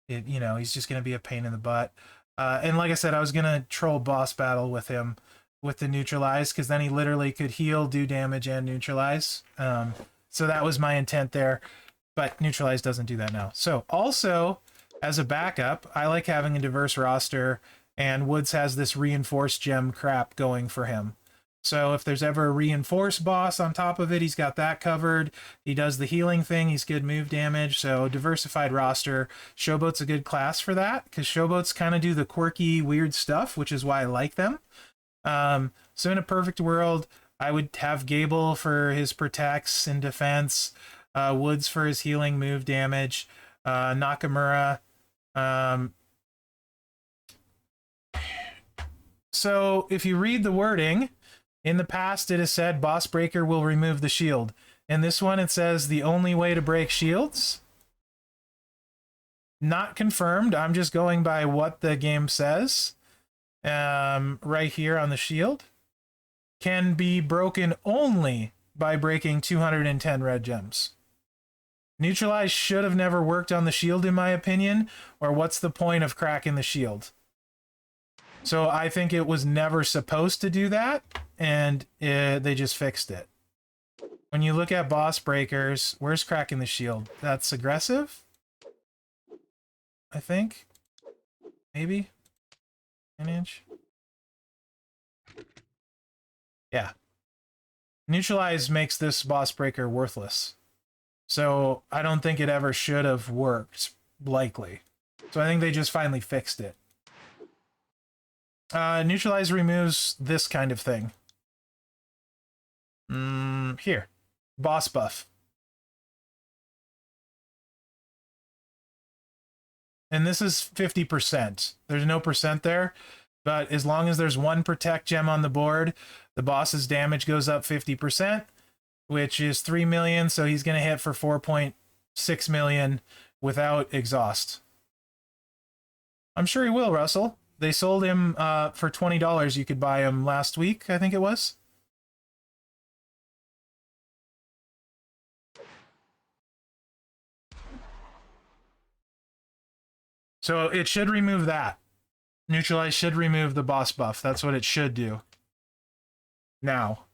He's just going to be a pain in the butt. And like I said, I was going to troll boss battle with him with the neutralize, because then he literally could heal, do damage, and neutralize. So that was my intent there. But neutralize doesn't do that now. So also, as a backup, I like having a diverse roster, and Woods has this reinforced gem crap going for him. So if there's ever a reinforced boss on top of it, he's got that covered. He does the healing thing. He's good move damage. So diversified roster. Showboat's a good class for that, because Showboats kind of do the quirky, weird stuff, which is why I like them. So in a perfect world, I would have Gable for his protects and defense, Woods for his healing move damage, Nakamura. So if you read the wording, in the past it has said Boss Breaker will remove the shield. In this one it says the only way to break shields. Not confirmed. I'm just going by what the game says. Right here on the shield. Can be broken only by breaking 210 red gems. Neutralize should have never worked on the shield, in my opinion, or what's the point of cracking the shield? So I think it was never supposed to do that, and they just fixed it. When you look at boss breakers, where's cracking the shield? That's aggressive, I think. Maybe an inch. Yeah. Neutralize makes this boss breaker worthless. So I don't think it ever should have worked, likely. So I think they just finally fixed it. Neutralize removes this kind of thing. Here. Boss buff. And this is 50%. There's no percent there. But as long as there's one protect gem on the board, the boss's damage goes up 50%, which is 3 million. So he's going to hit for 4.6 million without exhaust. I'm sure he will, Russell. They sold him for $20. You could buy him last week, I think it was. So it should remove that. Neutralize should remove the boss buff. That's what it should do. Now.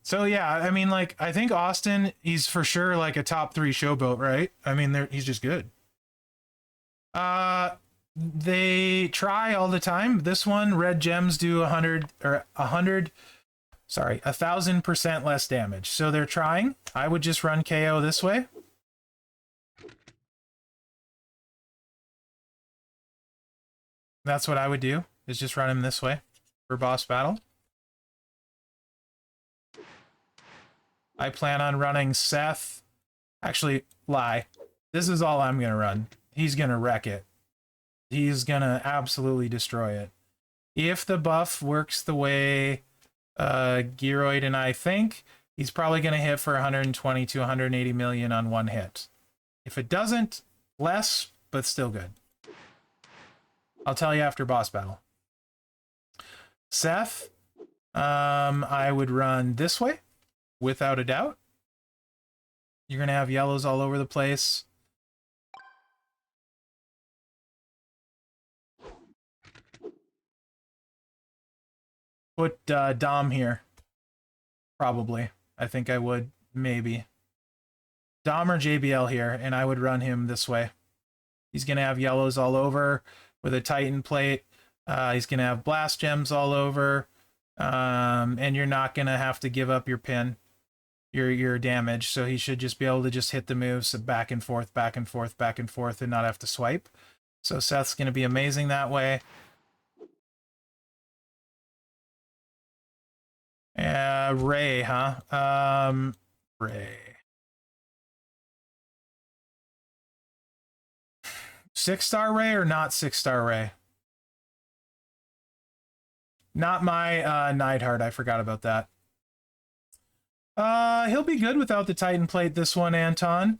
So yeah, I mean, like, I think Austin, he's for sure like a top 3 showboat, right? I mean, he's just good. They try all the time. This one, red gems do 1,000% less damage. So they're trying. I would just run KO this way. That's what I would do, is just run him this way for boss battle. I plan on running Seth. Actually, lie. This is all I'm going to run. He's going to wreck it. He's going to absolutely destroy it. If the buff works the way Gearoid and I think, he's probably going to hit for 120 to 180 million on one hit. If it doesn't, less, but still good. I'll tell you after boss battle. Seth, I would run this way, without a doubt. You're gonna have yellows all over the place. Put Dom here. Probably. I think I would, maybe. Dom or JBL here, and I would run him this way. He's going to have yellows all over with a Titan plate. He's going to have blast gems all over. And you're not going to have to give up your pin, your damage. So he should just be able to just hit the moves back and forth, back and forth, back and forth, and not have to swipe. So Seth's going to be amazing that way. Ray, huh? Ray. 6-star Ray or not 6-star Ray? Not my Neidhart. I forgot about that. He'll be good without the Titan plate this one, Anton.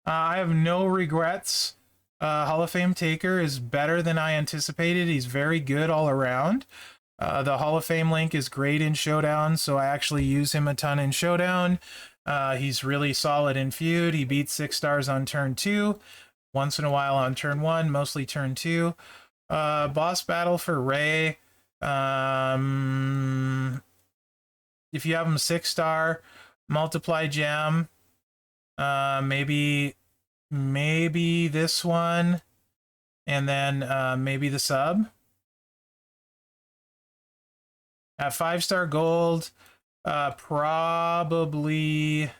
I have no regrets. Hall of Fame Taker is better than I anticipated. He's very good all around. The Hall of Fame link is great in Showdown, so I actually use him a ton in Showdown. He's really solid in Feud. He beats 6 stars on turn 2, once in a while on turn 1, mostly turn 2. Boss battle for Ray. If you have him 6-star, multiply gem. Maybe this one, and then maybe the sub. At 5-star gold, probably.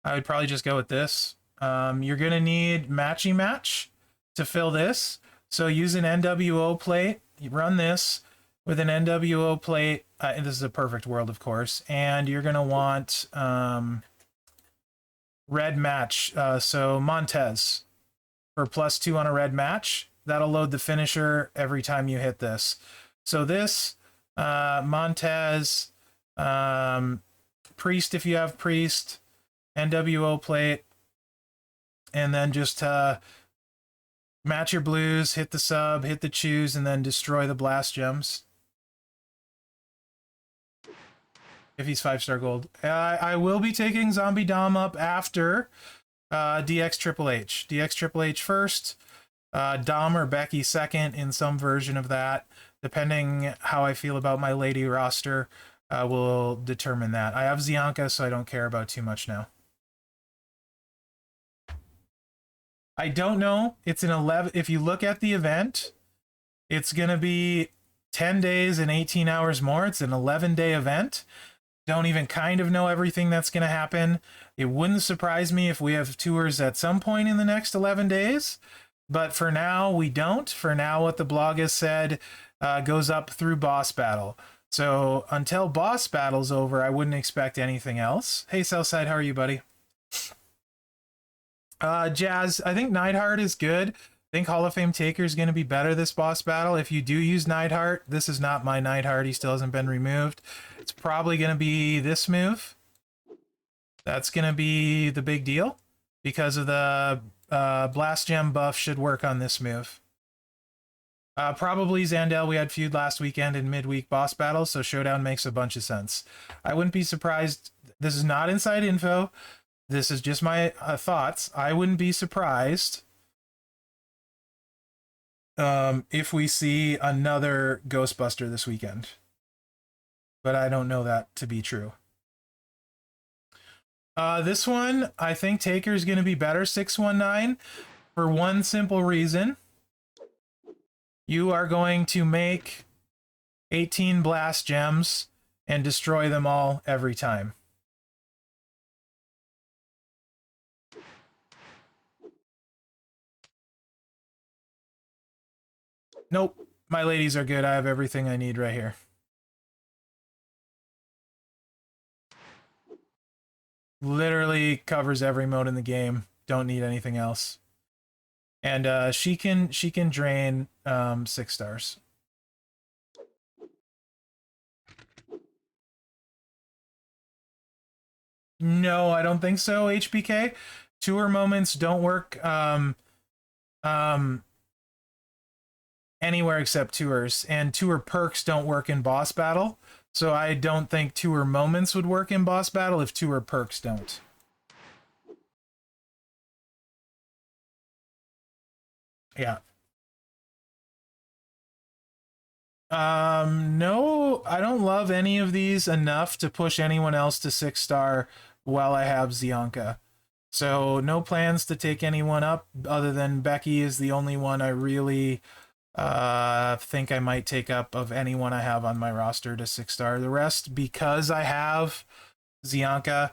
I would probably just go with this. You're gonna need matchy match to fill this. So use an NWO plate. You run this with an NWO plate. And this is a perfect world, of course. And you're gonna want red match. So Montez for +2 on a red match. That'll load the finisher every time you hit this. So this Montez, Priest if you have Priest, NWO plate, and then just match your blues, hit the sub, hit the choose, and then destroy the blast gems. If he's 5-star gold. I will be taking Zombie Dom up after DX Triple H. DX Triple H first, Dom or Becky second in some version of that. Depending how I feel about my lady roster, will determine that. I have Zianka, so I don't care about too much now. I don't know. It's an 11. If you look at the event, it's going to be 10 days and 18 hours more. It's an 11-day event. Don't even kind of know everything that's going to happen. It wouldn't surprise me if we have tours at some point in the next 11 days. But for now, we don't. For now, what the blog has said goes up through boss battle. So until boss battle's over, I wouldn't expect anything else. Hey, Southside, how are you, buddy? Jazz, I think Neidhart is good. I think Hall of Fame Taker is going to be better this boss battle. If you do use Neidhart, this is not my Neidhart. He still hasn't been removed. It's probably going to be this move. That's going to be the big deal because of the Blast Gem buff should work on this move. Probably Zandel. We had Feud last weekend in midweek boss battle, so Showdown makes a bunch of sense. I wouldn't be surprised. This is not inside info. This is just my thoughts. I wouldn't be surprised if we see another Ghostbuster this weekend. But I don't know that to be true. This one, I think Taker is going to be better 619 for one simple reason. You are going to make 18 blast gems and destroy them all every time. Nope, my ladies are good. I have everything I need right here. Literally covers every mode in the game. Don't need anything else. And she can drain 6 stars. No, I don't think so, HBK. Tour moments don't work um, anywhere except tours, and tour perks don't work in boss battle. So I don't think tour moments would work in boss battle if tour perks don't. Yeah. No, I don't love any of these enough to push anyone else to 6-star while I have Zianka. So no plans to take anyone up other than Becky is the only one I really think I might take up of anyone I have on my roster to 6-star. The rest, because I have Zianka,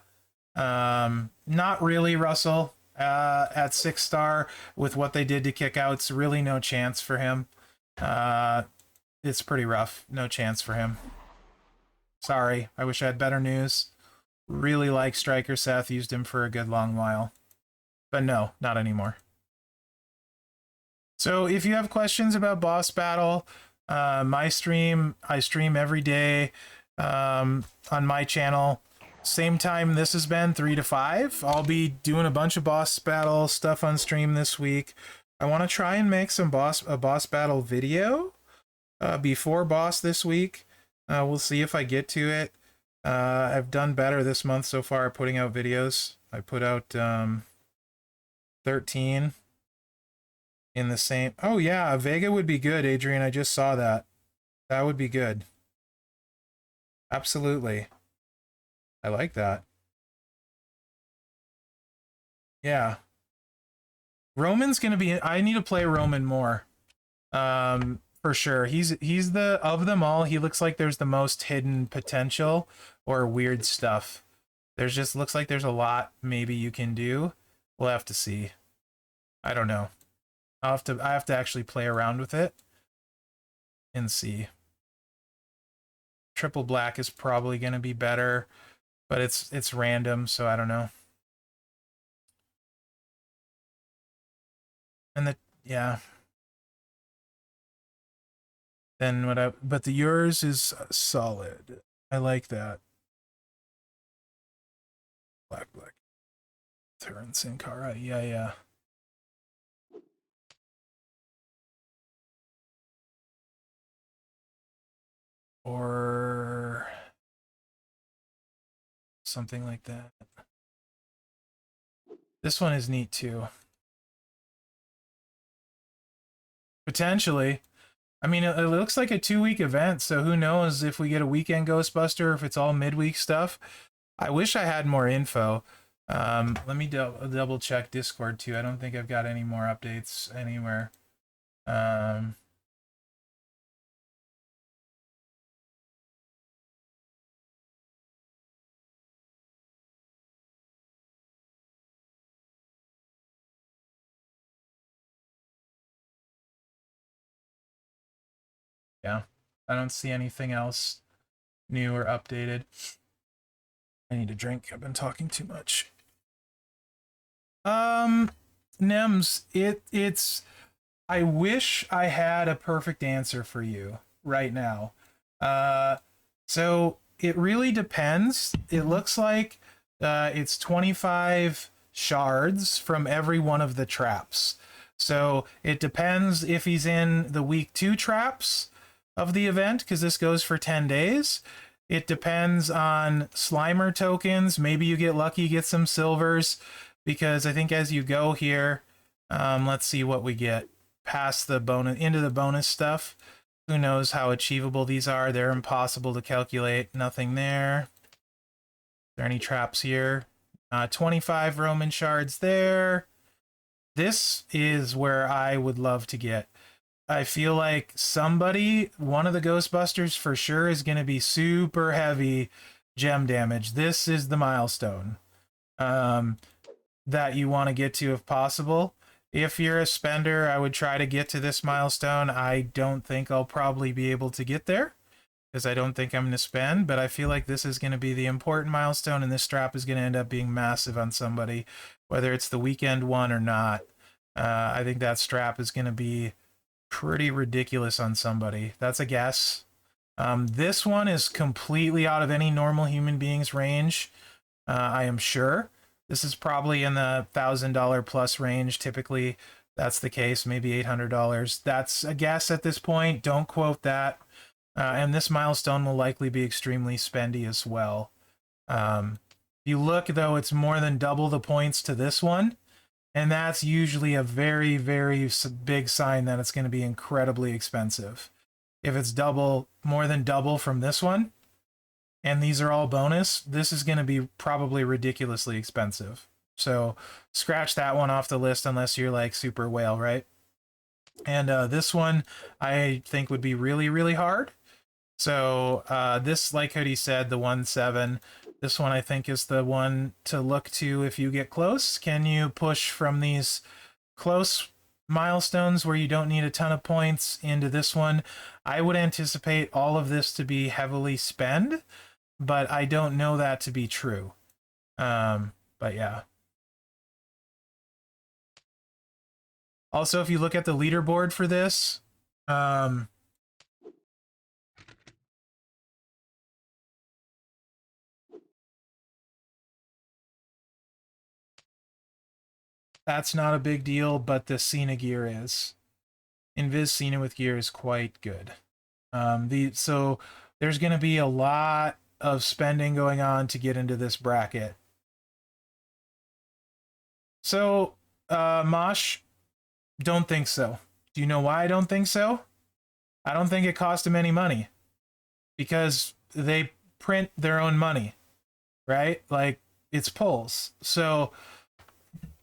not really Russell at 6-star with what they did to kickouts. Really no chance for him. It's pretty rough. No chance for him. Sorry. I wish I had better news. Really like Striker Seth. Used him for a good long while. But no, not anymore. So if you have questions about boss battle, my stream, I stream every day on my channel. Same time this has been, 3 to 5. I'll be doing a bunch of boss battle stuff on stream this week. I want to try and make a boss battle video before boss this week. We'll see if I get to it. I've done better this month so far putting out videos. I put out 13 in the same. Oh yeah, Vega would be good, Adrian. I just saw that. That would be good. Absolutely. I like that. Yeah. Roman's gonna be. I need to play Roman more. For sure. He's the of them all. He looks like there's the most hidden potential or weird stuff. There's just looks like there's a lot maybe you can do. We'll have to see. I don't know. I have to actually play around with it and see. Triple black is probably going to be better, but it's random, so I don't know. And yeah. Then but the yours is solid. I like that. Black. Her and Sin Cara. Yeah. Or something like that. This one is neat too. Potentially. I mean, it looks like a 2-week event, so who knows if we get a weekend Ghostbuster, if it's all midweek stuff. I wish I had more info. Let me double check Discord too. I don't think I've got any more updates anywhere. Yeah, I don't see anything else new or updated. I need a drink. I've been talking too much. Nems, it's I wish I had a perfect answer for you right now. So it really depends. It looks like it's 25 shards from every one of the traps. So it depends if he's in the week 2 traps of the event, because this goes for 10 days. It depends on Slimer tokens. Maybe you get lucky, get some silvers, because I think as you go here, let's see what we get past the bonus, into the bonus stuff. Who knows how achievable these are? They're impossible to calculate. Nothing there. Are there any traps here? 25 Roman shards there. This is where I would love to get. I feel like somebody, one of the Ghostbusters for sure, is going to be super heavy gem damage. This is the milestone that you want to get to if possible. If you're a spender, I would try to get to this milestone. I don't think I'll probably be able to get there because I don't think I'm going to spend, but I feel like this is going to be the important milestone, and this strap is going to end up being massive on somebody, whether it's the weekend one or not. I think that strap is going to be pretty ridiculous on somebody. That's a guess. This one is completely out of any normal human being's range, I am sure. This is probably in the $1,000 plus range. Typically, that's the case. Maybe $800. That's a guess at this point. Don't quote that. And this milestone will likely be extremely spendy as well. You look, though, it's more than double the points to this one. And that's usually a very, very big sign that it's going to be incredibly expensive. If it's double, more than double from this one, and these are all bonus, this is going to be probably ridiculously expensive. So scratch that one off the list unless you're like super whale, right? And this one I think would be really, really hard. So this, like Hoodie said, the 1-7, this one I think is the one to look to if you get close. Can you push from these close milestones where you don't need a ton of points into this one? I would anticipate all of this to be heavily spend, but I don't know that to be true. But yeah. Also, if you look at the leaderboard for this, that's not a big deal, but the Cena gear is. Invis Cena with gear is quite good. So there's going to be a lot of spending going on to get into this bracket. So, Mosh, don't think so. Do you know why I don't think so? I don't think it cost them any money because they print their own money, right? Like it's pulls. So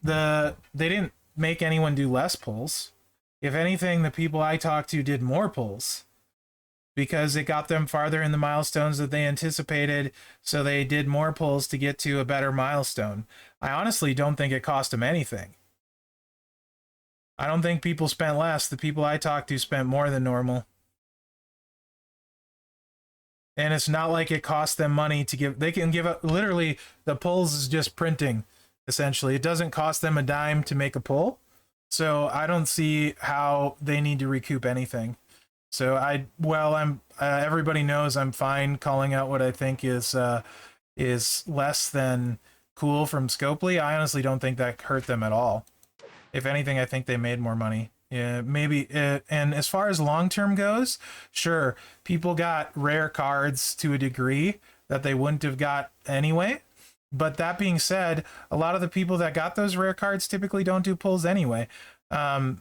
they didn't make anyone do less pulls. If anything, the people I talked to did more pulls because it got them farther in the milestones that they anticipated. So they did more pulls to get to a better milestone. I honestly don't think it cost them anything. I don't think people spent less. The people I talked to spent more than normal. And it's not like it cost them money to give. They can give up. Literally, the pulls is just printing, essentially. It doesn't cost them a dime to make a pull. So I don't see how they need to recoup anything. So I'm everybody knows I'm fine calling out what I think is less than cool from Scopely. I honestly don't think that hurt them at all. If anything, I think they made more money. Yeah, maybe. And as far as long term goes, sure, people got rare cards to a degree that they wouldn't have got anyway. But that being said, a lot of the people that got those rare cards typically don't do pulls anyway. So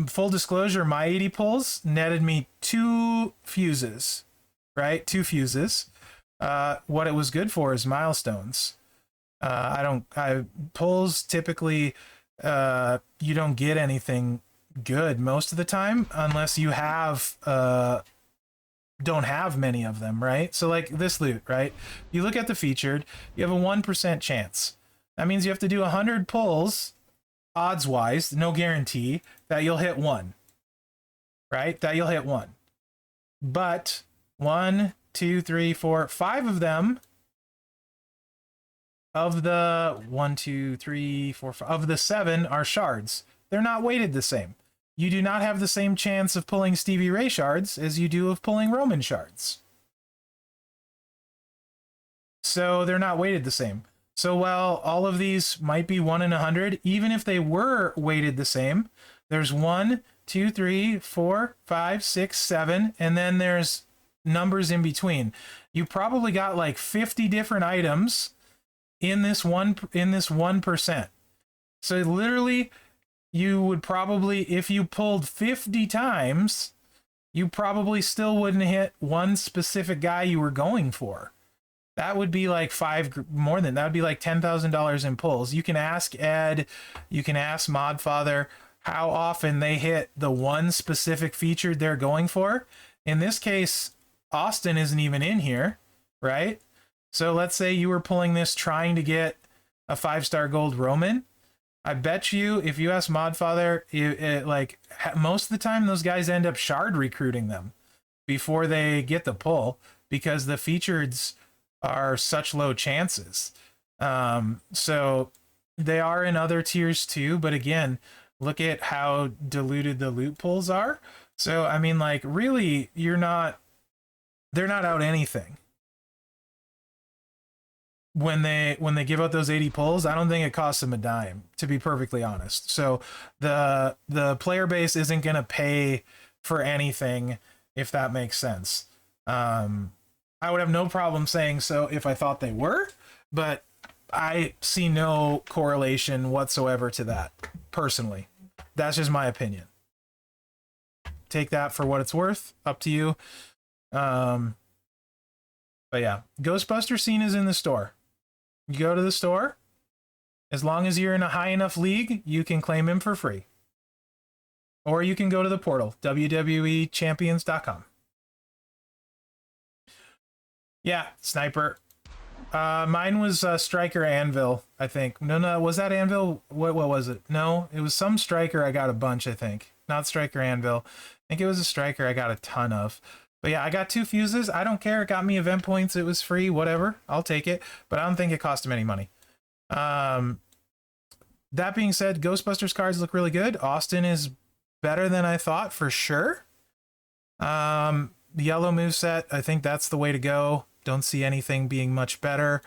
full disclosure, my 80 pulls netted me 2 fuses, right? 2 fuses. What it was good for is milestones. Pulls typically, you don't get anything good most of the time unless you have, don't have many of them, right? So like this loot, right? You look at the featured, you have a 1% chance. That means you have to do 100 pulls, odds wise, no guarantee that you'll hit 1, right? That you'll hit 1. But 1, 2, 3, 4, 5 of them, of the 1, 2, 3, 4, 5, of the 7 are shards. They're not weighted the same. You do not have the same chance of pulling Stevie Ray shards as you do of pulling Roman shards. So they're not weighted the same. So while all of these might be 1 in 100, even if they were weighted the same, there's 1, 2, 3, 4, 5, 6, 7, and then there's numbers in between. You probably got like 50 different items in this 1%. So literally, you would probably, if you pulled 50 times, you probably still wouldn't hit one specific guy you were going for. That would be like more than that would be like $10,000 in pulls. You can ask Ed, you can ask Modfather how often they hit the one specific feature they're going for. In this case, Austin isn't even in here, right? So let's say you were pulling this trying to get a 5-star gold Roman. I bet you if you ask Modfather, most of the time those guys end up shard recruiting them before they get the pull because the featureds are such low chances. So they are in other tiers too, but again, look at how diluted the loot pulls are. So I mean, like, really, they're not out anything. when they give out those 80 pulls, I don't think it costs them a dime, to be perfectly honest. So the player base isn't gonna pay for anything, if that makes sense. I would have no problem saying so if I thought they were, but I see no correlation whatsoever to that, personally. That's just my opinion. Take that for what it's worth. Up to you. But yeah, Ghostbusters Cena is in the store. You go to the store. As long as you're in a high enough league, you can claim him for free. Or you can go to the portal, WWEchampions.com. Yeah, Sniper. Mine was Striker Anvil, I think. No, was that Anvil? What was it? No, it was some Striker I got a bunch, I think. Not Striker Anvil. I think it was a Striker I got a ton of. But yeah, I got 2 fuses. I don't care. It got me event points. It was free. Whatever. I'll take it. But I don't think it cost him any money. That being said, Ghostbusters cards look really good. Austin is better than I thought, for sure. The yellow moveset, I think that's the way to go. Don't see anything being much better.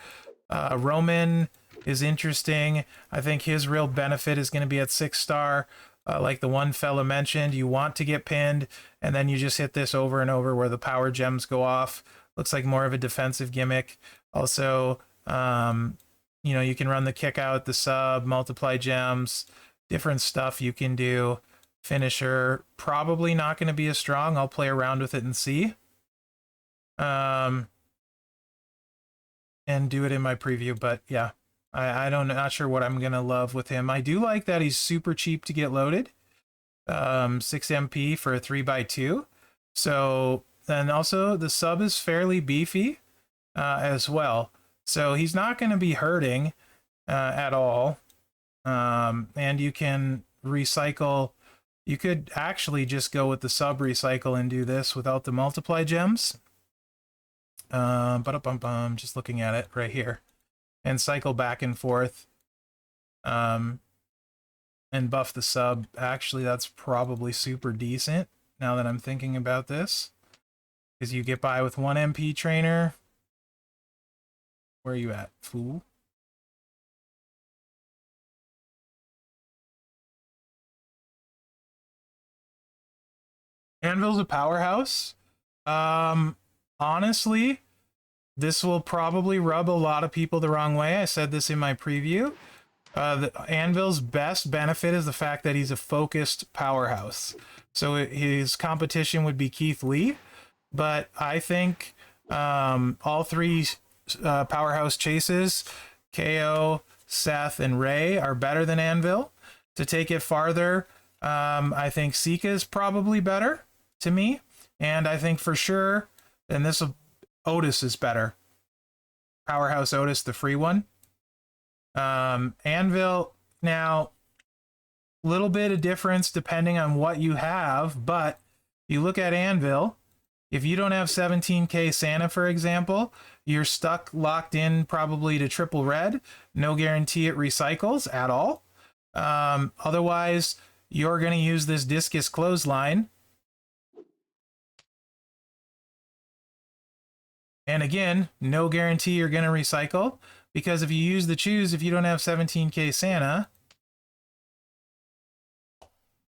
Roman is interesting. I think his real benefit is going to be at 6-star. Like the one fella mentioned, you want to get pinned, and then you just hit this over and over where the power gems go off. Looks like more of a defensive gimmick. Also, you know, you can run the kick out, the sub, multiply gems, different stuff you can do. Finisher, probably not going to be as strong. I'll play around with it and see. And do it in my preview, but yeah. Not sure what I'm gonna love with him. I do like that he's super cheap to get loaded. 6 MP for a 3x2. So, and also the sub is fairly beefy as well. So he's not gonna be hurting at all. And you can recycle. You could actually just go with the sub recycle and do this without the multiply gems. Just looking at it right here. And cycle back and forth, and buff the sub. Actually, that's probably super decent, now that I'm thinking about this. Because you get by with 1 MP trainer. Where are you at, fool? Anvil's a powerhouse. Honestly, this will probably rub a lot of people the wrong way. I said this in my preview. The Anvil's best benefit is the fact that he's a focused powerhouse. So his competition would be Keith Lee. But I think all 3 powerhouse chases, KO, Seth, and Ray, are better than Anvil. To take it farther, I think Sika is probably better to me. And I think for sure, and this will, Otis is better. Powerhouse Otis, the free one. Anvil, now, little bit of difference depending on what you have, but you look at Anvil, if you don't have 17k Santa, for example, you're stuck locked in probably to triple red. No guarantee it recycles at all. Otherwise, you're going to use this discus clothesline. And again, no guarantee you're going to recycle, because if you use the choose, if you don't have 17k Santa,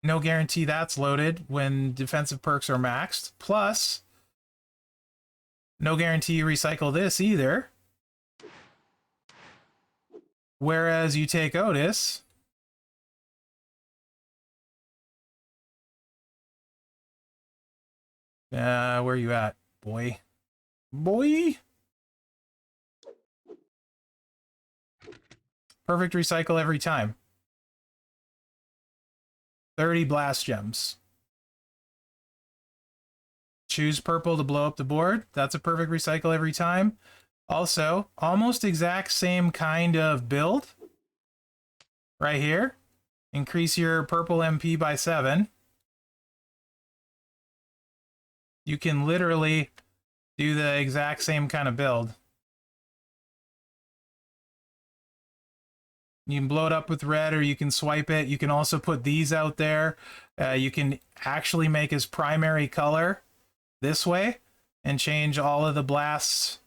no guarantee that's loaded when defensive perks are maxed. Plus, no guarantee you recycle this either. Whereas you take Otis, where are you at, boy? Boy. Perfect recycle every time. 30 blast gems. Choose purple to blow up the board. That's a perfect recycle every time. Also, almost exact same kind of build. Right here. Increase your purple MP by 7. You can literally do the exact same kind of build. You can blow it up with red, or you can swipe it. You can also put these out there. You can actually make his primary color this way and change all of the blasts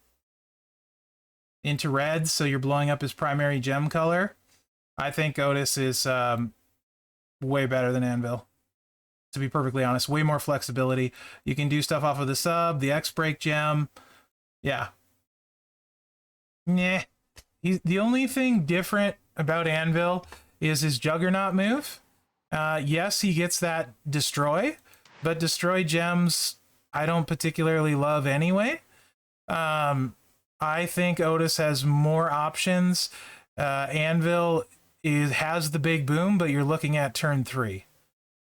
into reds, so you're blowing up his primary gem color. I think Otis is way better than Anvil, to be perfectly honest. Way more flexibility. You can do stuff off of the sub, the X-Break gem. Yeah. Nah. The only thing different about Anvil is his Juggernaut move. Yes, he gets that destroy, but destroy gems I don't particularly love anyway. I think Otis has more options. Anvil has the big boom, but you're looking at turn 3,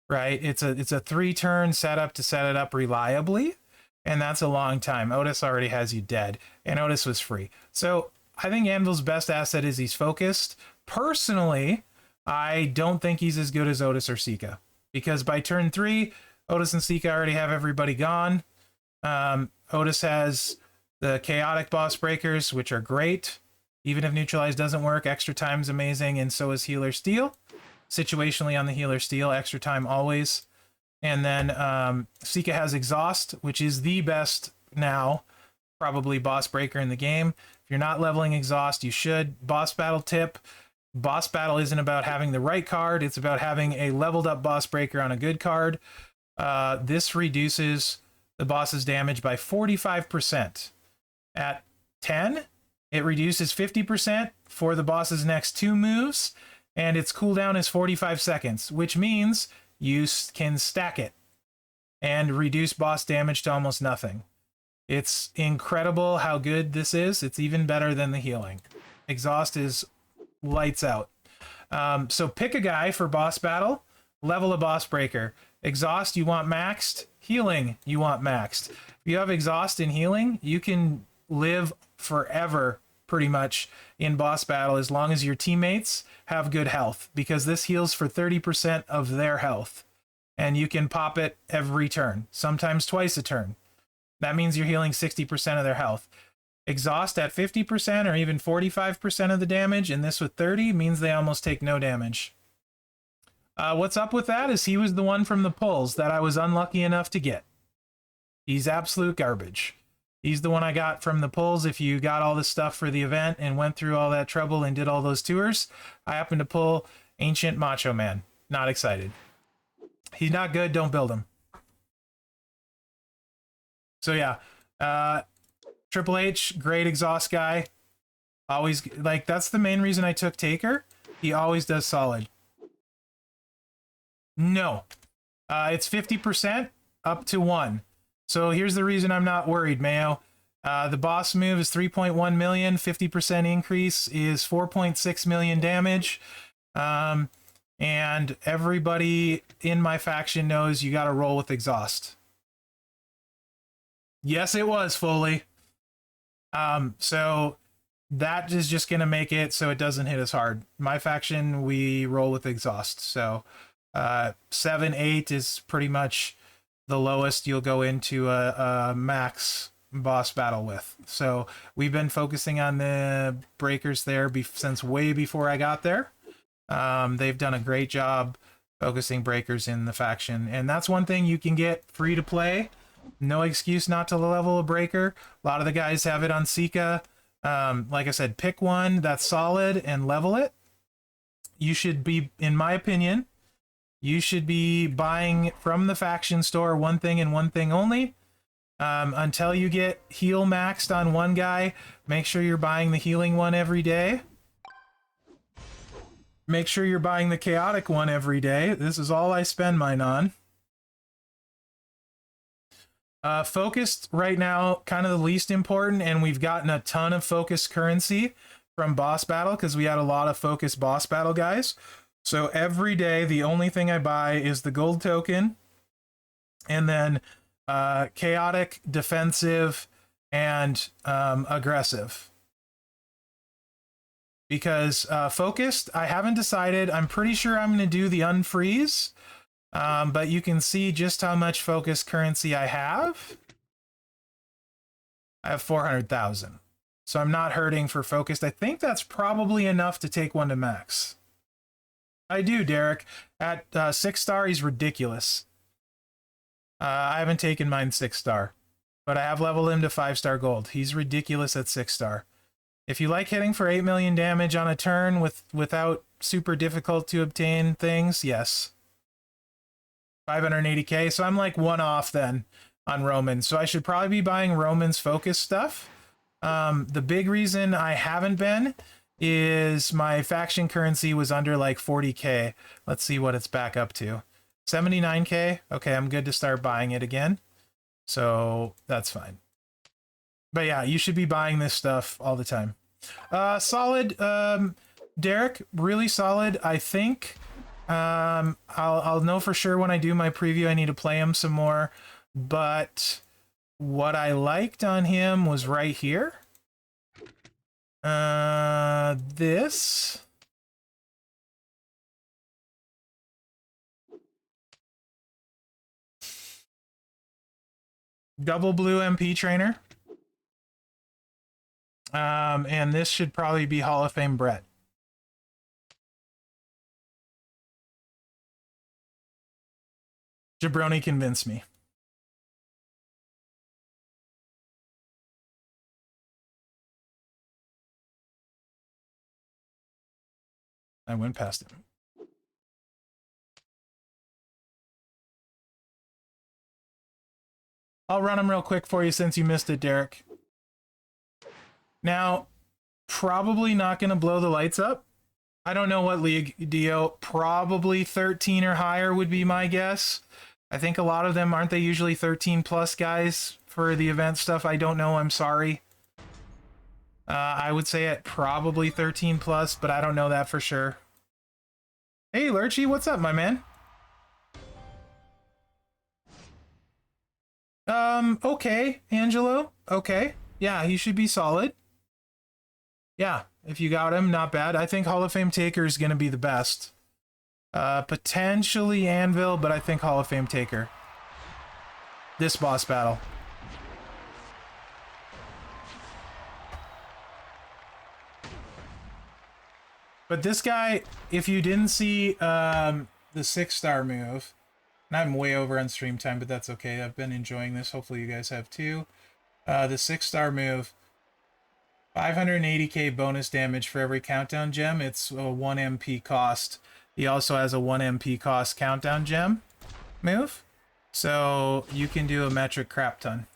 right? It's a 3-turn setup to set it up reliably, and that's a long time. Otis already has you dead, and Otis was free. So I think Anvil's best asset is he's focused. Personally, I don't think he's as good as Otis or Sika, because by turn 3, Otis and Sika already have everybody gone. Otis has the chaotic boss breakers, which are great. Even if neutralize doesn't work, extra time's amazing, and so is healer steal. Situationally on the healer steal, extra time always. And then Sika has exhaust, which is the best now, probably boss breaker in the game. If you're not leveling exhaust, you should. Boss battle tip. Boss battle isn't about having the right card, it's about having a leveled up boss breaker on a good card. This reduces the boss's damage by 45%. At 10, it reduces 50% for the boss's next 2 moves, and its cooldown is 45 seconds, which means you can stack it and reduce boss damage to almost nothing. It's incredible how good this is. It's even better than the healing. Exhaust is lights out. So pick a guy for boss battle, level a boss breaker. Exhaust you want maxed, healing you want maxed. If you have exhaust and healing, you can live forever pretty much in boss battle as long as your teammates have good health, because this heals for 30% of their health, and you can pop it every turn, sometimes twice a turn. That means you're healing 60% of their health. Exhaust at 50% or even 45% of the damage, and this with 30 means they almost take no damage. What's up with that is he was the one from the pulls that I was unlucky enough to get. He's absolute garbage. He's the one I got from the pulls. If you got all this stuff for the event and went through all that trouble and did all those tours, I happened to pull Ancient Macho Man. Not excited. He's not good, don't build him. So yeah, Triple H, great exhaust guy. Always, like, that's the main reason I took Taker. He always does solid. No. It's 50% up to 1. So here's the reason I'm not worried, Mayo. The boss move is 3.1 million. 50% increase is 4.6 million damage. And everybody in my faction knows you got to roll with exhaust. Yes, it was Foley. So that is just going to make it so it doesn't hit as hard. My faction, we roll with exhaust. So 7, 8 is pretty much the lowest you'll go into a max boss battle with. So we've been focusing on the breakers there since way before I got there. They've done a great job focusing breakers in the faction. And that's one thing you can get free to play. No excuse not to level a breaker. A lot of the guys have it on Sika. Like I said, pick one that's solid and level it. You should be, in my opinion, you should be buying from the faction store one thing and one thing only. Until you get heal maxed on one guy, make sure you're buying the healing one every day. Make sure you're buying the chaotic one every day. This is all I spend mine on. Focused right now, kind of the least important, and we've gotten a ton of focus currency from boss battle because we had a lot of focus boss battle guys. So every day, the only thing I buy is the gold token, and then chaotic, defensive, and aggressive. Because focused, I haven't decided. I'm pretty sure I'm going to do the unfreeze, but you can see just how much focus currency I have. I have 400,000. So I'm not hurting for focused. I think that's probably enough to take one to max. I do, Derek. At 6-star, he's ridiculous. I haven't taken mine 6-star, but I have leveled him to 5-star gold. He's ridiculous at 6-star. If you like hitting for 8 million damage on a turn without super difficult to obtain things, yes. 580k, so I'm like one off then on Roman. So I should probably be buying Roman's focus stuff. The big reason I haven't been is my faction currency was under like 40k. Let's see what it's back up to. 79k. Okay, I'm good to start buying it again. So that's fine. But yeah, you should be buying this stuff all the time. Solid, Derek, really solid. I think I'll know for sure when I do my preview. I need to play him some more, but what I liked on him was right here. This. Double blue MP trainer. And this should probably be Hall of Fame Brett. Jabroni convinced me. I went past him. I'll run them real quick for you since you missed it, Derek. Now, probably not going to blow the lights up. I don't know what league, Dio. Probably 13 or higher would be my guess. I think a lot of them, aren't they usually 13 plus guys for the event stuff? I don't know. I'm sorry. I would say it probably 13 plus, but I don't know that for sure. Hey, Lurchy, what's up, my man? Okay, Angelo. Okay. Yeah, he should be solid. Yeah, if you got him, not bad. I think Hall of Fame Taker is going to be the best. Potentially Anvil, but I think Hall of Fame Taker. This boss battle. But this guy, if you didn't see the 6-star move, and I'm way over on stream time, but that's okay. I've been enjoying this. Hopefully you guys have too. The 6-star move, 580k bonus damage for every countdown gem. It's a 1 MP cost. He also has a 1 MP cost countdown gem move. So you can do a metric crap ton.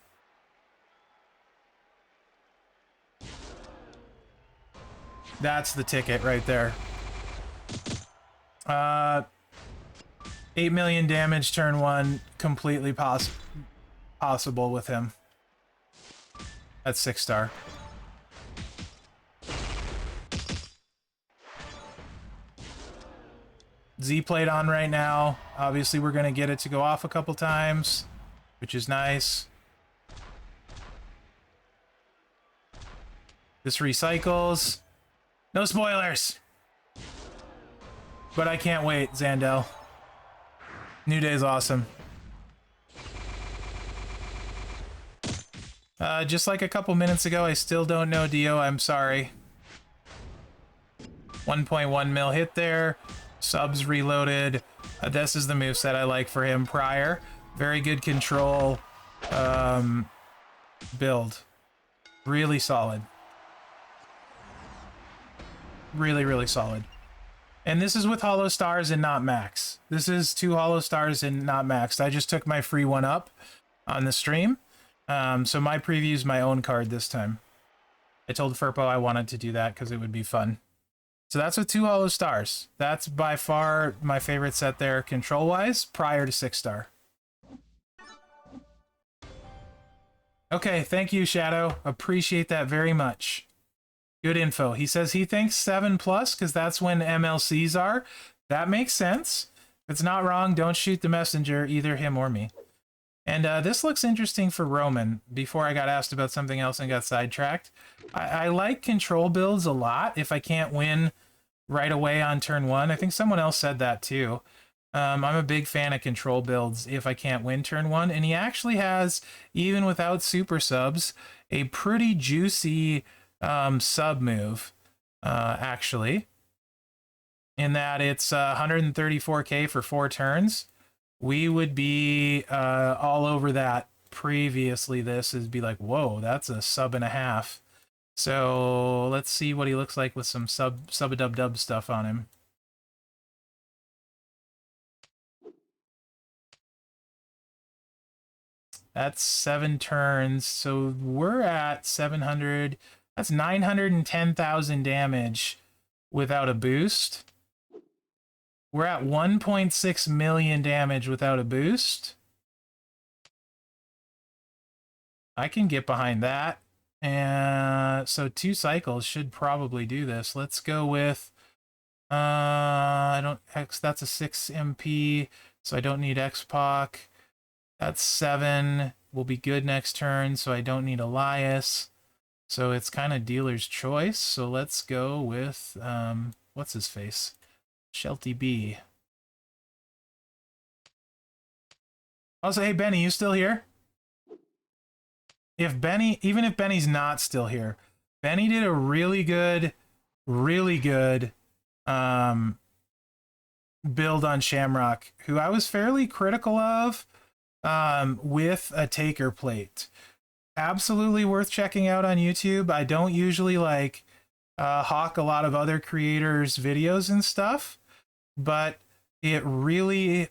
That's the ticket right there. 8 million damage turn 1, completely possible with him. That's 6-star. Z plate on right now. Obviously, we're going to get it to go off a couple times, which is nice. This recycles. No spoilers! But I can't wait, Zandel. New Day's awesome. Just like a couple minutes ago, I still don't know Dio. I'm sorry. 1.1 mil hit there. Subs reloaded. This is the moveset I like for him prior. Very good control build. Really solid. Really, really solid. And this is with Hollow Stars and not max. This is 2 Hollow Stars and not maxed. I just took my free one up on the stream. So my preview is my own card this time. I told Furpo I wanted to do that because it would be fun. So that's with 2 Hollow Stars. That's by far my favorite set there, control-wise, prior to 6-star. Okay, thank you, Shadow. Appreciate that very much. Good info. He says he thinks 7 plus because that's when MLCs are. That makes sense. If it's not wrong, don't shoot the messenger, either him or me. And this looks interesting for Roman. Before I got asked about something else and got sidetracked. I like control builds a lot if I can't win right away on turn 1. I think someone else said that too. I'm a big fan of control builds if I can't win turn 1. And he actually has, even without super subs, a pretty juicy sub move, actually. In that it's 134k for 4 turns. We would be all over that previously. This is be like, whoa, that's a sub and a half. So let's see what he looks like with some sub-a-dub-dub stuff on him. That's 7 turns. So we're at 700. That's 910,000 damage without a boost. We're at 1.6 million damage without a boost. I can get behind that. And so 2 cycles should probably do this. Let's go with I don't X, that's a 6 MP, so I don't need X-Pac. That's 7. Will be good next turn, so I don't need Elias. So it's kind of dealer's choice. So let's go with what's his face? Shelty B. Also, hey Benny, you still here? If Benny, even if Benny's not still here, Benny did a really good build on Shamrock, who I was fairly critical of with a taker plate. Absolutely worth checking out on YouTube. I don't usually like hawk a lot of other creators' videos and stuff, but it really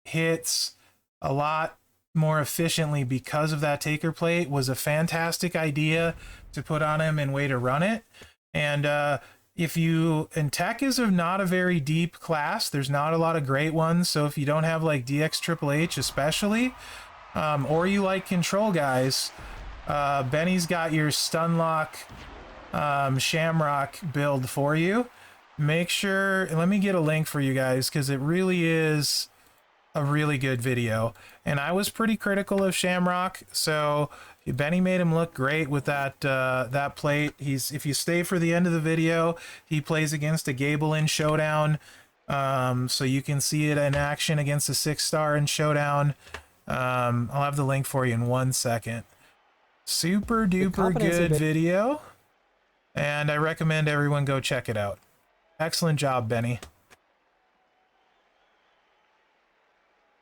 hits a lot more efficiently because of that taker plate. Was a fantastic idea to put on him and way to run it. And if you, and tech is not a very deep class, there's not a lot of great ones, so if you don't have like DX Triple H especially, or you like control guys, Benny's got your Stunlock Shamrock build for you. Make sure, let me get a link for you guys, because it really is a really good video. And I was pretty critical of Shamrock, so Benny made him look great with that that plate. If you stay for the end of the video, he plays against a Gable in Showdown, so you can see it in action against a 6-star in Showdown. I'll have the link for you in 1 second. Super duper good video, and I recommend everyone go check it out. Excellent job, Benny.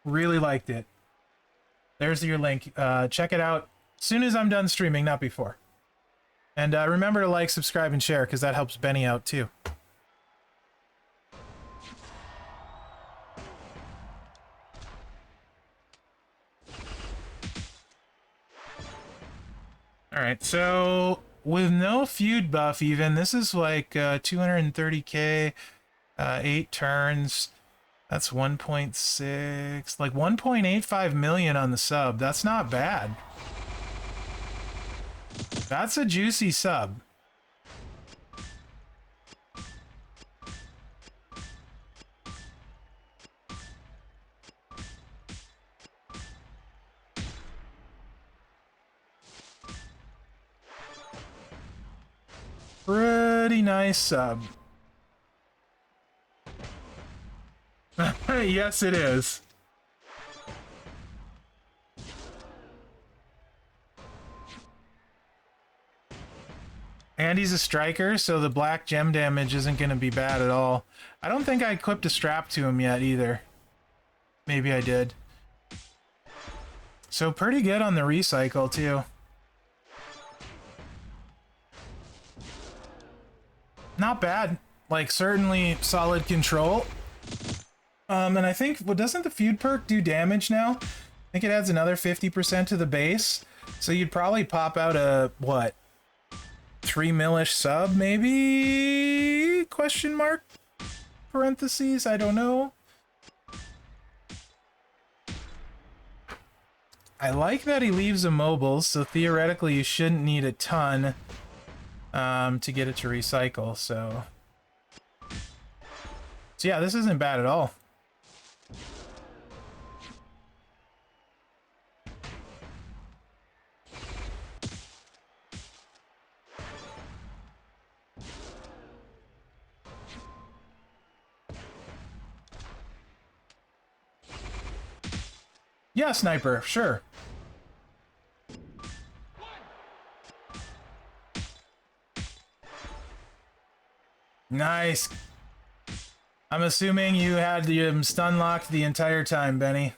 Really liked it. There's your link. Check it out as soon as I'm done streaming, not before. And remember to like, subscribe, and share, because that helps Benny out too. Alright, so with no feud buff even, this is like 230k, 8 turns. That's 1.6, like 1.85 million on the sub. That's not bad. That's a juicy sub. Pretty nice sub. Yes, it is. And he's a striker, so the black gem damage isn't going to be bad at all. I don't think I equipped a strap to him yet either. Maybe I did. So pretty good on the recycle too. Not bad. Like, certainly solid control. And I think, well, doesn't the feud perk do damage now? I think it adds another 50% to the base. So you'd probably pop out a, what, 3 millish sub, maybe? Question mark? Parentheses, I don't know. I like that he leaves immobiles, so theoretically you shouldn't need a ton to get it to recycle, so yeah, this isn't bad at all. Yeah, sniper, sure. Nice. I'm assuming you had him stun locked the entire time, Benny.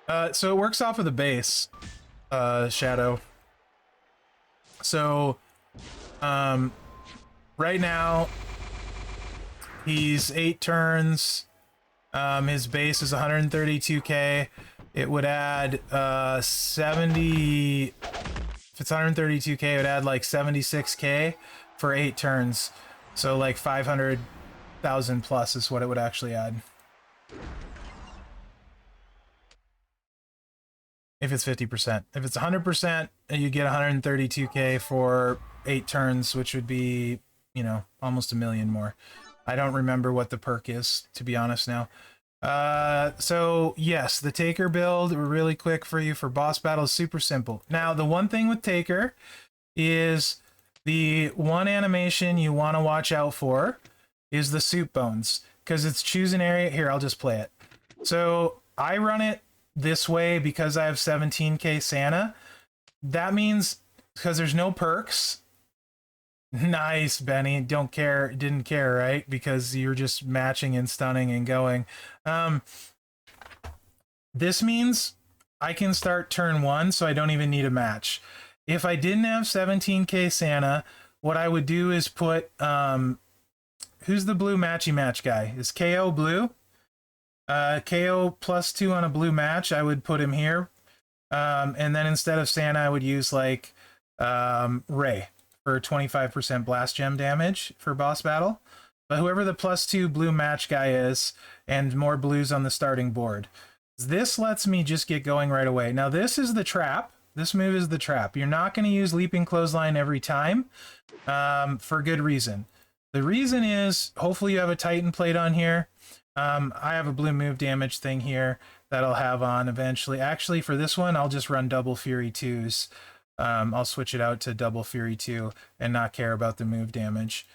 So it works off of the base, Shadow. So, right now, he's 8 turns. His base is 132k. It would add 70. If it's 132k, it would add like 76k for 8 turns. So like 500,000 plus is what it would actually add. If it's 50%. If it's 100%, you get 132k for 8 turns, which would be, you know, almost $1 million more. I don't remember what the perk is, to be honest now. So yes, the Taker build, really quick for you for boss battle, is super simple. Now, the one thing with Taker is the one animation you want to watch out for is the soup bones, because it's choose an area. Here, I'll just play it. So I run it this way because I have 17k Cena. That means because there's no perks. Nice, Benny. Don't care. Didn't care, right? Because you're just matching and stunning and going. This means I can start turn 1, so I don't even need a match. If I didn't have 17k Cena, what I would do is put who's the blue matchy match guy? Is KO blue? KO +2 on a blue match. I would put him here. And then instead of Santa, I would use like Ray for 25% blast gem damage for boss battle. But whoever the +2 blue match guy is, and more blues on the starting board. This lets me just get going right away. Now this is the trap. This move is the trap. You're not going to use leaping clothesline every time for good reason. The reason is, hopefully you have a Titan plate on here. I have a blue move damage thing here that I'll have on eventually. Actually, for this one, I'll just run double Fury 2s. I'll switch it out to double Fury 2 and not care about the move damage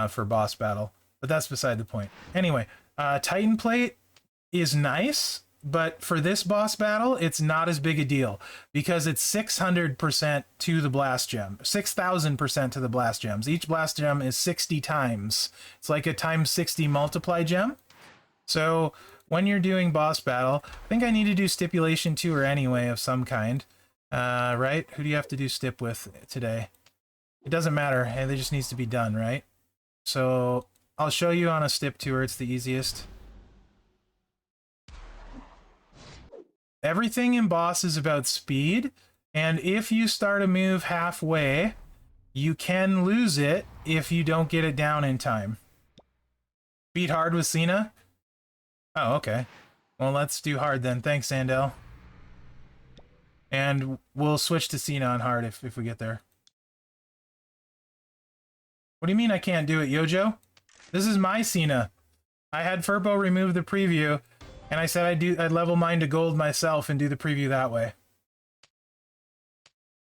for boss battle. But that's beside the point. Anyway, Titan plate is nice, but for this boss battle, it's not as big a deal because it's 600% to the blast gem, 6,000% to the blast gems. Each blast gem is 60 times. It's like a times 60 multiply gem. So when you're doing boss battle, I think I need to do stipulation 2 or anyway of some kind. Right? Who do you have to do stip with today? It doesn't matter. Hey, it just needs to be done, right? So I'll show you on a stip tour. It's the easiest. Everything in boss is about speed, and if you start a move halfway, you can lose it if you don't get it down in time. Beat hard with Cena? Oh, okay. Well, let's do hard then. Thanks, Sandel. And we'll switch to Cena on hard if we get there. What do you mean I can't do it, Yojo? This is my Cena. I had Furbo remove the preview, and I said I'd level mine to gold myself and do the preview that way.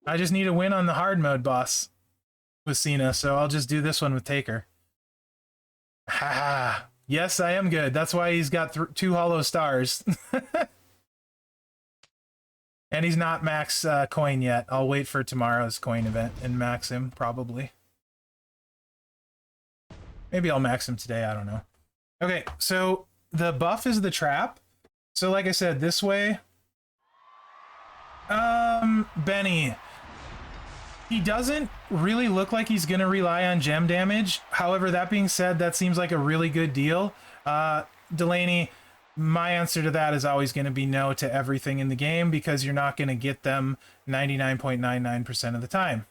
I just need a win on the hard mode boss with Cena, so I'll just do this one with Taker. Haha. Yes, I am good. That's why he's got 2 hollow stars. And he's not max coin yet. I'll wait for tomorrow's coin event and max him, probably. Maybe I'll max him today, I don't know. Okay, so the buff is the trap. So like I said, this way... Benny. He doesn't really look like he's going to rely on gem damage. However, that being said, that seems like a really good deal. Delaney... My answer to that is always going to be no to everything in the game because you're not going to get them 99.99% of the time.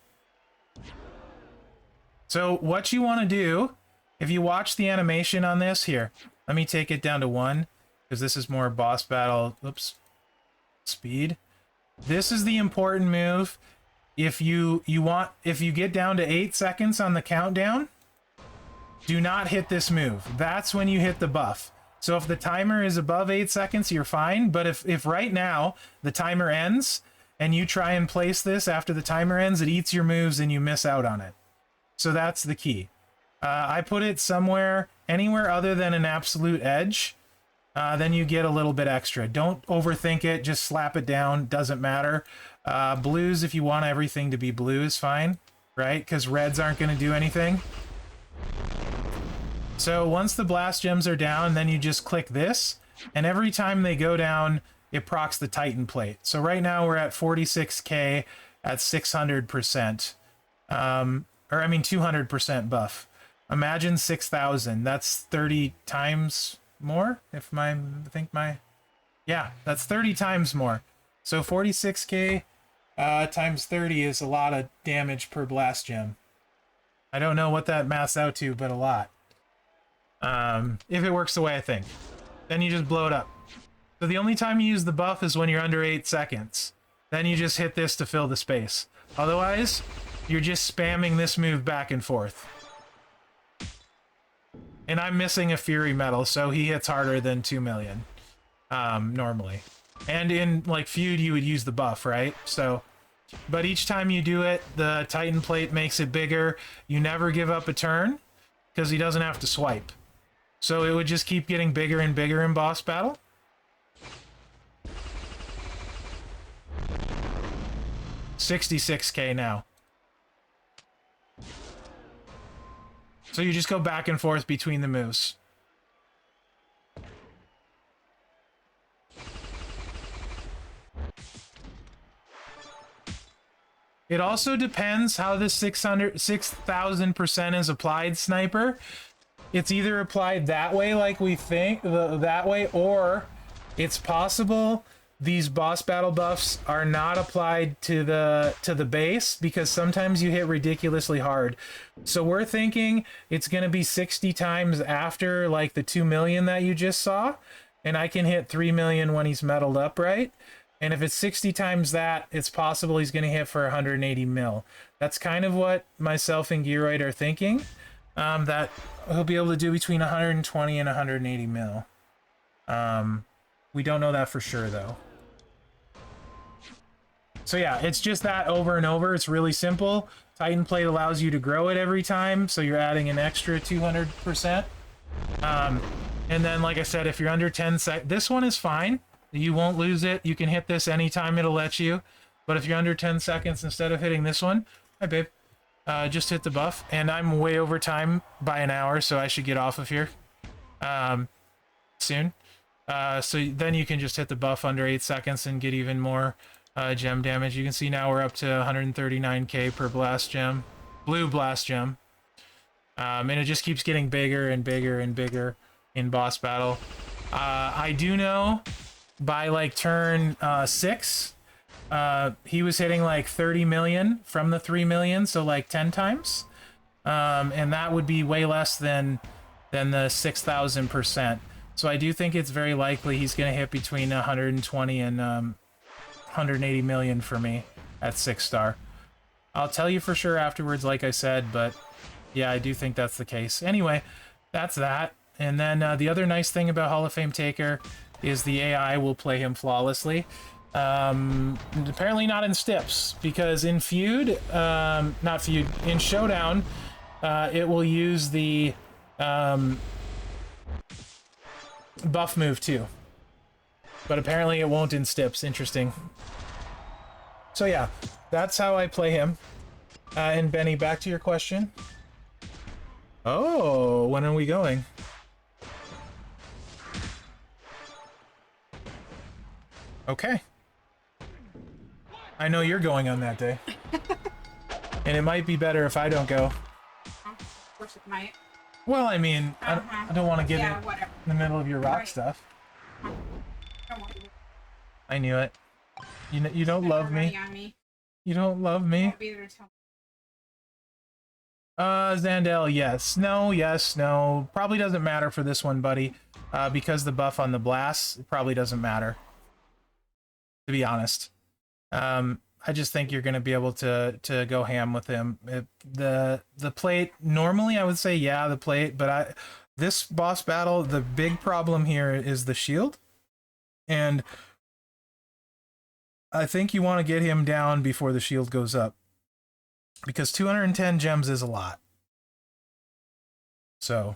So what you want to do, if you watch the animation on this here, let me take it down to 1 because this is more boss battle. Oops. Speed. This is the important move. If you get down to 8 seconds on the countdown, do not hit this move. That's when you hit the buff. So if the timer is above 8 seconds, you're fine. But if right now the timer ends and you try and place this after the timer ends, it eats your moves and you miss out on it. So that's the key. I put it anywhere other than an absolute edge. Then you get a little bit extra. Don't overthink it. Just slap it down. Doesn't matter. Blues, if you want everything to be blue, is fine, right? Because reds aren't going to do anything. So once the blast gems are down, then you just click this, and every time they go down it procs the Titan plate. So right now we're at 46k at 600%. Or I mean 200% buff. Imagine 6,000. That's 30 times more. Yeah, that's 30 times more. So 46k times 30 is a lot of damage per blast gem. I don't know what that maths out to, but a lot. If it works the way I think. Then you just blow it up. So the only time you use the buff is when you're under 8 seconds. Then you just hit this to fill the space. Otherwise, you're just spamming this move back and forth. And I'm missing a Fury Metal, so he hits harder than 2 million. Normally. And in, like, Feud, you would use the buff, right? So, but each time you do it, the Titan plate makes it bigger. You never give up a turn, because he doesn't have to swipe. So it would just keep getting bigger and bigger in boss battle. $66k now. So you just go back and forth between the moves. It also depends how the 6,000% is applied, Sniper. It's either applied that way, like we think, that way, or it's possible these boss battle buffs are not applied to the base, because sometimes you hit ridiculously hard. So we're thinking it's going to be 60 times after, like, the 2 million that you just saw, and I can hit 3 million when he's metaled up, right? And if it's 60 times that, it's possible he's going to hit for 180 mil. That's kind of what myself and Gearoid are thinking. That he'll be able to do between 120 and 180 mil. We don't know that for sure, though. So yeah, it's just that over and over. It's really simple. Titan plate allows you to grow it every time, so you're adding an extra 200%. And then, like I said, if you're under 10 seconds, this one is fine. You won't lose it. You can hit this anytime it'll let you. But if you're under 10 seconds, instead of hitting this one, hi babe, just hit the buff. And I'm way over time by an hour, so I should get off of here soon. So then you can just hit the buff under 8 seconds and get even more gem damage. You can see now we're up to 139k per blast gem, blue blast gem. And it just keeps getting bigger and bigger and bigger in boss battle. I do know by like turn 6, he was hitting like 30 million from the 3 million, so like 10 times. And that would be way less than the 6,000%. So I do think it's very likely he's going to hit between 120 and 180 million for me at 6-star. I'll tell you for sure afterwards, like I said, but yeah, I do think that's the case. Anyway, that's that. And then the other nice thing about Hall of Fame Taker is the AI will play him flawlessly. Apparently not in Stips, because in Feud, not Feud, in Showdown, it will use the buff move too. But apparently it won't in Stips. Interesting. So yeah, that's how I play him. And Benny, back to your question. Oh, when are we going? Okay. I know you're going on that day. And it might be better if I don't go. Of course it might. Well, I mean, I don't want to get in the middle of your rock stuff. I knew it. You don't love me. You don't love me. Zandel, yes. No, yes, no. Probably doesn't matter for this one, buddy. Because the buff on the blast, it probably doesn't matter. To be honest. I just think you're going to be able to go ham with him. The plate, normally I would say, yeah, the plate, but this boss battle, the big problem here is the shield. And I think you want to get him down before the shield goes up. Because 210 gems is a lot. So,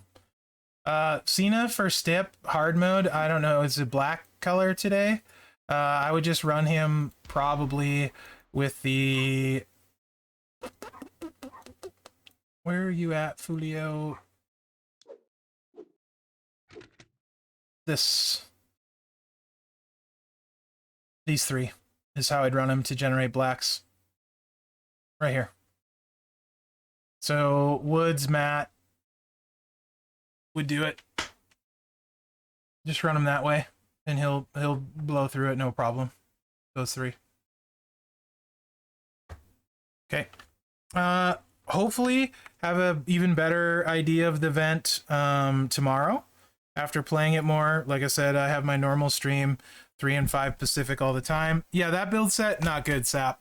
Cena for Stip, hard mode, I don't know, is it black color today? I would just run him probably with the... Where are you at, Fulio? This... These 3 is how I'd run them to generate blacks. Right here. So Woods, Matt would do it. Just run him that way, and he'll blow through it, no problem. Those 3. Okay. Hopefully have a even better idea of the event tomorrow after playing it more. Like I said, I have my normal stream 3 and 5 Pacific all the time. Yeah, that build set, not good, Sap.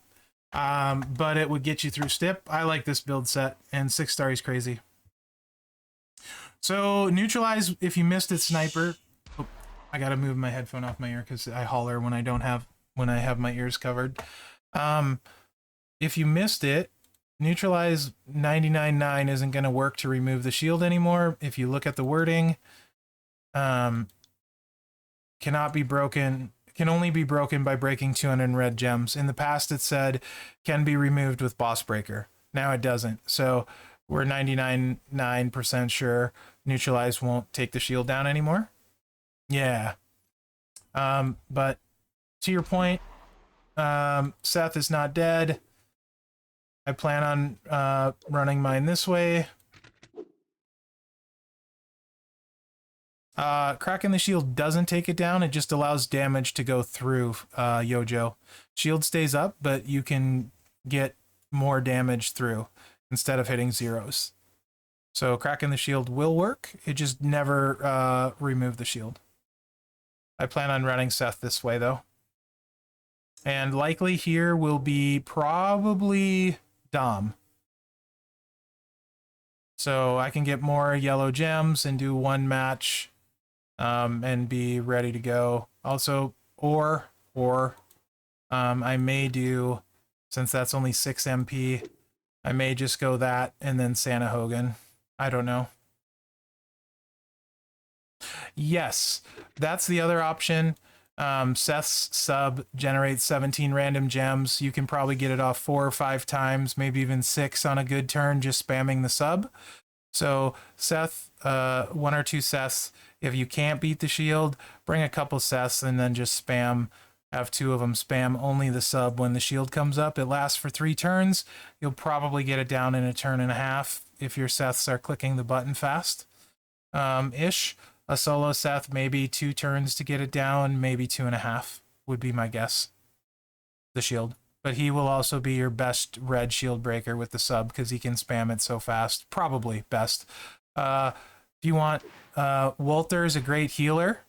But it would get you through Stip. I like this build set, and 6-star is crazy. So neutralize if you missed it, sniper. Oh, I gotta move my headphone off my ear because I holler when I have my ears covered. If you missed it, neutralize 99.9 isn't going to work to remove the shield anymore. If you look at the wording, cannot be broken, can only be broken by breaking 200 red gems. In the past, it said can be removed with boss breaker. Now it doesn't. So we're 99.9% sure neutralize won't take the shield down anymore. Yeah. But to your point, Seth is not dead. I plan on running mine this way. Cracking the shield doesn't take it down. It just allows damage to go through Yojo. Shield stays up, but you can get more damage through instead of hitting zeros. So cracking the shield will work. It just never remove the shield. I plan on running Seth this way, though. And likely here will be probably Dom. So I can get more yellow gems and do 1 match and be ready to go. Also, or I may do, since that's only 6 MP, I may just go that and then Santa Hogan. I don't know. Yes, that's the other option. Seth's sub generates 17 random gems. You can probably get it off 4 or 5 times, maybe even 6 on a good turn, just spamming the sub. So Seth, 1 or 2 Seths. If you can't beat the shield, bring a couple Seths and then just spam. Have 2 of them spam only the sub when the shield comes up. It lasts for 3 turns. You'll probably get it down in a turn and a half if your Seths are clicking the button fast. Ish. A solo Seth, maybe 2 turns to get it down, maybe 2.5 would be my guess. The shield. But he will also be your best red shield breaker with the sub because he can spam it so fast. Probably best. If you want, Walter is a great healer.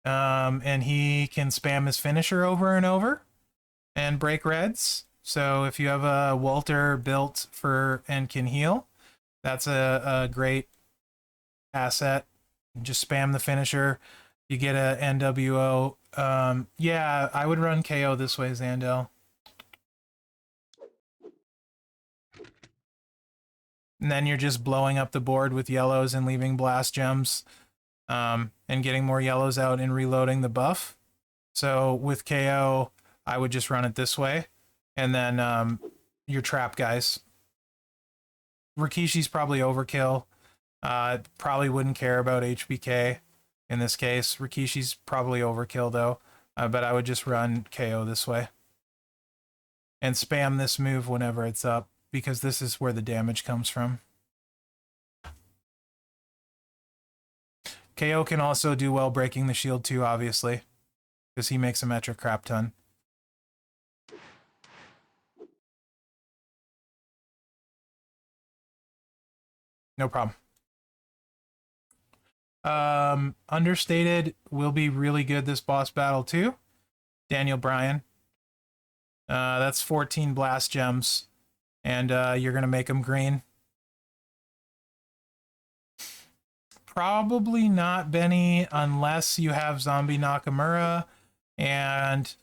And he can spam his finisher over and over and break reds. So if you have a Walter built for and can heal, that's a great asset. Just spam the finisher. You get a NWO. Yeah, I would run KO this way, Zandel. And then you're just blowing up the board with yellows and leaving blast gems. And getting more yellows out and reloading the buff. So with KO, I would just run it this way. And then your trap guys. Rikishi's probably overkill. Probably wouldn't care about HBK in this case. Rikishi's probably overkill though. But I would just run KO this way. And spam this move whenever it's up, because this is where the damage comes from. KO can also do well breaking the shield too, obviously, because he makes a metric crap ton. No problem. Understated will be really good this boss battle too. Daniel Bryan. That's 14 blast gems, and you're gonna make them green. Probably not Benny, unless you have Zombie Nakamura and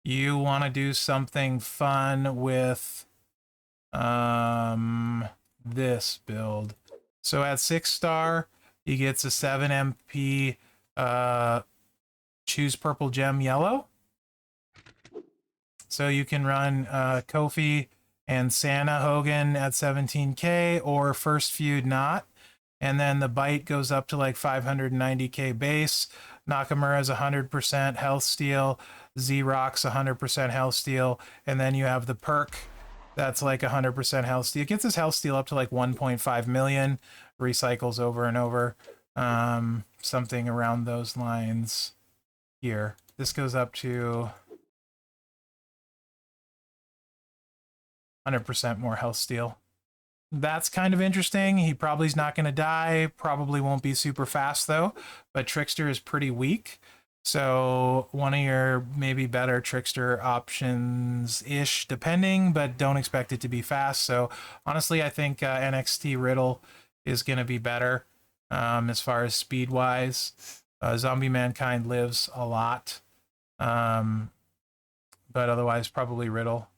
you want to do something fun with this build. So at 6-star, he gets a 7 MP choose purple gem yellow. So you can run Kofi and Santa Hogan at 17k, or first feud not. And then the bite goes up to like 590k base. Nakamura's 100% health steal, Z-Rock's 100% health steal, and then you have the perk that's like 100% health steal. It gets his health steal up to like 1.5 million, recycles over and over, something around those lines here. This goes up to 100% more health steal. That's kind of interesting. He probably is not going to die. Probably won't be super fast though. But Trickster is pretty weak. So one of your maybe better Trickster options-ish, depending, but don't expect it to be fast. So honestly, I think NXT Riddle is going to be better as far as speed-wise. Zombie Mankind lives a lot. But otherwise, probably Riddle.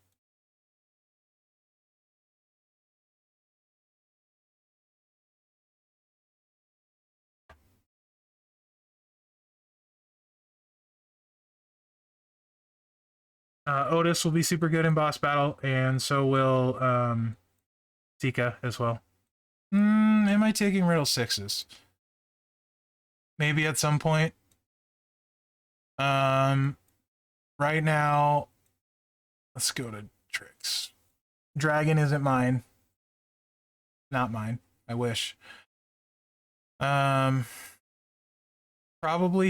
Otis will be super good in boss battle, and so will Tika as well. Am I taking Riddle 6s? Maybe at some point. Right now, let's go to tricks. Dragon isn't mine. Not mine. I wish. Probably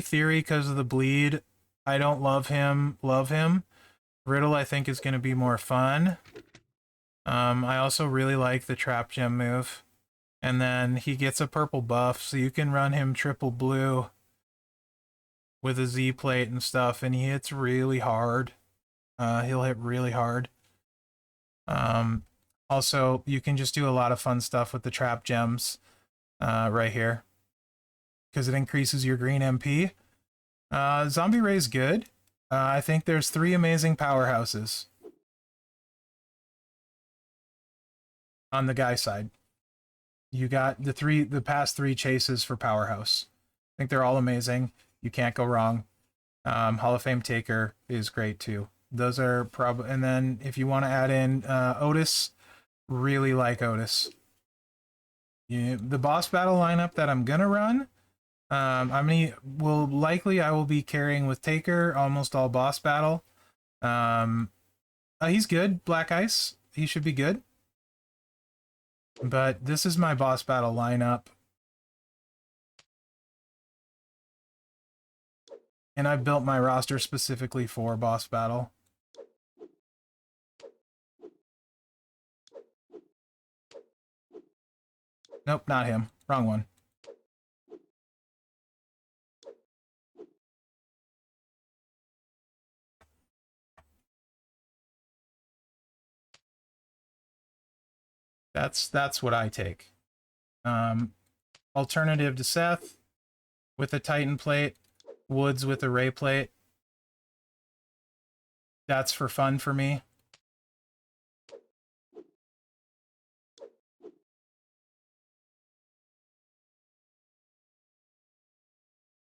Theory because of the bleed. I don't love him. Love him. Riddle, I think, is going to be more fun. I also really like the Trap Gem move. And then he gets a purple buff, so you can run him triple blue with a Z plate and stuff, and he hits really hard. He'll hit really hard. Also, you can just do a lot of fun stuff with the Trap Gems right here, because it increases your green MP. Zombie Ray's good. I think there's 3 amazing powerhouses on the guy side. You got the past 3 chases for powerhouse. I think they're all amazing. You can't go wrong. Hall of Fame Taker is great too. Those are probably, and then if you want to add in Otis, really like Otis. The boss battle lineup that I'm gonna run, I will be carrying with Taker almost all boss battle. He's good. Black Ice, he should be good. But this is my boss battle lineup. And I've built my roster specifically for boss battle. Nope, not him. Wrong one. That's what I take. Alternative to Seth with a Titan plate, Woods with a Ray plate. That's for fun for me.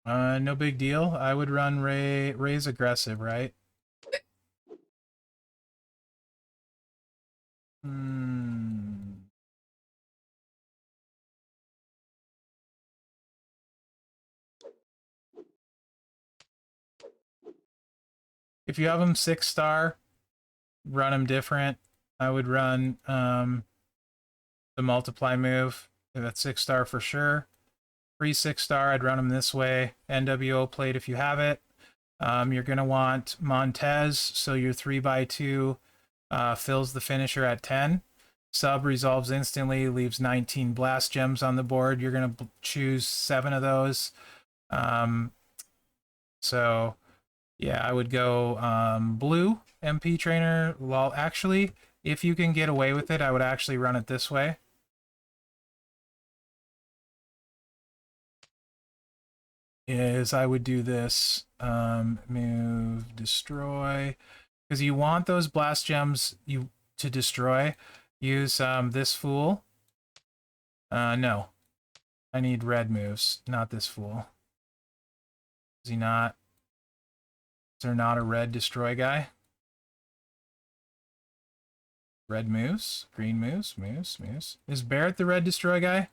No big deal. I would run Ray. Ray's aggressive, right? If you have him 6-star, run him different. I would run the multiply move. That's 6-star for sure. Free 6-star, I'd run him this way. NWO plate if you have it. You're going to want Montez, so your 3x2 fills the finisher at 10. Sub resolves instantly, leaves 19 blast gems on the board. You're going to choose 7 of those. So, yeah, I would go blue MP trainer. Well, actually, if you can get away with it, I would actually run it this way. Is I would do this, move, destroy, because you want those blast gems to destroy. Use this fool. No, I need red moves, not this fool. Is he not? Is there not a red destroy guy? Red moves, green moves, moves. Is Barrett the red destroy guy?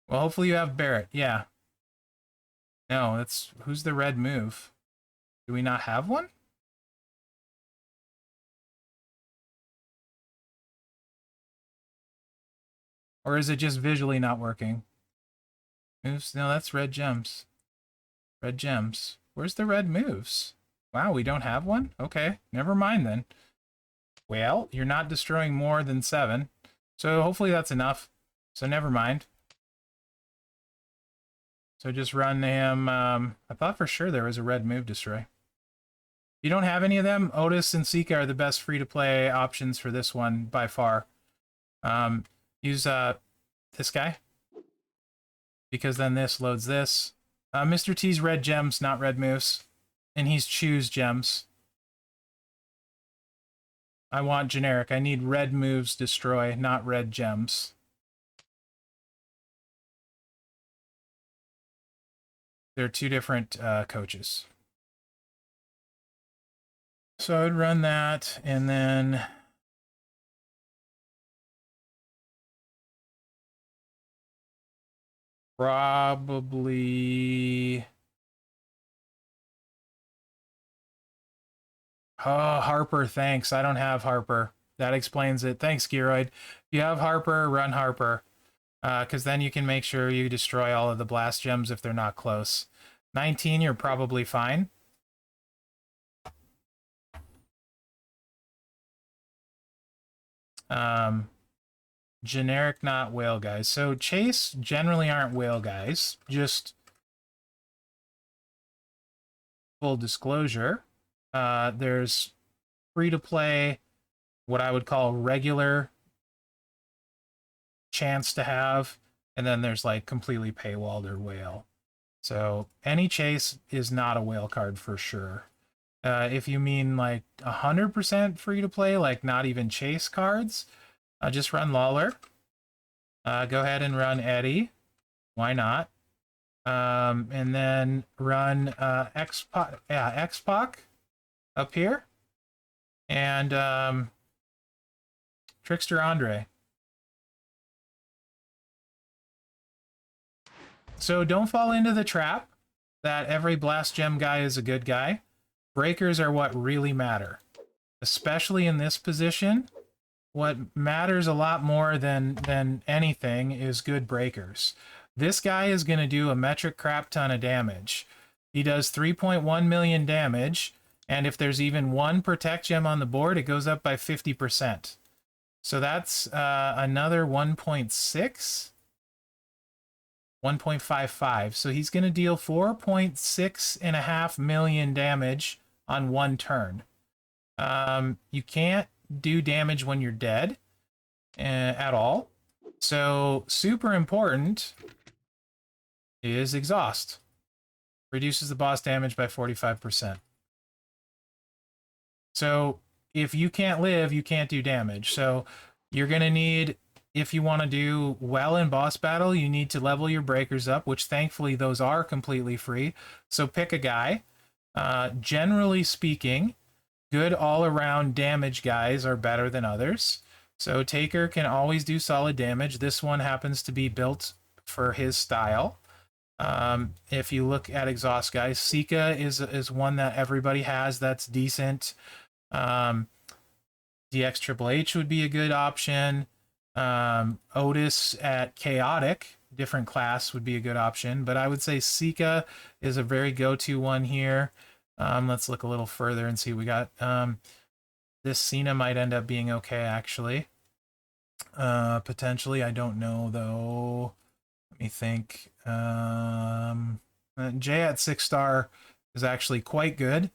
Well, hopefully you have Barrett. Yeah. No, that's... Who's the red move? Do we not have one? Or is it just visually not working? Moves? No, that's red gems. Red gems. Where's the red moves? Wow, we don't have one? Okay, never mind then. Well, you're not destroying more than 7. So hopefully that's enough. So never mind. So just run him. I thought for sure there was a red move destroy. If you don't have any of them, Otis and Sika are the best free-to-play options for this one by far. Use this guy. Because then this loads this. Mr. T's red gems, not red moves. And he's choose gems. I want generic. I need red moves destroy, not red gems. They're 2 different coaches. So I would run that, and then... Probably... Oh, Harper, thanks. I don't have Harper. That explains it. Thanks, Gearoid. If you have Harper, run Harper. Because then you can make sure you destroy all of the blast gems if they're not close. 19, you're probably fine. Generic, not whale guys. So Chase generally aren't whale guys. Just full disclosure. There's free-to-play, what I would call regular chance to have, and then there's like completely paywalled or whale. So any chase is not a whale card for sure. If you mean like 100% free-to-play, like not even chase cards, just run Lawler. Go ahead and run Eddie. Why not? And then run X-Pac up here. And Trickster Andre. So don't fall into the trap that every blast gem guy is a good guy. Breakers are what really matter. Especially in this position, what matters a lot more than anything is good breakers. This guy is going to do a metric crap ton of damage. He does 3.1 million damage, and if there's even 1 protect gem on the board, it goes up by 50%. So that's another 1.6? 1.55. So he's going to deal 4.6.5 million damage on 1 turn. You can't do damage when you're dead at all. So super important is exhaust. Reduces the boss damage by 45%. So if you can't live, you can't do damage. So you're going to need, if you want to do well in boss battle, you need to level your breakers up, which thankfully those are completely free. So pick a guy. Generally speaking, good all-around damage guys are better than others. So Taker can always do solid damage. This one happens to be built for his style. If you look at exhaust guys, Sika is one that everybody has that's decent. DX Triple H would be a good option. Otis at Chaotic, different class, would be a good option. But I would say Sika is a very go-to one here. Let's look a little further and see what we got. This Cena might end up being okay, actually. Potentially, I don't know, though. Let me think. Jay at 6-star is actually quite good.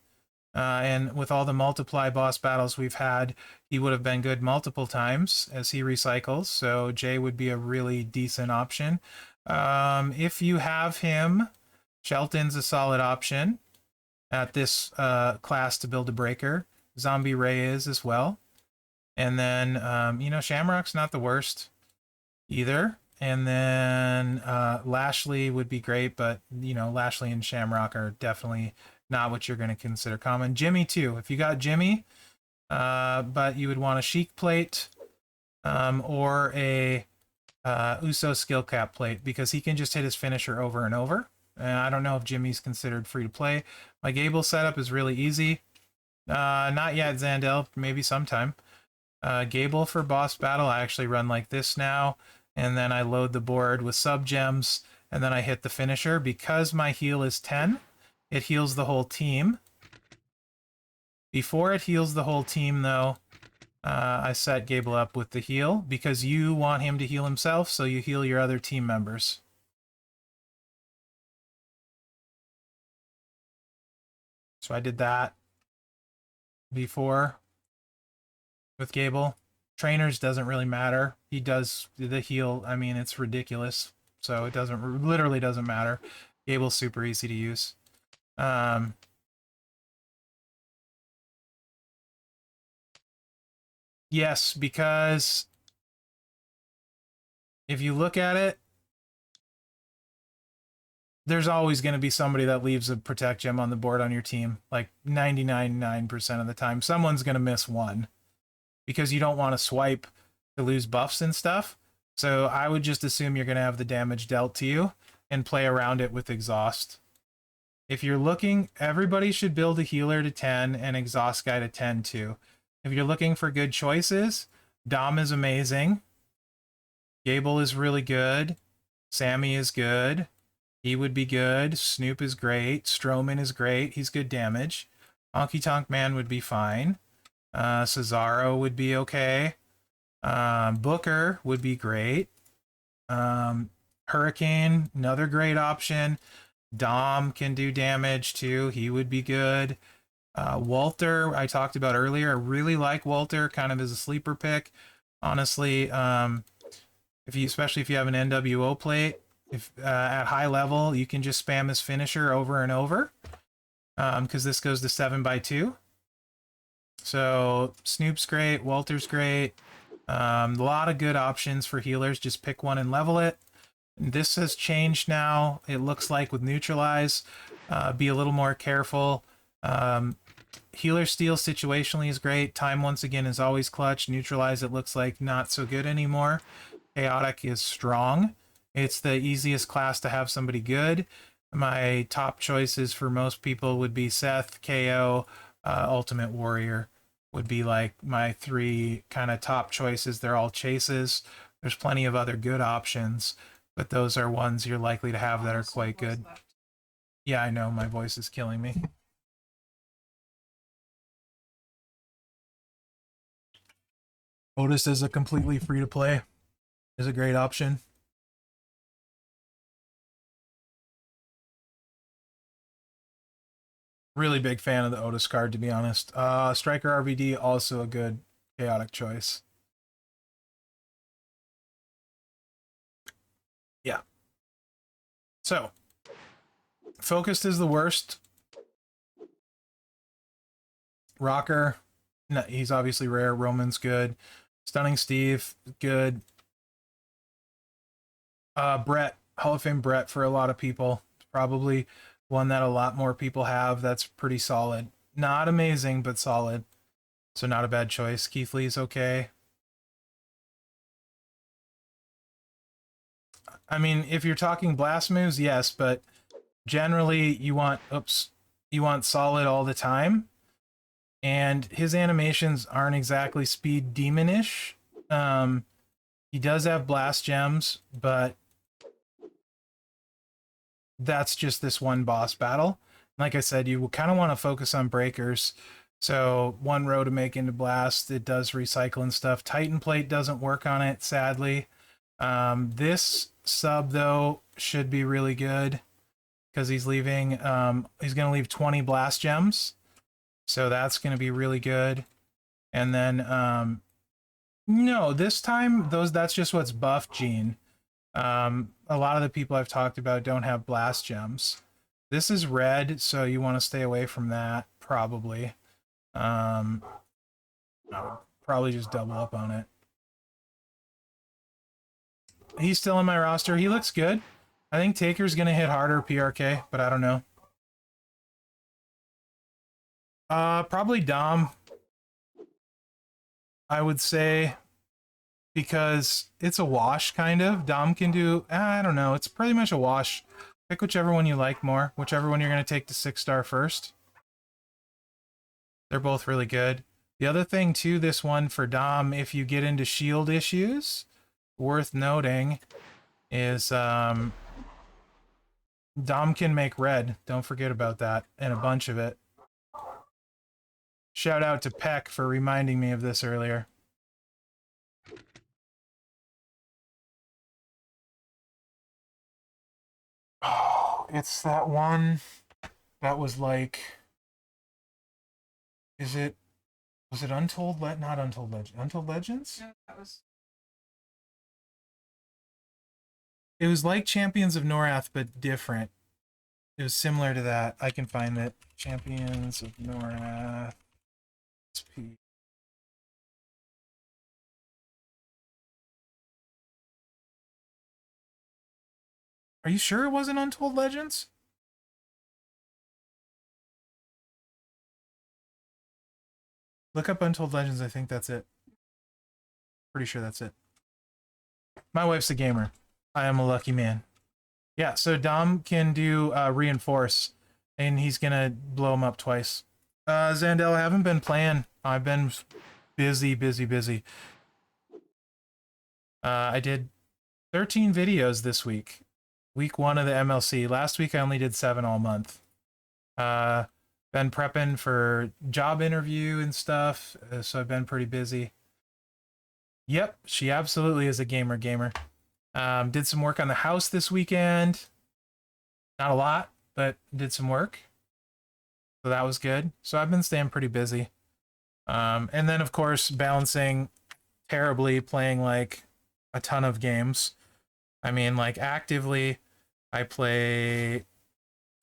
And with all the multiply boss battles we've had, he would have been good multiple times as he recycles. So Jay would be a really decent option. If you have him, Shelton's a solid option at this class to build a breaker. Zombie Ray is as well. And then, Shamrock's not the worst either. And then Lashley would be great, but, Lashley and Shamrock are definitely not what you're going to consider common. Jimmy, too. If you got Jimmy, but you would want a Sheik plate or a Uso skill cap plate, because he can just hit his finisher over and over. I don't know if Jimmy's considered free to play. My Gable setup is really easy. Not yet, Zandel. Maybe sometime. Gable for boss battle, I actually run like this now. And then I load the board with sub gems. And then I hit the finisher. Because my heal is 10, it heals the whole team. Before it heals the whole team, though, I set Gable up with the heal. Because you want him to heal himself, so you heal your other team members. So I did that before with Gable. Trainers doesn't really matter. He does the heal. I mean, it's ridiculous. So it literally doesn't matter. Gable's super easy to use. Yes, because if you look at it, there's always going to be somebody that leaves a protect gem on the board on your team. Like 99.9% of the time, someone's going to miss one because you don't want to swipe to lose buffs and stuff. So I would just assume you're going to have the damage dealt to you and play around it with exhaust. If you're looking, everybody should build a healer to 10 and exhaust guy to 10 too. If you're looking for good choices, Dom is amazing. Gable is really good. Sammy is good. He would be good. Snoop is great. Strowman is great. He's good damage. Honky Tonk Man would be fine. Cesaro would be okay. Booker would be great. Hurricane, another great option. Dom can do damage too. He would be good. Walter, I talked about earlier. I really like Walter, kind of as a sleeper pick. Honestly, especially if you have an NWO plate, if at high level, you can just spam his finisher over and over. Because this goes to 7x2. So Snoop's great, Walter's great. A lot of good options for healers. Just pick one and level it. This has changed now. It looks like with Neutralize, be a little more careful. Healer Steal situationally is great. Time once again is always clutch. Neutralize, it looks like not so good anymore. Chaotic is strong. It's the easiest class to have somebody good. My top choices for most people would be Seth, KO, Ultimate Warrior would be like my three kind of top choices. They're all chases. There's plenty of other good options, but those are ones you're likely to have that are quite good. Yeah, I know, my voice is killing me. Otis is a completely free to play. Is a great option. Really big fan of the Otis card, to be honest. Striker RVD, also a good chaotic choice. Yeah. So, Focused is the worst. Rocker, no, he's obviously rare. Roman's good. Stunning Steve, good. Brett, Hall of Fame Brett for a lot of people. Probably one that a lot more people have. That's pretty solid. Not amazing, but solid. So not a bad choice. Keith Lee's okay. I mean, if you're talking blast moves, yes, but generally you want solid all the time. And his animations aren't exactly speed demonish. He does have blast gems, but that's just this one boss battle. Like I said, you kind of want to focus on breakers. So one row to make into blast, it does recycle and stuff. Titan plate doesn't work on it, sadly. This sub though should be really good because he's leaving. He's gonna leave 20 blast gems, so that's gonna be really good. And then no, this time that's just what's buffed, Gene. A lot of the people I've talked about don't have blast gems. This is red, so you want to stay away from that, probably. I would probably just double up on it. He's still in my roster. He looks good. I think Taker's going to hit harder PRK, but I don't know. Probably Dom, I would say, because it's a wash, kind of. Dom can do, I don't know, it's pretty much a wash Pick whichever one you like more. Whichever one you're going to take to 6-star first. They're both really good. The other thing, too, this one for Dom, if you get into shield issues, worth noting, is Dom can make red. Don't forget about that. And a bunch of it. Shout out to Peck for reminding me of this earlier. Oh, it's that one that was like... Was it Untold? Not Untold Legends. Untold Legends? No, that was. It was like Champions of Norath, but different. It was similar to that. I can find it. Champions of Norath. SP. Are you sure it wasn't Untold Legends? Look up Untold Legends. I think that's it. Pretty sure that's it. My wife's a gamer. I am a lucky man. Yeah, so Dom can do reinforce, and he's gonna blow him up twice. Zandel, I haven't been playing. I've been busy. I did 13 videos this week. Week 1 of the MLC. Last week I only did 7 all month. Been prepping for job interview and stuff, so I've been pretty busy. Yep, she absolutely is a gamer. Did some work on the house this weekend. Not a lot, but did some work. So that was good. So I've been staying pretty busy. And then, of course, balancing terribly, playing like a ton of games. I mean, like actively, I play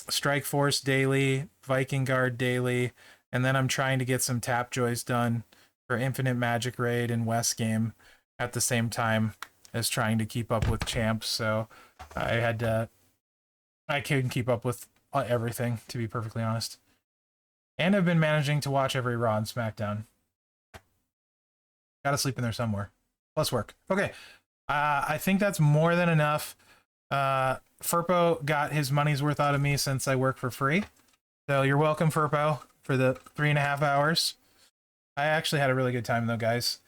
Strike Force daily, Viking Guard daily, and then I'm trying to get some Tapjoys done for Infinite Magic Raid and West Game at the same time as trying to keep up with champs. So I couldn't keep up with everything, to be perfectly honest. And I've been managing to watch every Raw and SmackDown. Gotta sleep in there somewhere. Plus work. Okay. I think that's more than enough. Furpo got his money's worth out of me since I work for free. So you're welcome, Furpo, for the 3.5 hours. I actually had a really good time, though, guys.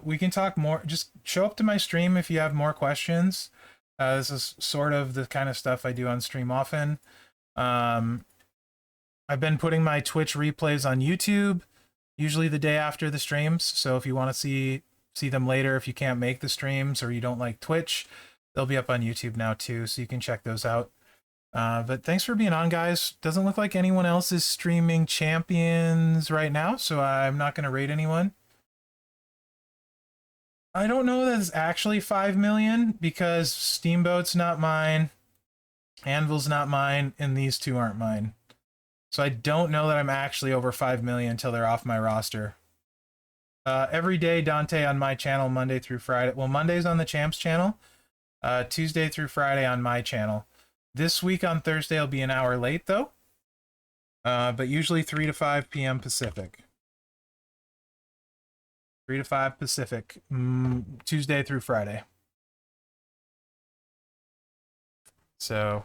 We can talk more. Just show up to my stream if you have more questions. This is sort of the kind of stuff I do on stream often. I've been putting my Twitch replays on YouTube, usually the day after the streams. So if you want to see them later, if you can't make the streams or you don't like Twitch, they'll be up on YouTube now too, so you can check those out. But thanks for being on, guys. Doesn't look like anyone else is streaming champions right now, so I'm not going to rate anyone. I don't know that it's actually 5 million because Steamboat's not mine, Anvil's not mine, and these two aren't mine. So I don't know that I'm actually over 5 million until they're off my roster. Every day, Dante on my channel, Monday through Friday. Well, Monday's on the Champs channel. Tuesday through Friday on my channel. This week on Thursday, I'll be an hour late, though. But usually 3 to 5 p.m. Pacific. 3 to 5 Pacific. Tuesday through Friday. So,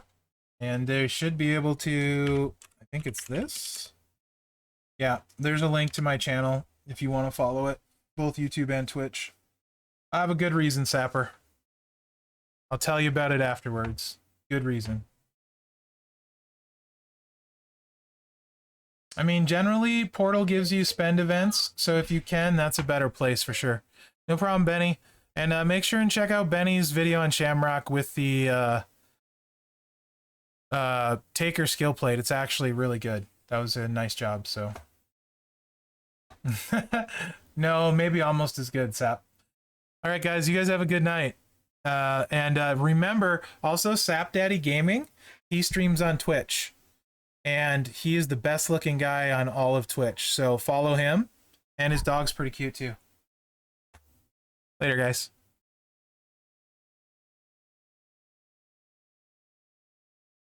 and they should be able to... I think it's this. Yeah, there's a link to my channel if you want to follow it. Both YouTube and Twitch. I have a good reason, Sapper. I'll tell you about it afterwards. Good reason. I mean, generally, Portal gives you spend events, so if you can, that's a better place for sure. No problem, Benny. And make sure and check out Benny's video on Shamrock with the Taker skill plate. It's actually really good. That was a nice job, so. No, maybe almost as good, Sap. All right, guys, you guys have a good night. And remember, also, Sap Daddy Gaming, he streams on Twitch. And he is the best looking guy on all of Twitch. So follow him. And his dog's pretty cute, too. Later, guys.